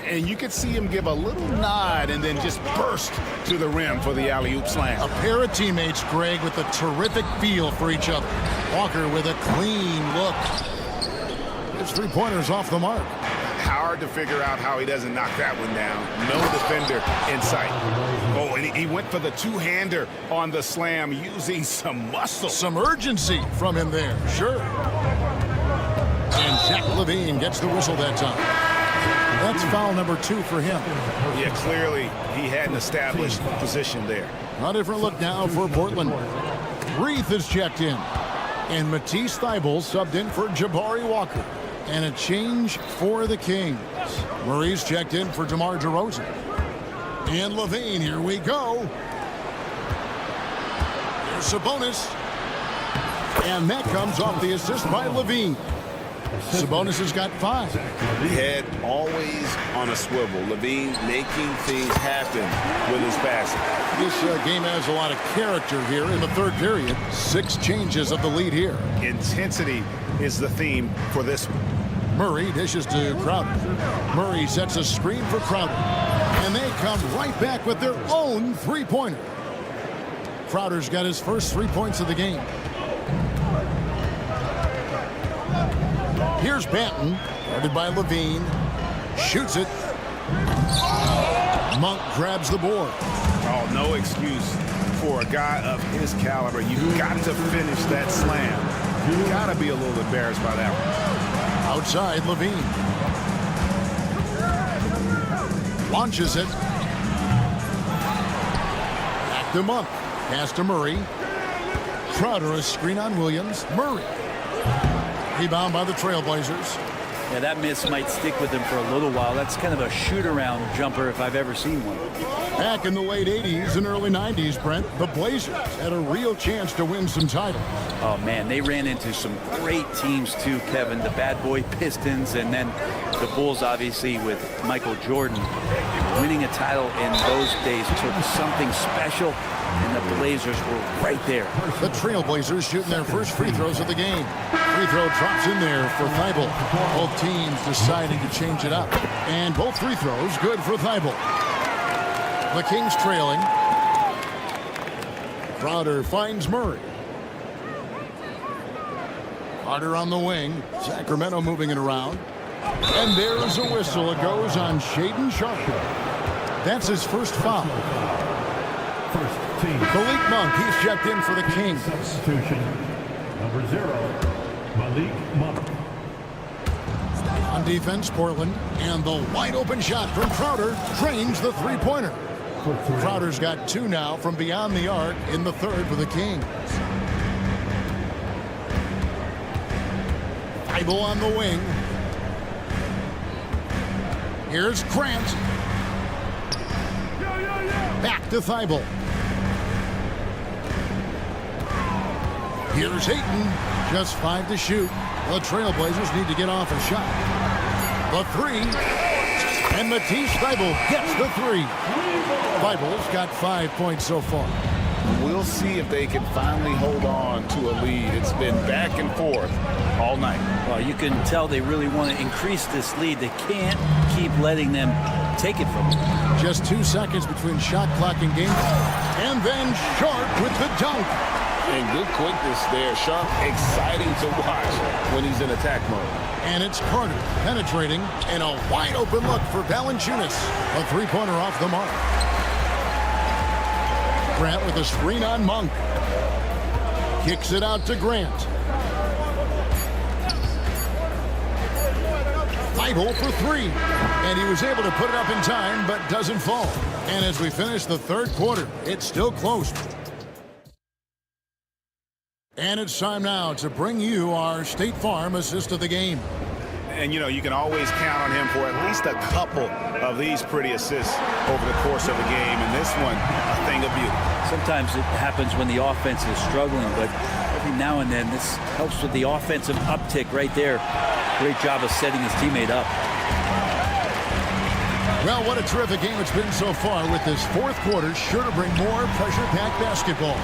S3: And you could see him give a little nod and then just burst to the rim for the alley-oop slam.
S2: A pair of teammates, Greg, with a terrific feel for each other. Walker with a clean look. His three-pointer's off the mark.
S3: Hard to figure out how he doesn't knock that one down. No defender in sight. Oh, and he went for the two-hander on the slam using some muscle.
S2: Some urgency from him there, sure. And Zach Levine gets the whistle that time. That's foul number 2 for him.
S3: Yeah, clearly he had an established position there.
S2: A different look now for Portland. Reith is checked in. And Matisse Thybulle subbed in for Jabari Walker. And a change for the Kings. Murray's checked in for DeMar DeRozan. And Levine, here we go. Here's Sabonis. And that comes off the assist by Levine. Sabonis has got 5.
S3: Head always on a swivel. Levine making things happen with his passing.
S2: This game has a lot of character here in the third period. 6 changes of the lead here.
S1: Intensity is the theme for this one.
S2: Murray dishes to Crowder. Murray sets a screen for Crowder. And they come right back with their own three-pointer. Crowder's got his first 3 points of the game. Here's Banton, guarded by Levine. Shoots it. Monk grabs the board.
S1: Oh, no excuse for a guy of his caliber. You've got to finish that slam. You've got to be a little embarrassed by that one.
S2: Outside, Levine. Launches it. Back to Monk. Pass to Murray. Crowder, a screen on Williams. Murray. Rebound by the Trailblazers.
S8: Yeah, that miss might stick with him for a little while. That's kind of a shoot-around jumper if I've ever seen one.
S2: Back in the late 80s and early 90s, Brent, the Blazers had a real chance to win some titles.
S8: Oh, man, they ran into some great teams, too, Kevin. The Bad Boy Pistons and then the Bulls, obviously, with Michael Jordan. Winning a title in those days took something special, and the Blazers were right there.
S2: The Trailblazers shooting their first free throws of the game. Free throw drops in there for Thibault. Both teams deciding to change it up. And both free throws good for Thibault. The Kings trailing. Crowder finds Murray. Carter on the wing. Sacramento moving it around. And there's a whistle. It goes on Shaedon Sharpe. That's his first foul.
S5: First team.
S2: Malik Monk, he's checked in for the Kings.
S5: Substitution. Number 0, Malik Monk.
S2: On defense, Portland. And the wide open shot from Crowder drains the three-pointer. Crowder's got 2 now from beyond the arc in the third for the Kings. Thibault on the wing. Here's Grant. Back to Thibault. Here's Ayton. Just 5 to shoot. The Trailblazers need to get off a shot. The 3. And Matisse Thibault gets the 3. Thibault's got 5 points so far.
S3: We'll see if they can finally hold on to a lead. It's been back and forth all night.
S8: Well, you can tell they really want to increase this lead. They can't keep letting them take it from them.
S2: Just 2 seconds between shot clock and game. And then Sharpe with the dunk.
S3: And good quickness there. Sharpe exciting to watch when he's in attack mode.
S2: And it's Carter penetrating. And a wide open look for Valanciunas. A three-pointer off the mark. Grant with a screen on Monk. Kicks it out to Grant. Thibault for 3. And he was able to put it up in time, but doesn't fall. And as we finish the third quarter, it's still close. And it's time now to bring you our State Farm assist of the game.
S1: And, you know, you can always count on him for at least a couple of these pretty assists over the course of a game. And this one, a thing of beauty.
S8: Sometimes it happens when the offense is struggling, but every now and then this helps with the offensive uptick right there. Great job of setting his teammate up.
S2: Well, what a terrific game it's been so far, with this fourth quarter sure to bring more pressure-packed basketball.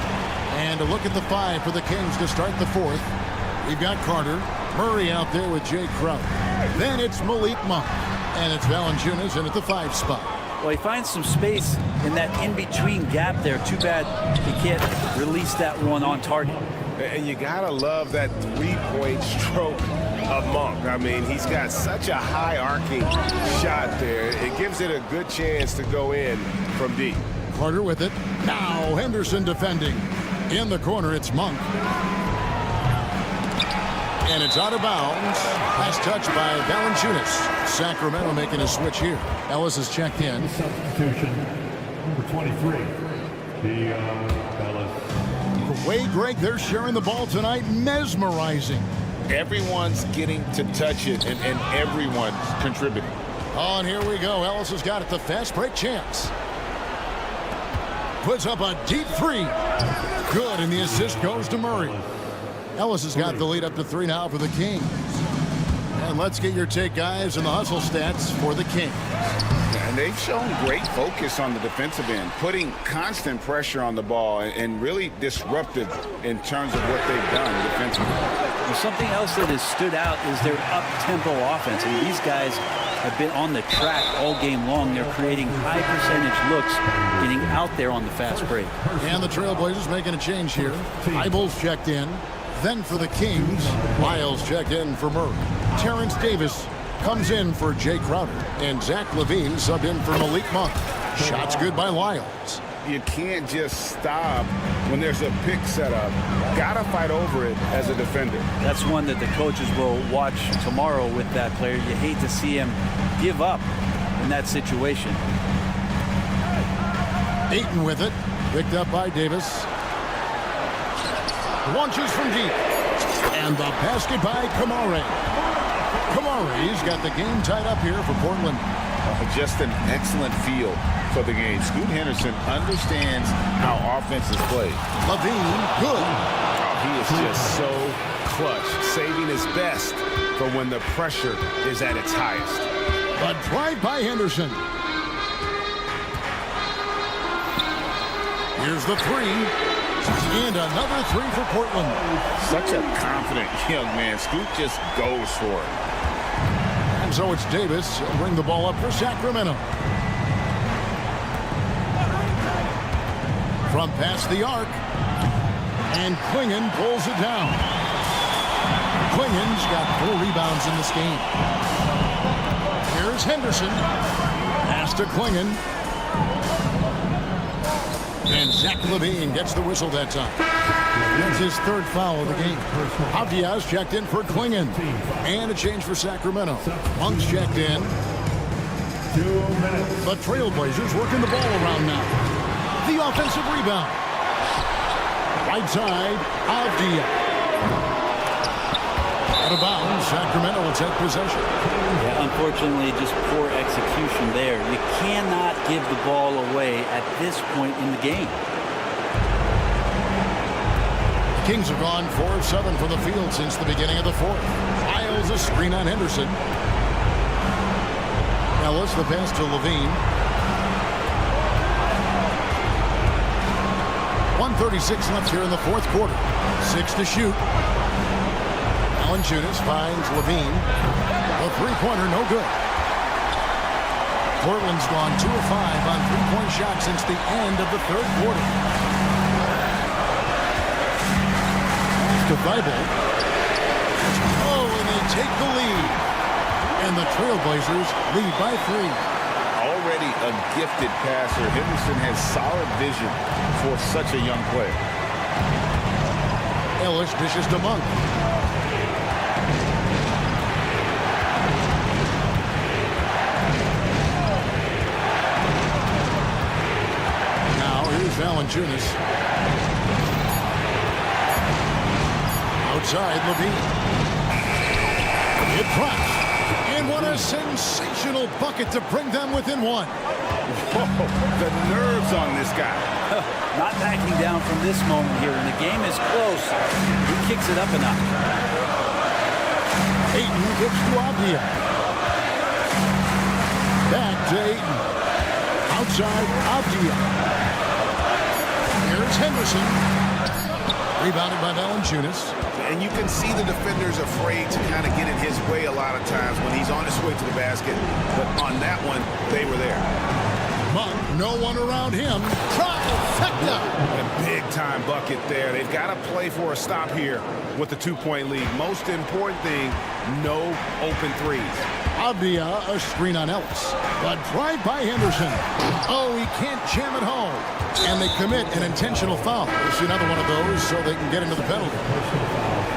S2: And a look at the 5 for the Kings to start the fourth. We've got Carter, Murray out there with Jay Crowder. Then it's Malik Monk, and it's Valanciunas in at the 5 spot.
S8: Well, he finds some space in that in-between gap there. Too bad he can't release that one on target.
S6: And you gotta love that three-point stroke of Monk. I mean, he's got such a high arcing shot there. It gives it a good chance to go in from deep.
S2: Carter with it. Now Henderson defending. In the corner, it's Monk. And it's out of bounds. Last touch by Valanciunas. Sacramento making a switch here. Ellis is checked in.
S5: Substitution, number 23, Ellis.
S2: The way, Greg, they're sharing the ball tonight, mesmerizing.
S3: Everyone's getting to touch it, and everyone's contributing.
S2: Oh, and here we go. Ellis has got it. The fast break chance. Puts up a deep 3. Good, and the assist goes to Murray. Ellis has got the lead up to 3 now for the Kings. And let's get your take, guys, on the hustle stats for the Kings.
S3: And they've shown great focus on the defensive end, putting constant pressure on the ball and really disruptive in terms of what they've done defensively.
S8: And something else that has stood out is their up-tempo offense. And these guys have been on the track all game long. They're creating high percentage looks, getting out there on the fast break.
S2: And the Trailblazers making a change here. Eibels checked in. Then for the Kings, Lyles checked in for Murray. Terrence Davis comes in for Jay Crowder. And Zach LaVine subbed in for Malik Monk. Shots good by Lyles.
S3: You can't just stop when there's a pick set up. Gotta fight over it as a defender.
S8: That's one that the coaches will watch tomorrow with that player. You hate to see him give up in that situation.
S2: Ayton with it. Picked up by Davis. Launches from deep. And the basket by Kamari. Kamari's got the game tied up here for Portland.
S3: Just an excellent feel for the game. Scoot Henderson understands how offense is played.
S2: LaVine, good.
S6: He is just so clutch, saving his best for when the pressure is at its highest.
S2: A drive by Henderson. Here's the three. And another three for Portland.
S3: Such a confident young man. Scoot just goes for it.
S2: And so it's Davis. He'll bring the ball up for Sacramento. From past the arc. And Klingon pulls it down. Klingon's got 4 rebounds in this game. Here's Henderson. Pass to Klingon. And Zach LaVine gets the whistle that time. That's his 3rd foul of the game. Abdia's checked in for Klingon. And a change for Sacramento. Monk's checked in.
S5: 2 minutes.
S2: The Trailblazers working the ball around now. The offensive rebound. Right side, Abdia. Out of bounds, Sacramento will take possession.
S8: Yeah, unfortunately, just poor execution there. You cannot give the ball away at this point in the game.
S2: Kings have gone 4 of 7 from the field since the beginning of the 4th. Lyles a screen on Henderson. Ellis the pass to LaVine. 1:36 left here in the 4th quarter. 6 to shoot. Valanciunas finds LaVine. The three-pointer no good. Portland's gone 2 of 5 on three-point shots since the end of the 3rd quarter. To Thibault. Oh, and they take the lead. And the Trailblazers lead by 3.
S3: Already a gifted passer, Henderson has solid vision for such a young player.
S2: Ellis dishes to Monk. Now here's Valanciunas. Outside, LaVine. It drops. And what a sensational bucket to bring them within 1.
S3: Whoa, the nerves on this guy.
S8: Not backing down from this moment here. When the game is close, he kicks it up a notch.
S2: Ayton gets to Abdia. Back to Ayton. Outside, Abdia. Here's Henderson. Rebounded by Valanciunas.
S3: And you can see the defenders afraid to kind of get in his way a lot of times when he's on his way to the basket. But on that one, they were there.
S2: Monk, no one around him. Trifecta.
S6: A big-time bucket there. They've got to play for a stop here with the 2-point lead. Most important thing, no open threes.
S2: Abdia, a screen on Ellis. A drive by Henderson. Oh, he can't jam it home. And they commit an intentional foul. We'll see another one of those so they can get into the penalty.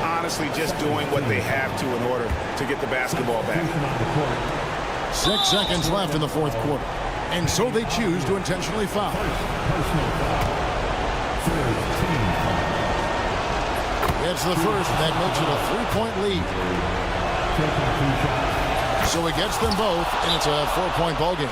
S6: Honestly, just doing what they have to in order to get the basketball back.
S2: 6 seconds left in the 4th quarter. And so they choose to intentionally foul. It's the first. That makes it a 3-point lead. So he gets them both, and it's a 4-point ball game.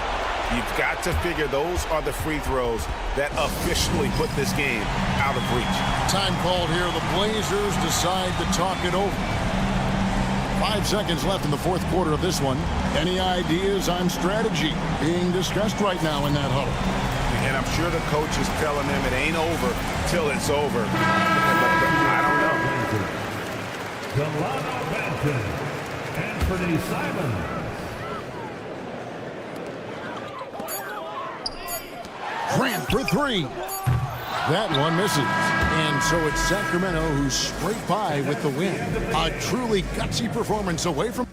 S6: You've got to figure those are the free throws that officially put this game out of reach.
S2: Time called here. The Blazers decide to talk it over. 5 seconds left in the fourth quarter of this one. Any ideas on strategy being discussed right now in that huddle?
S6: And I'm sure the coach is telling them it ain't over till it's over. I don't know.
S5: Delano Banton, Anthony Simons.
S2: Grant for three. That one misses. And so it's Sacramento who scraped by with the win. A truly gutsy performance away from...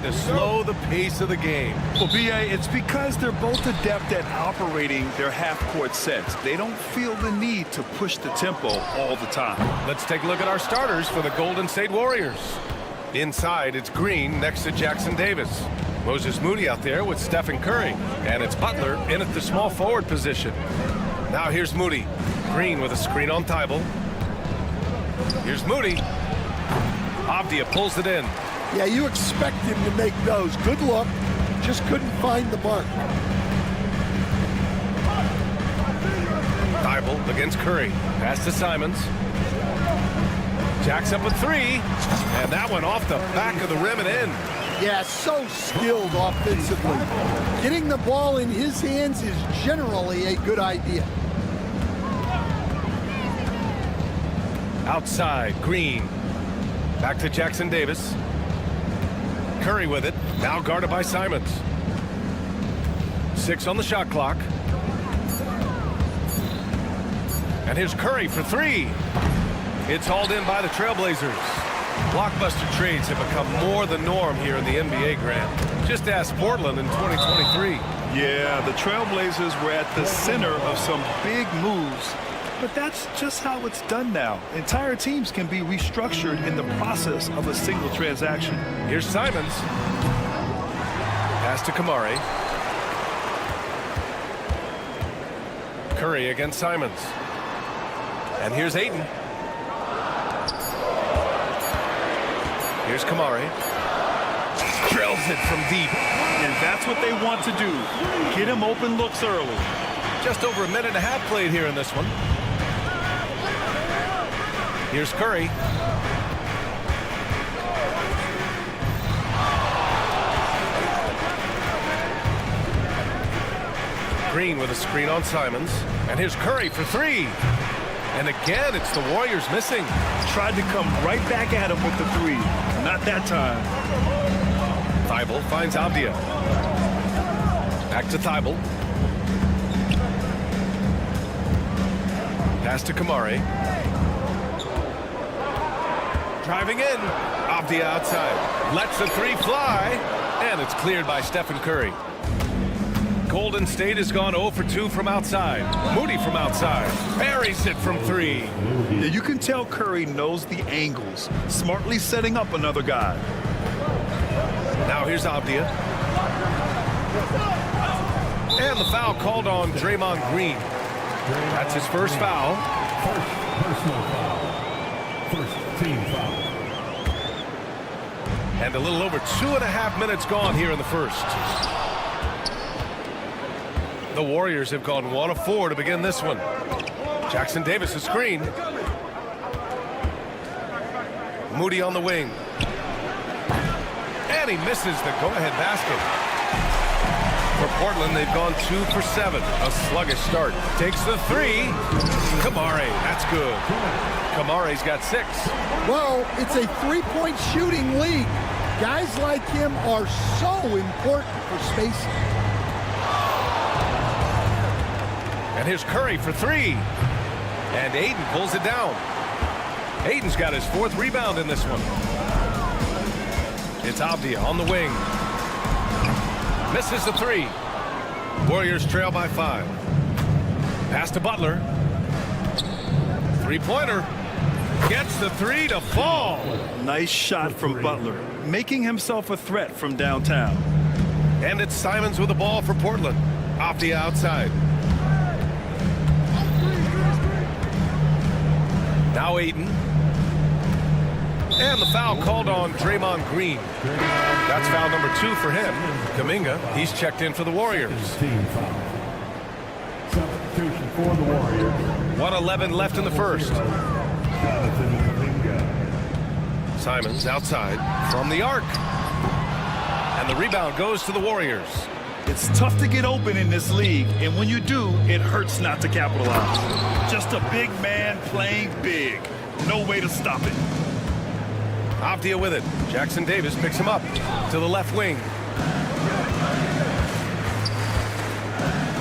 S7: to slow the pace of the game.
S9: Well, B.A., it's because they're both adept at operating their half-court sets. They don't feel the need to push the tempo all the time.
S7: Let's take a look at our starters for the Golden State Warriors. Inside, it's Green next to Jackson Davis. Moses Moody out there with Stephen Curry. And it's Butler in at the small forward position. Now here's Moody. Green with a screen on Thibault. Here's Moody. Avdia pulls it in.
S11: Yeah, you expect him to make those. Good look. Just couldn't find the mark.
S7: Thibault against Curry. Pass to Simons. Jacks up a three. And that one off the back of the rim and in.
S11: Yeah, so skilled offensively. Getting the ball in his hands is generally a good idea.
S7: Outside, Green. Back to Jackson Davis. Curry with it. Now guarded by Simons. 6 on the shot clock. And here's Curry for three. It's hauled in by the Trailblazers. Blockbuster trades have become more the norm here in the NBA, Grant. Just ask Portland in 2023.
S9: Yeah, the Trailblazers were at the center of some big moves. But that's just how it's done now. Entire teams can be restructured in the process of a single transaction.
S7: Here's Simons. Pass to Kamari. Curry against Simons. And here's Ayton. Here's Kamari. Drills it from deep.
S9: And that's what they want to do. Get him open looks early.
S7: Just over a minute and a half played here in this one. Here's Curry. Green with a screen on Simons. And here's Curry for three. And again, it's the Warriors missing.
S9: Tried to come right back at him with the three. Not that time.
S7: Thibault finds Avdia. Back to Thibault. Pass to Kamari. Driving in. Avdia outside. Lets the three fly. And it's cleared by Stephen Curry. Golden State has gone 0 for 2 from outside. Moody from outside. Buries it from three.
S9: Yeah, you can tell Curry knows the angles. Smartly setting up another guy.
S7: Now here's Avdia. And the foul called on Draymond Green. That's his first foul.
S5: First personal foul. First team foul.
S7: And a little over 2.5 minutes gone here in the first. The Warriors have gone 1 of 4 to begin this one. Jackson Davis' screen. Moody on the wing. And he misses the go-ahead basket. For Portland, they've gone 2 for 7. A sluggish start. Takes the three. Kamari, that's good. Kamari's got 6.
S11: Well, it's a three-point shooting league. Guys like him are so important for spacing.
S7: And here's Curry for three. And Ayton pulls it down. Ayton's got his 4th rebound in this one. It's Avdia on the wing. Misses the three. Warriors trail by 5. Pass to Butler. Three-pointer. Gets the three to fall.
S9: Nice shot from Butler, making himself a threat from downtown.
S7: And it's Simons with the ball for Portland. Avdia outside. Now Ayton. And the foul called on Draymond Green. That's foul number 2 for him. Kuminga, he's checked in for the Warriors.
S5: Team foul. Substitution for the Warriors.
S7: 1:11 left in the first.
S5: Jonathan Kuminga.
S7: Simons outside from the arc. And the rebound goes to the Warriors.
S9: It's tough to get open in this league, and when you do, it hurts not to capitalize. Just a big man playing big. No way to stop it.
S7: Avdia with it. Jackson Davis picks him up to the left wing.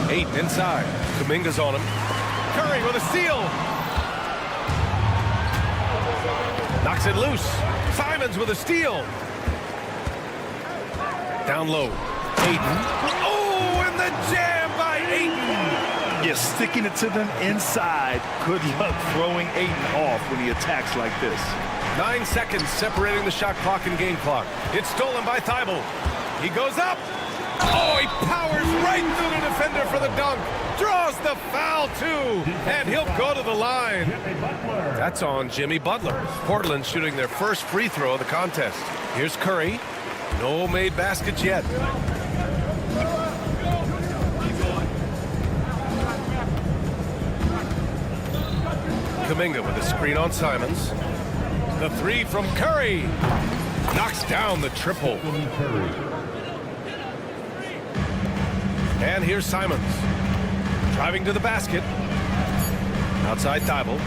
S7: Ayton inside. Kuminga's on him. Curry with a steal. Knocks it loose. Simons with a steal. Down low. Ayton. Oh, and the jam by Ayton.
S9: You're sticking it to them inside. Good luck throwing Ayton off when he attacks like this.
S7: 9 seconds separating the shot clock and game clock. It's stolen by Thibault. He goes up. Oh, he powers right through the defender for the dunk. Draws the foul, too. And he'll go to the line. That's on Jimmy Butler. Portland shooting their first free throw of the contest. Here's Curry. No made baskets yet. Kuminga with a screen on Simons. The three from Curry. Knocks down the triple. And here's Simons. Driving to the basket. Outside Thibault.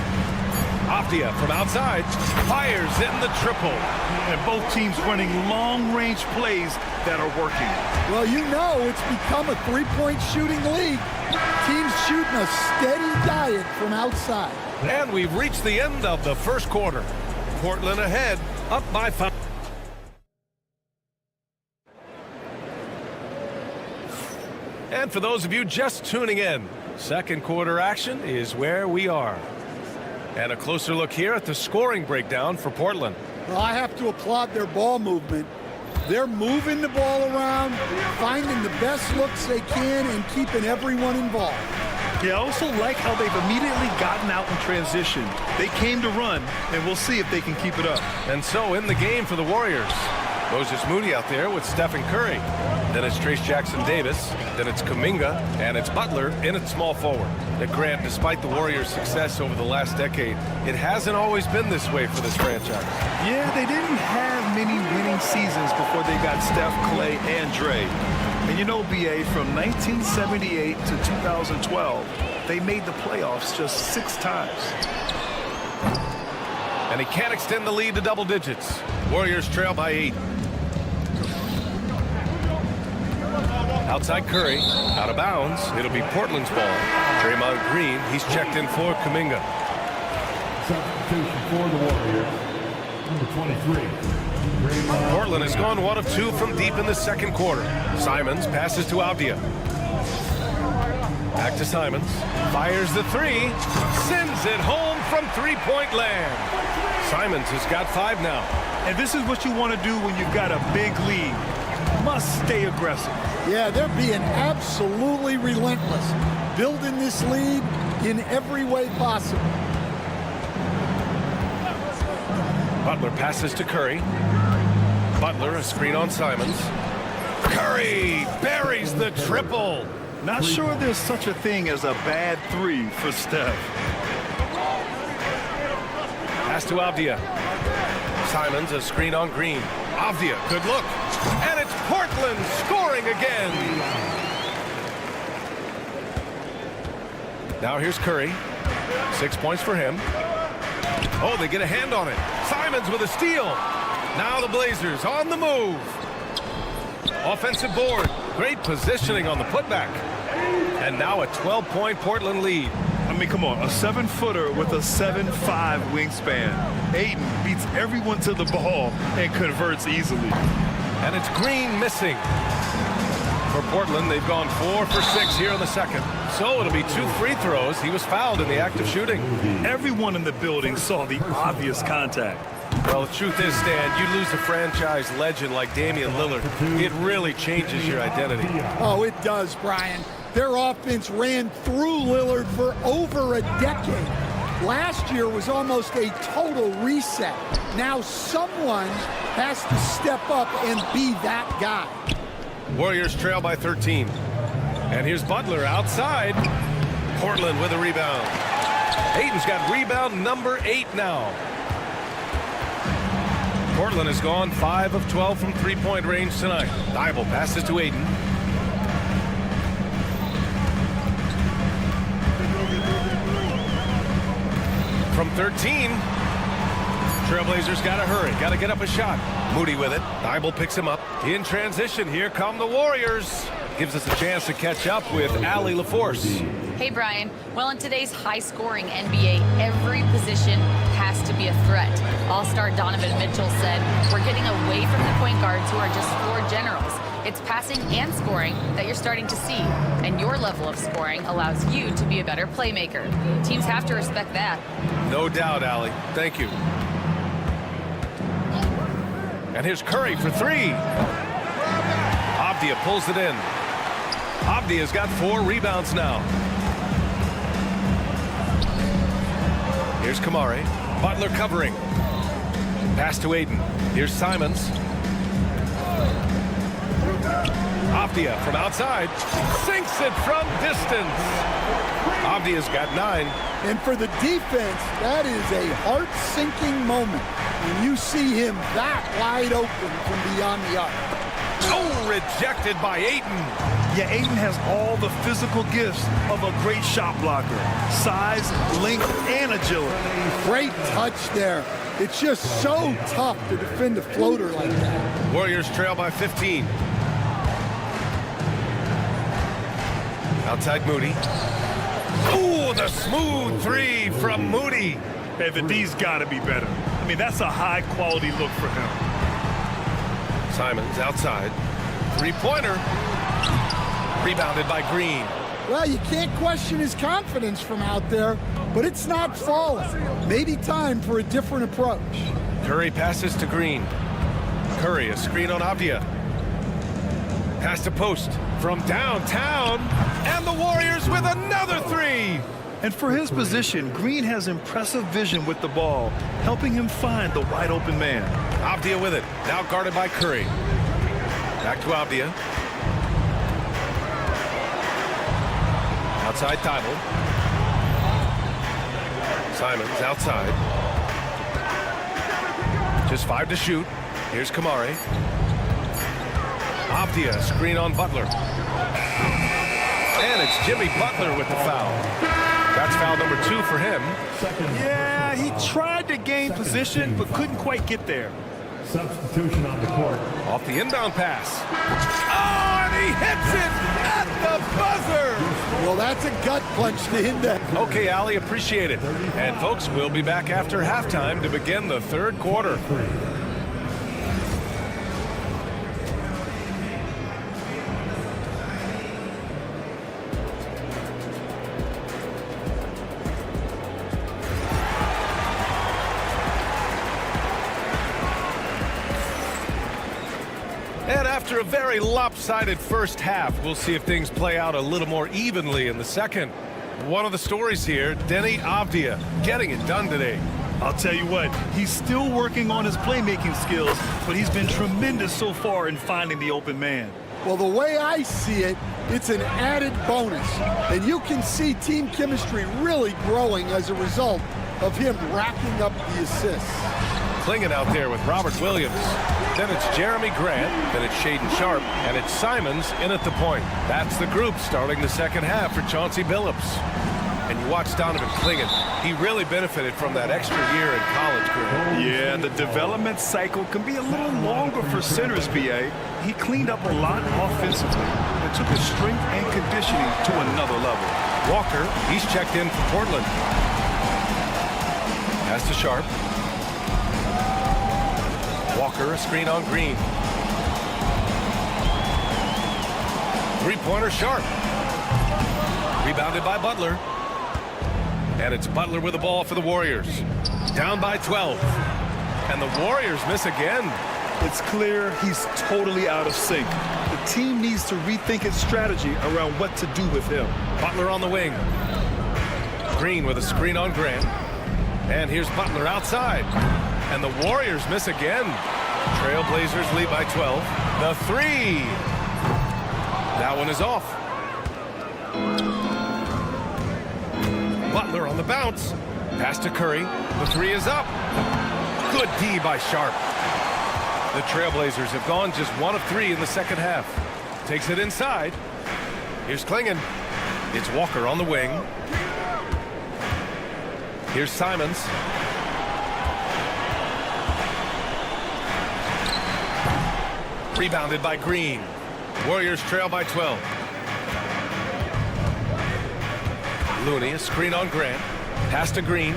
S7: Avdia from outside. Fires in the triple.
S9: And both teams running long-range plays that are working.
S11: Well, you know it's become a three-point shooting league. Teams shooting a steady diet from outside.
S7: And we've reached the end of the first quarter. Portland ahead, up by 5. And for those of you just tuning in, second quarter action is where we are. And a closer look here at the scoring breakdown for Portland.
S11: Well, I have to applaud their ball movement. They're moving the ball around, finding the best looks they can, and keeping everyone involved.
S9: Yeah, I also like how they've immediately gotten out in transition. They came to run, and we'll see if they can keep it up.
S7: And so in the game for the Warriors, Moses Moody out there with Stephen Curry. Then it's Trace Jackson-Davis. Then it's Kuminga. And it's Butler in at small forward. Now, Grant, despite the Warriors' success over the last decade, it hasn't always been this way for this franchise.
S9: Yeah, they didn't have many winning seasons before they got Steph, Clay, and Dre. And you know, BA, from 1978 to 2012, they made the playoffs just 6 times.
S7: And he can't extend the lead to double digits. Warriors trail by 8. Outside Curry, out of bounds. It'll be Portland's ball. Draymond Green, he's checked in for Kuminga.
S5: Substitution for the Warriors, number 23.
S7: Portland has gone 1 of 2 from deep in the second quarter. Simons passes to Avdia. Back to Simons. Fires the 3. Sends it home from three-point land. Simons has got 5 now.
S9: And this is what you want to do when you've got a big lead. Must stay aggressive.
S11: Yeah, they're being absolutely relentless, building this lead in every way possible.
S7: Butler passes to Curry. Butler, a screen on Simons. Curry buries the triple.
S9: Not sure there's such a thing as a bad 3 for Steph.
S7: Pass to Avdia. Simons, a screen on Green. Avdia, good look. And it's Portland scoring again. Now here's Curry. 6 points for him. Oh, they get a hand on it. Simons with a steal. Now the Blazers on the move. Offensive board. Great positioning on the putback. And now a 12-point Portland lead.
S9: I mean, come on, a 7-footer with a 7'5" wingspan. Ayton beats everyone to the ball and converts easily.
S7: And it's Green missing. For Portland, they've gone 4 for 6 here in the second. So it'll be 2 free throws. He was fouled in the act of shooting.
S9: Everyone in the building saw the obvious contact.
S7: Well, the truth is, Stan, you lose a franchise legend like Damian Lillard, it really changes your identity.
S11: Oh, it does, Brian. Their offense ran through Lillard for over a decade. Last year was almost a total reset. Now someone has to step up and be that guy.
S7: Warriors trail by 13. And here's Butler outside. Portland with a rebound. Ayton's got rebound number 8 now. Portland has gone 5 of 12 from three-point range tonight. Thibault passes to Ayton. From 13, Trailblazers got to hurry, got to get up a shot. Moody with it. Thibault picks him up. In transition, here come the Warriors. Gives us a chance to catch up with Allie LaForce.
S10: Hey, Brian. Well, in today's high-scoring NBA, every position has to be a threat. All-star Donovan Mitchell said, "We're getting away from the point guards who are just floor generals It's passing and scoring that you're starting to see, and your level of scoring allows you to be a better playmaker. Teams have to respect that.
S7: No doubt, Allie. Thank you. And here's Curry for three. Avdia pulls it in. Avdia's got 4 rebounds now. Here's Kamari. Butler covering. Pass to Aiden. Here's Simons. Avdia from outside. Sinks it from distance. Avdia's got 9.
S11: And for the defense, that is a heart-sinking moment when you see him that wide open from beyond the arc.
S7: Oh, rejected by Ayton.
S9: Yeah, Ayton has all the physical gifts of a great shot blocker. Size, length, and agility.
S11: Great touch there. It's just so tough to defend a floater like that.
S7: Warriors trail by 15. Outside Moody. Ooh, the smooth 3 from Moody.
S9: Hey, the D's got to be better. I mean, that's a high-quality look for him.
S7: Simons outside. 3-pointer. Rebounded by Green.
S11: Well, you can't question his confidence from out there, but it's not falling. Maybe time for a different approach.
S7: Curry passes to Green. Curry, a screen on Avdia. Pass to post from downtown. And the Warriors with another 3.
S9: And for his position, Green has impressive vision with the ball, helping him find the wide open man.
S7: Avdia with it. Now guarded by Curry. Back to Avdia. Outside Tybal. Simons outside. Just 5 to shoot. Here's Kamari. Avdia, screen on Butler. And it's Jimmy Butler with the foul. That's foul number 2 for him.
S9: Yeah, he tried to gain position, but couldn't quite get there.
S5: Substitution on the court.
S7: Off the inbound pass. Oh, and he hits it at the buzzer.
S11: Well, that's a gut punch to hit that.
S7: Okay, Allie, appreciate it. And folks, we'll be back after halftime to begin the 3rd quarter. And after a very lopsided first half, we'll see if things play out a little more evenly in the second. One of the stories here, Denny Avdia, getting it done today.
S9: I'll tell you what, he's still working on his playmaking skills, but he's been tremendous so far in finding the open man.
S11: Well, the way I see it, it's an added bonus. And you can see team chemistry really growing as a result of him racking up the assists.
S7: Clinging out there with Robert Williams. Then it's Jeremy Grant, then it's Shaden Sharp, and it's Simons in at the point. That's the group starting the second half for Chauncey Billups. And you watch Donovan Clingan. He really benefited from that extra year in college, Grant.
S9: Yeah, the development cycle can be a little longer for centers, BA. He cleaned up a lot offensively and took his strength and conditioning to another level.
S7: Walker, he's checked in for Portland. Pass to Sharp. Walker, a screen on Green. 3-pointer Sharp. Rebounded by Butler. And it's Butler with the ball for the Warriors. Down by 12. And the Warriors miss again.
S9: It's clear he's totally out of sync. The team needs to rethink its strategy around what to do with him.
S7: Butler on the wing. Green with a screen on Grant. And here's Butler outside. And the Warriors miss again. Trailblazers lead by 12. The 3. That one is off. Butler on the bounce. Pass to Curry. The 3 is up. Good D by Sharp. The Trailblazers have gone just 1 of 3 in the second half. Takes it inside. Here's Clingan. It's Walker on the wing. Here's Simons. Rebounded by Green. Warriors trail by 12. Looney, a screen on Grant. Pass to Green.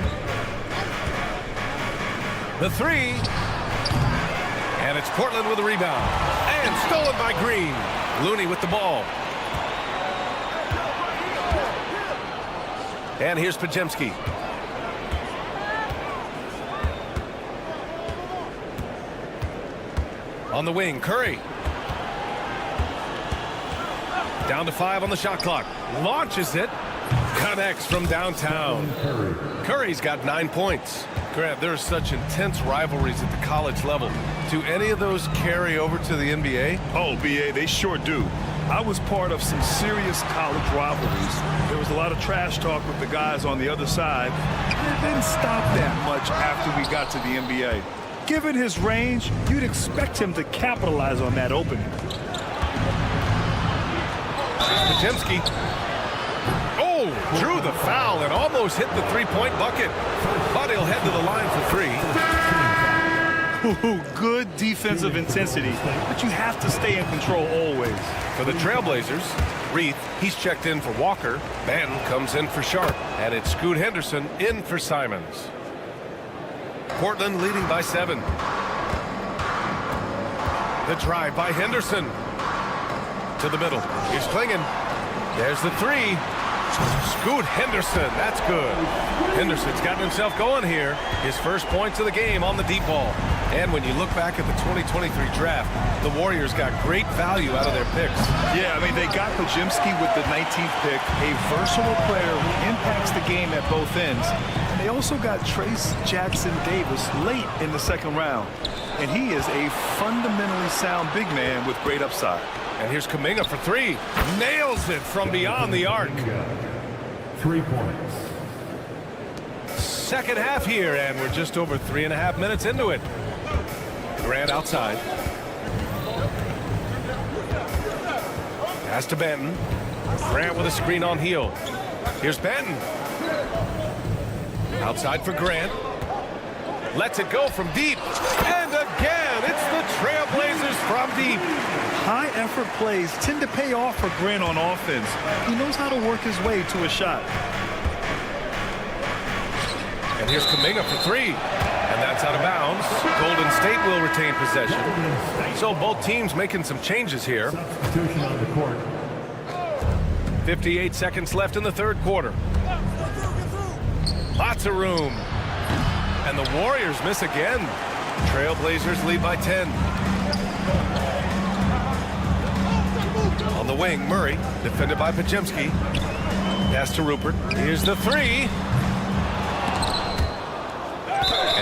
S7: The 3. And it's Portland with a rebound. And stolen by Green. Looney with the ball. And here's Pajemski. On the wing, Curry. Down to 5 on the shot clock. Launches it. Connects from downtown. Curry's got 9 points. Grant, there are such intense rivalries at the college level. Do any of those carry over to the NBA?
S9: Oh, BA, they sure do. I was part of some serious college rivalries. There was a lot of trash talk with the guys on the other side. It didn't stop that much after we got to the NBA. Given his range, you'd expect him to capitalize on that opening.
S7: Pajemski. Oh, drew the foul and almost hit the three-point bucket. But he'll head to the line for 3.
S9: Ooh, good defensive intensity, but you have to stay in control always.
S7: For the Trailblazers, Reith, he's checked in for Walker. Banton comes in for Sharp. And it's Scoot Henderson in for Simons. Portland leading by 7. The drive by Henderson. To the middle. Here's Klingon. There's the 3. Scoot Henderson. That's good. Henderson's gotten himself going here. His first points of the game on the deep ball. And when you look back at the 2023 draft, the Warriors got great value out of their picks.
S9: Yeah, I mean, they got Pajemski with the 19th pick, a versatile player who impacts the game at both ends. And they also got Trace Jackson Davis late in the second round. And he is a fundamentally sound big man with great upside.
S7: And here's Kuminga for 3. Nails it from beyond the arc.
S5: 3 points.
S7: Second half here, and we're just over 3.5 minutes into it. Grant outside. Pass to Banton. Grant with a screen on heel. Here's Banton. Outside for Grant. Lets it go from deep. And again, it's the Trailblazers from deep.
S9: High-effort plays tend to pay off for Grant on offense. He knows how to work his way to a shot.
S7: And here's Kuminga for 3. And that's out of bounds. Golden State will retain possession. So both teams making some changes here.
S5: Substitution on the court.
S7: 58 seconds left in the third quarter. Lots of room. And the Warriors miss again. Trailblazers lead by 10. On the wing, Murray, defended by Pajemski. Pass to Rupert. Here's the 3.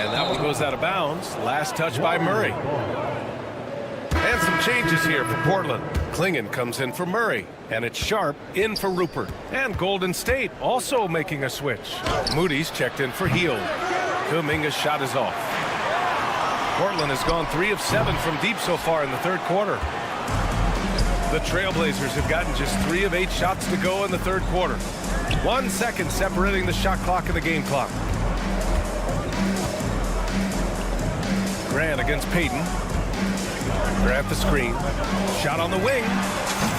S7: And that one goes out of bounds. Last touch by Murray. And some changes here for Portland. Klingon comes in for Murray. And it's Sharp in for Rupert. And Golden State also making a switch. Moody's checked in for Hield. Kuminga's shot is off. Portland has gone 3 of 7 from deep so far in the third quarter. The Trailblazers have gotten just 3 of 8 shots to go in the third quarter. 1 second separating the shot clock and the game clock. Grant against Payton. Grant the screen. Shot on the wing.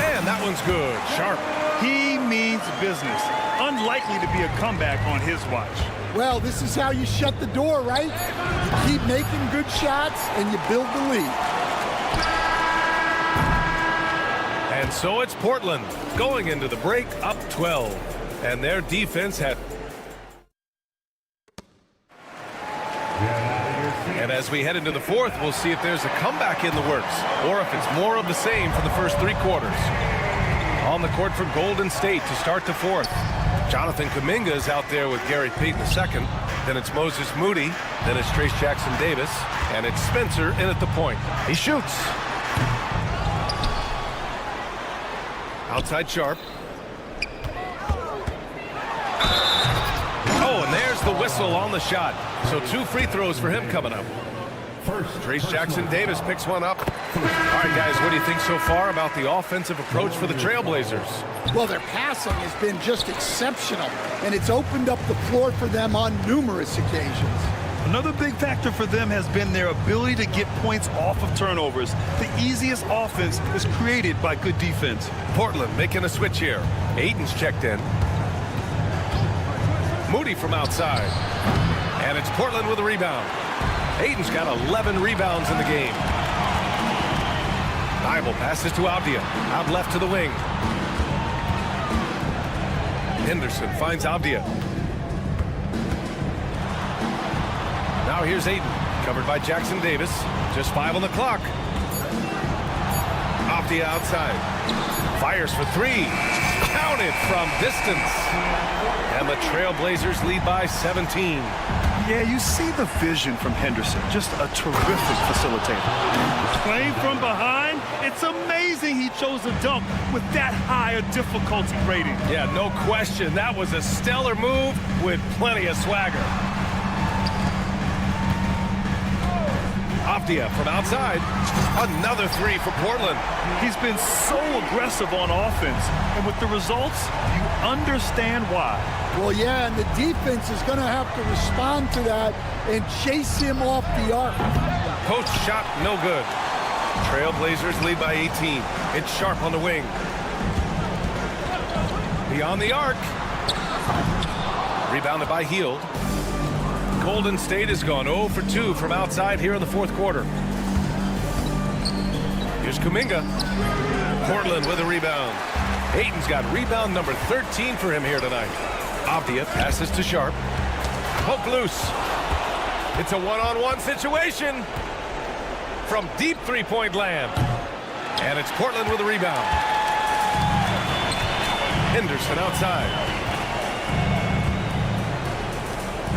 S7: And that one's good. Sharp.
S9: He means business. Unlikely to be a comeback on his watch.
S11: Well, this is how you shut the door, right? You keep making good shots and you build the lead.
S7: And so it's Portland going into the break up 12. And their defense had... And as we head into the fourth, we'll see if there's a comeback in the works or if it's more of the same for the first 3 quarters. On the court for Golden State to start the fourth. Jonathan Kuminga is out there with Gary Payton II. Then it's Moses Moody. Then it's Trace Jackson Davis. And it's Spencer in at the point. He shoots. Outside Sharp. Oh, and there's the whistle on the shot. So 2 free throws for him coming up.
S5: First,
S7: Trace Jackson Davis picks one up. All right, guys, what do you think so far about the offensive approach for the Trailblazers?
S11: Well, their passing has been just exceptional, and it's opened up the floor for them on numerous occasions.
S9: Another big factor for them has been their ability to get points off of turnovers. The easiest offense is created by good defense.
S7: Portland making a switch here. Ayton's checked in. Moody from outside. And it's Portland with a rebound. Ayton's got 11 rebounds in the game. Thibault passes to Avdia. Out left to the wing. Henderson finds Avdia. Now here's Aiden, covered by Jackson Davis. Just 5 on the clock. Avdia outside. Fires for 3. Counted from distance. And the Trailblazers lead by 17.
S9: Yeah, you see the vision from Henderson. Just a terrific facilitator. Playing from behind, it's amazing he chose a dunk with that high a difficulty rating.
S7: Yeah, no question. That was a stellar move with plenty of swagger. Avdia from outside. Another 3 for Portland.
S9: He's been so aggressive on offense, and with the results, you understand why.
S11: Well, yeah, and the defense is going to have to respond to that and chase him off the arc.
S7: Post shot, no good. Trailblazers lead by 18. It's Sharp on the wing. Beyond the arc. Rebounded by Hield. Golden State has gone 0 for 2 from outside here in the fourth quarter. Here's Kuminga. Portland with a rebound. Ayton's got rebound number 13 for him here tonight. Avdia passes to Sharp. Poke loose. It's a one-on-one situation from deep three-point land. And it's Portland with a rebound. Henderson outside.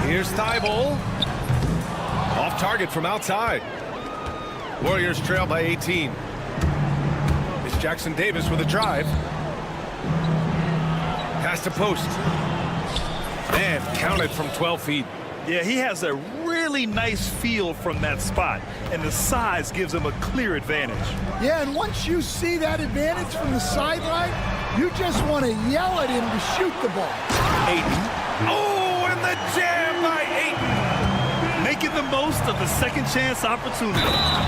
S7: Here's Thibault. Off target from outside. Warriors trail by 18. It's Jackson Davis with a drive. Pass to post. And counted from 12 feet.
S9: Yeah, he has a really nice feel from that spot, and the size gives him a clear advantage.
S11: Yeah, and once you see that advantage from the sideline, you just want to yell at him to shoot the ball.
S7: Ayton. Oh, and the jam by Ayton.
S9: Making the most of the second chance opportunity.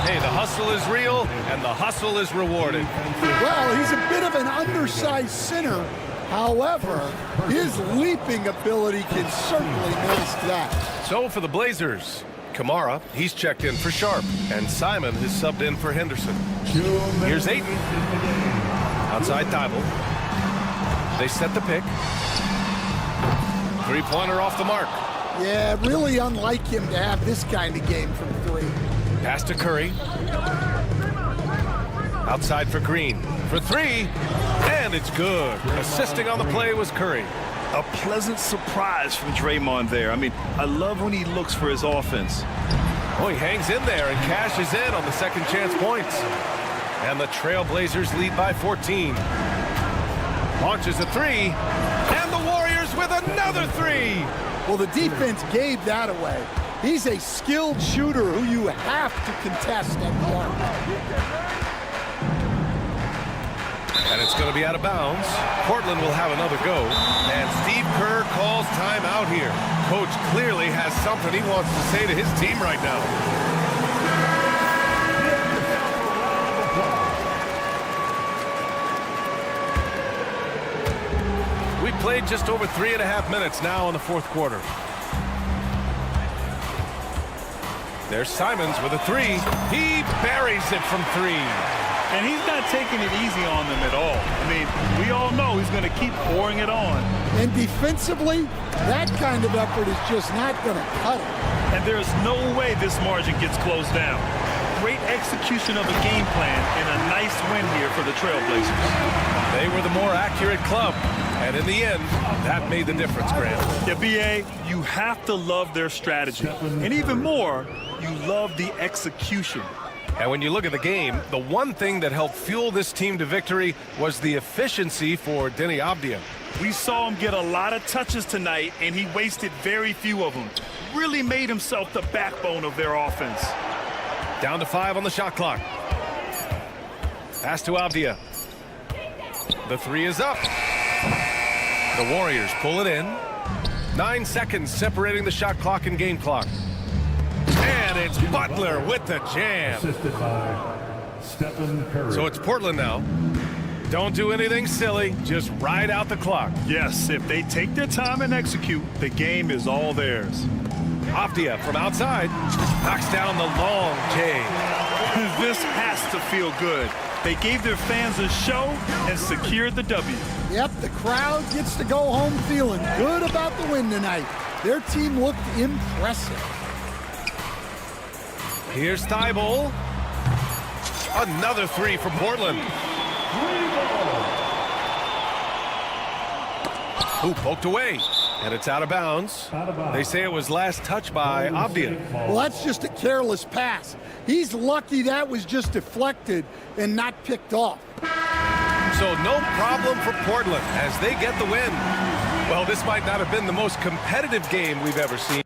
S7: Hey, the hustle is real, and the hustle is rewarded.
S11: Well, he's a bit of an undersized center. However, his leaping ability can certainly mask that.
S7: So for the Blazers, Kamara, he's checked in for Sharp, and Simon is subbed in for Henderson. Here's Ayton. Outside Thibault. They set the pick. Three-pointer off the mark.
S11: Yeah, really unlike him to have this kind of game from 3.
S7: Pass to Curry. Outside for Green. For 3. And it's good. Assisting on the play was Curry.
S9: A pleasant surprise from Draymond there. I mean, I love when he looks for his offense.
S7: Oh, he hangs in there and cashes in on the second chance points. And the Trailblazers lead by 14. Launches a 3. And the Warriors with another 3.
S11: Well, the defense gave that away. He's a skilled shooter who you have to contest at the arc.
S7: And it's going to be out of bounds. Portland will have another go. And Steve Kerr calls timeout here. Coach clearly has something he wants to say to his team right now. We played just over 3.5 minutes now in the fourth quarter. There's Simons with a 3. He buries it from 3.
S9: And he's not taking it easy on them at all. I mean, we all know he's going to keep pouring it on.
S11: And defensively, that kind of effort is just not going to cut it.
S9: And there's no way this margin gets closed down. Great execution of a game plan and a nice win here for the Trailblazers.
S7: They were the more accurate club. And in the end, that made the difference, Grant.
S9: Yeah, B.A., you have to love their strategy. And even more, you love the execution.
S7: And when you look at the game, the one thing that helped fuel this team to victory was the efficiency for Denny Avdia.
S9: We saw him get a lot of touches tonight, and he wasted very few of them. Really made himself the backbone of their offense.
S7: Down to 5 on the shot clock. Pass to Avdia. The 3 is up. The Warriors pull it in. 9 seconds separating the shot clock and game clock. And it's Butler with the jam. So it's Portland now. Don't do anything silly. Just ride out the clock.
S9: Yes, if they take their time and execute, the game is all theirs.
S7: Avdia from outside knocks down the long J.
S9: This has to feel good. They gave their fans a show and secured the W.
S11: Yep, the crowd gets to go home feeling good about the win tonight. Their team looked impressive.
S7: Here's Thibault. Another three from Portland. Ooh, poked away. And it's out of bounds. They say it was last touched by Avdia.
S11: Well, that's just a careless pass. He's lucky that was just deflected and not picked off.
S7: So no problem for Portland as they get the win. Well, this might not have been the most competitive game we've ever seen.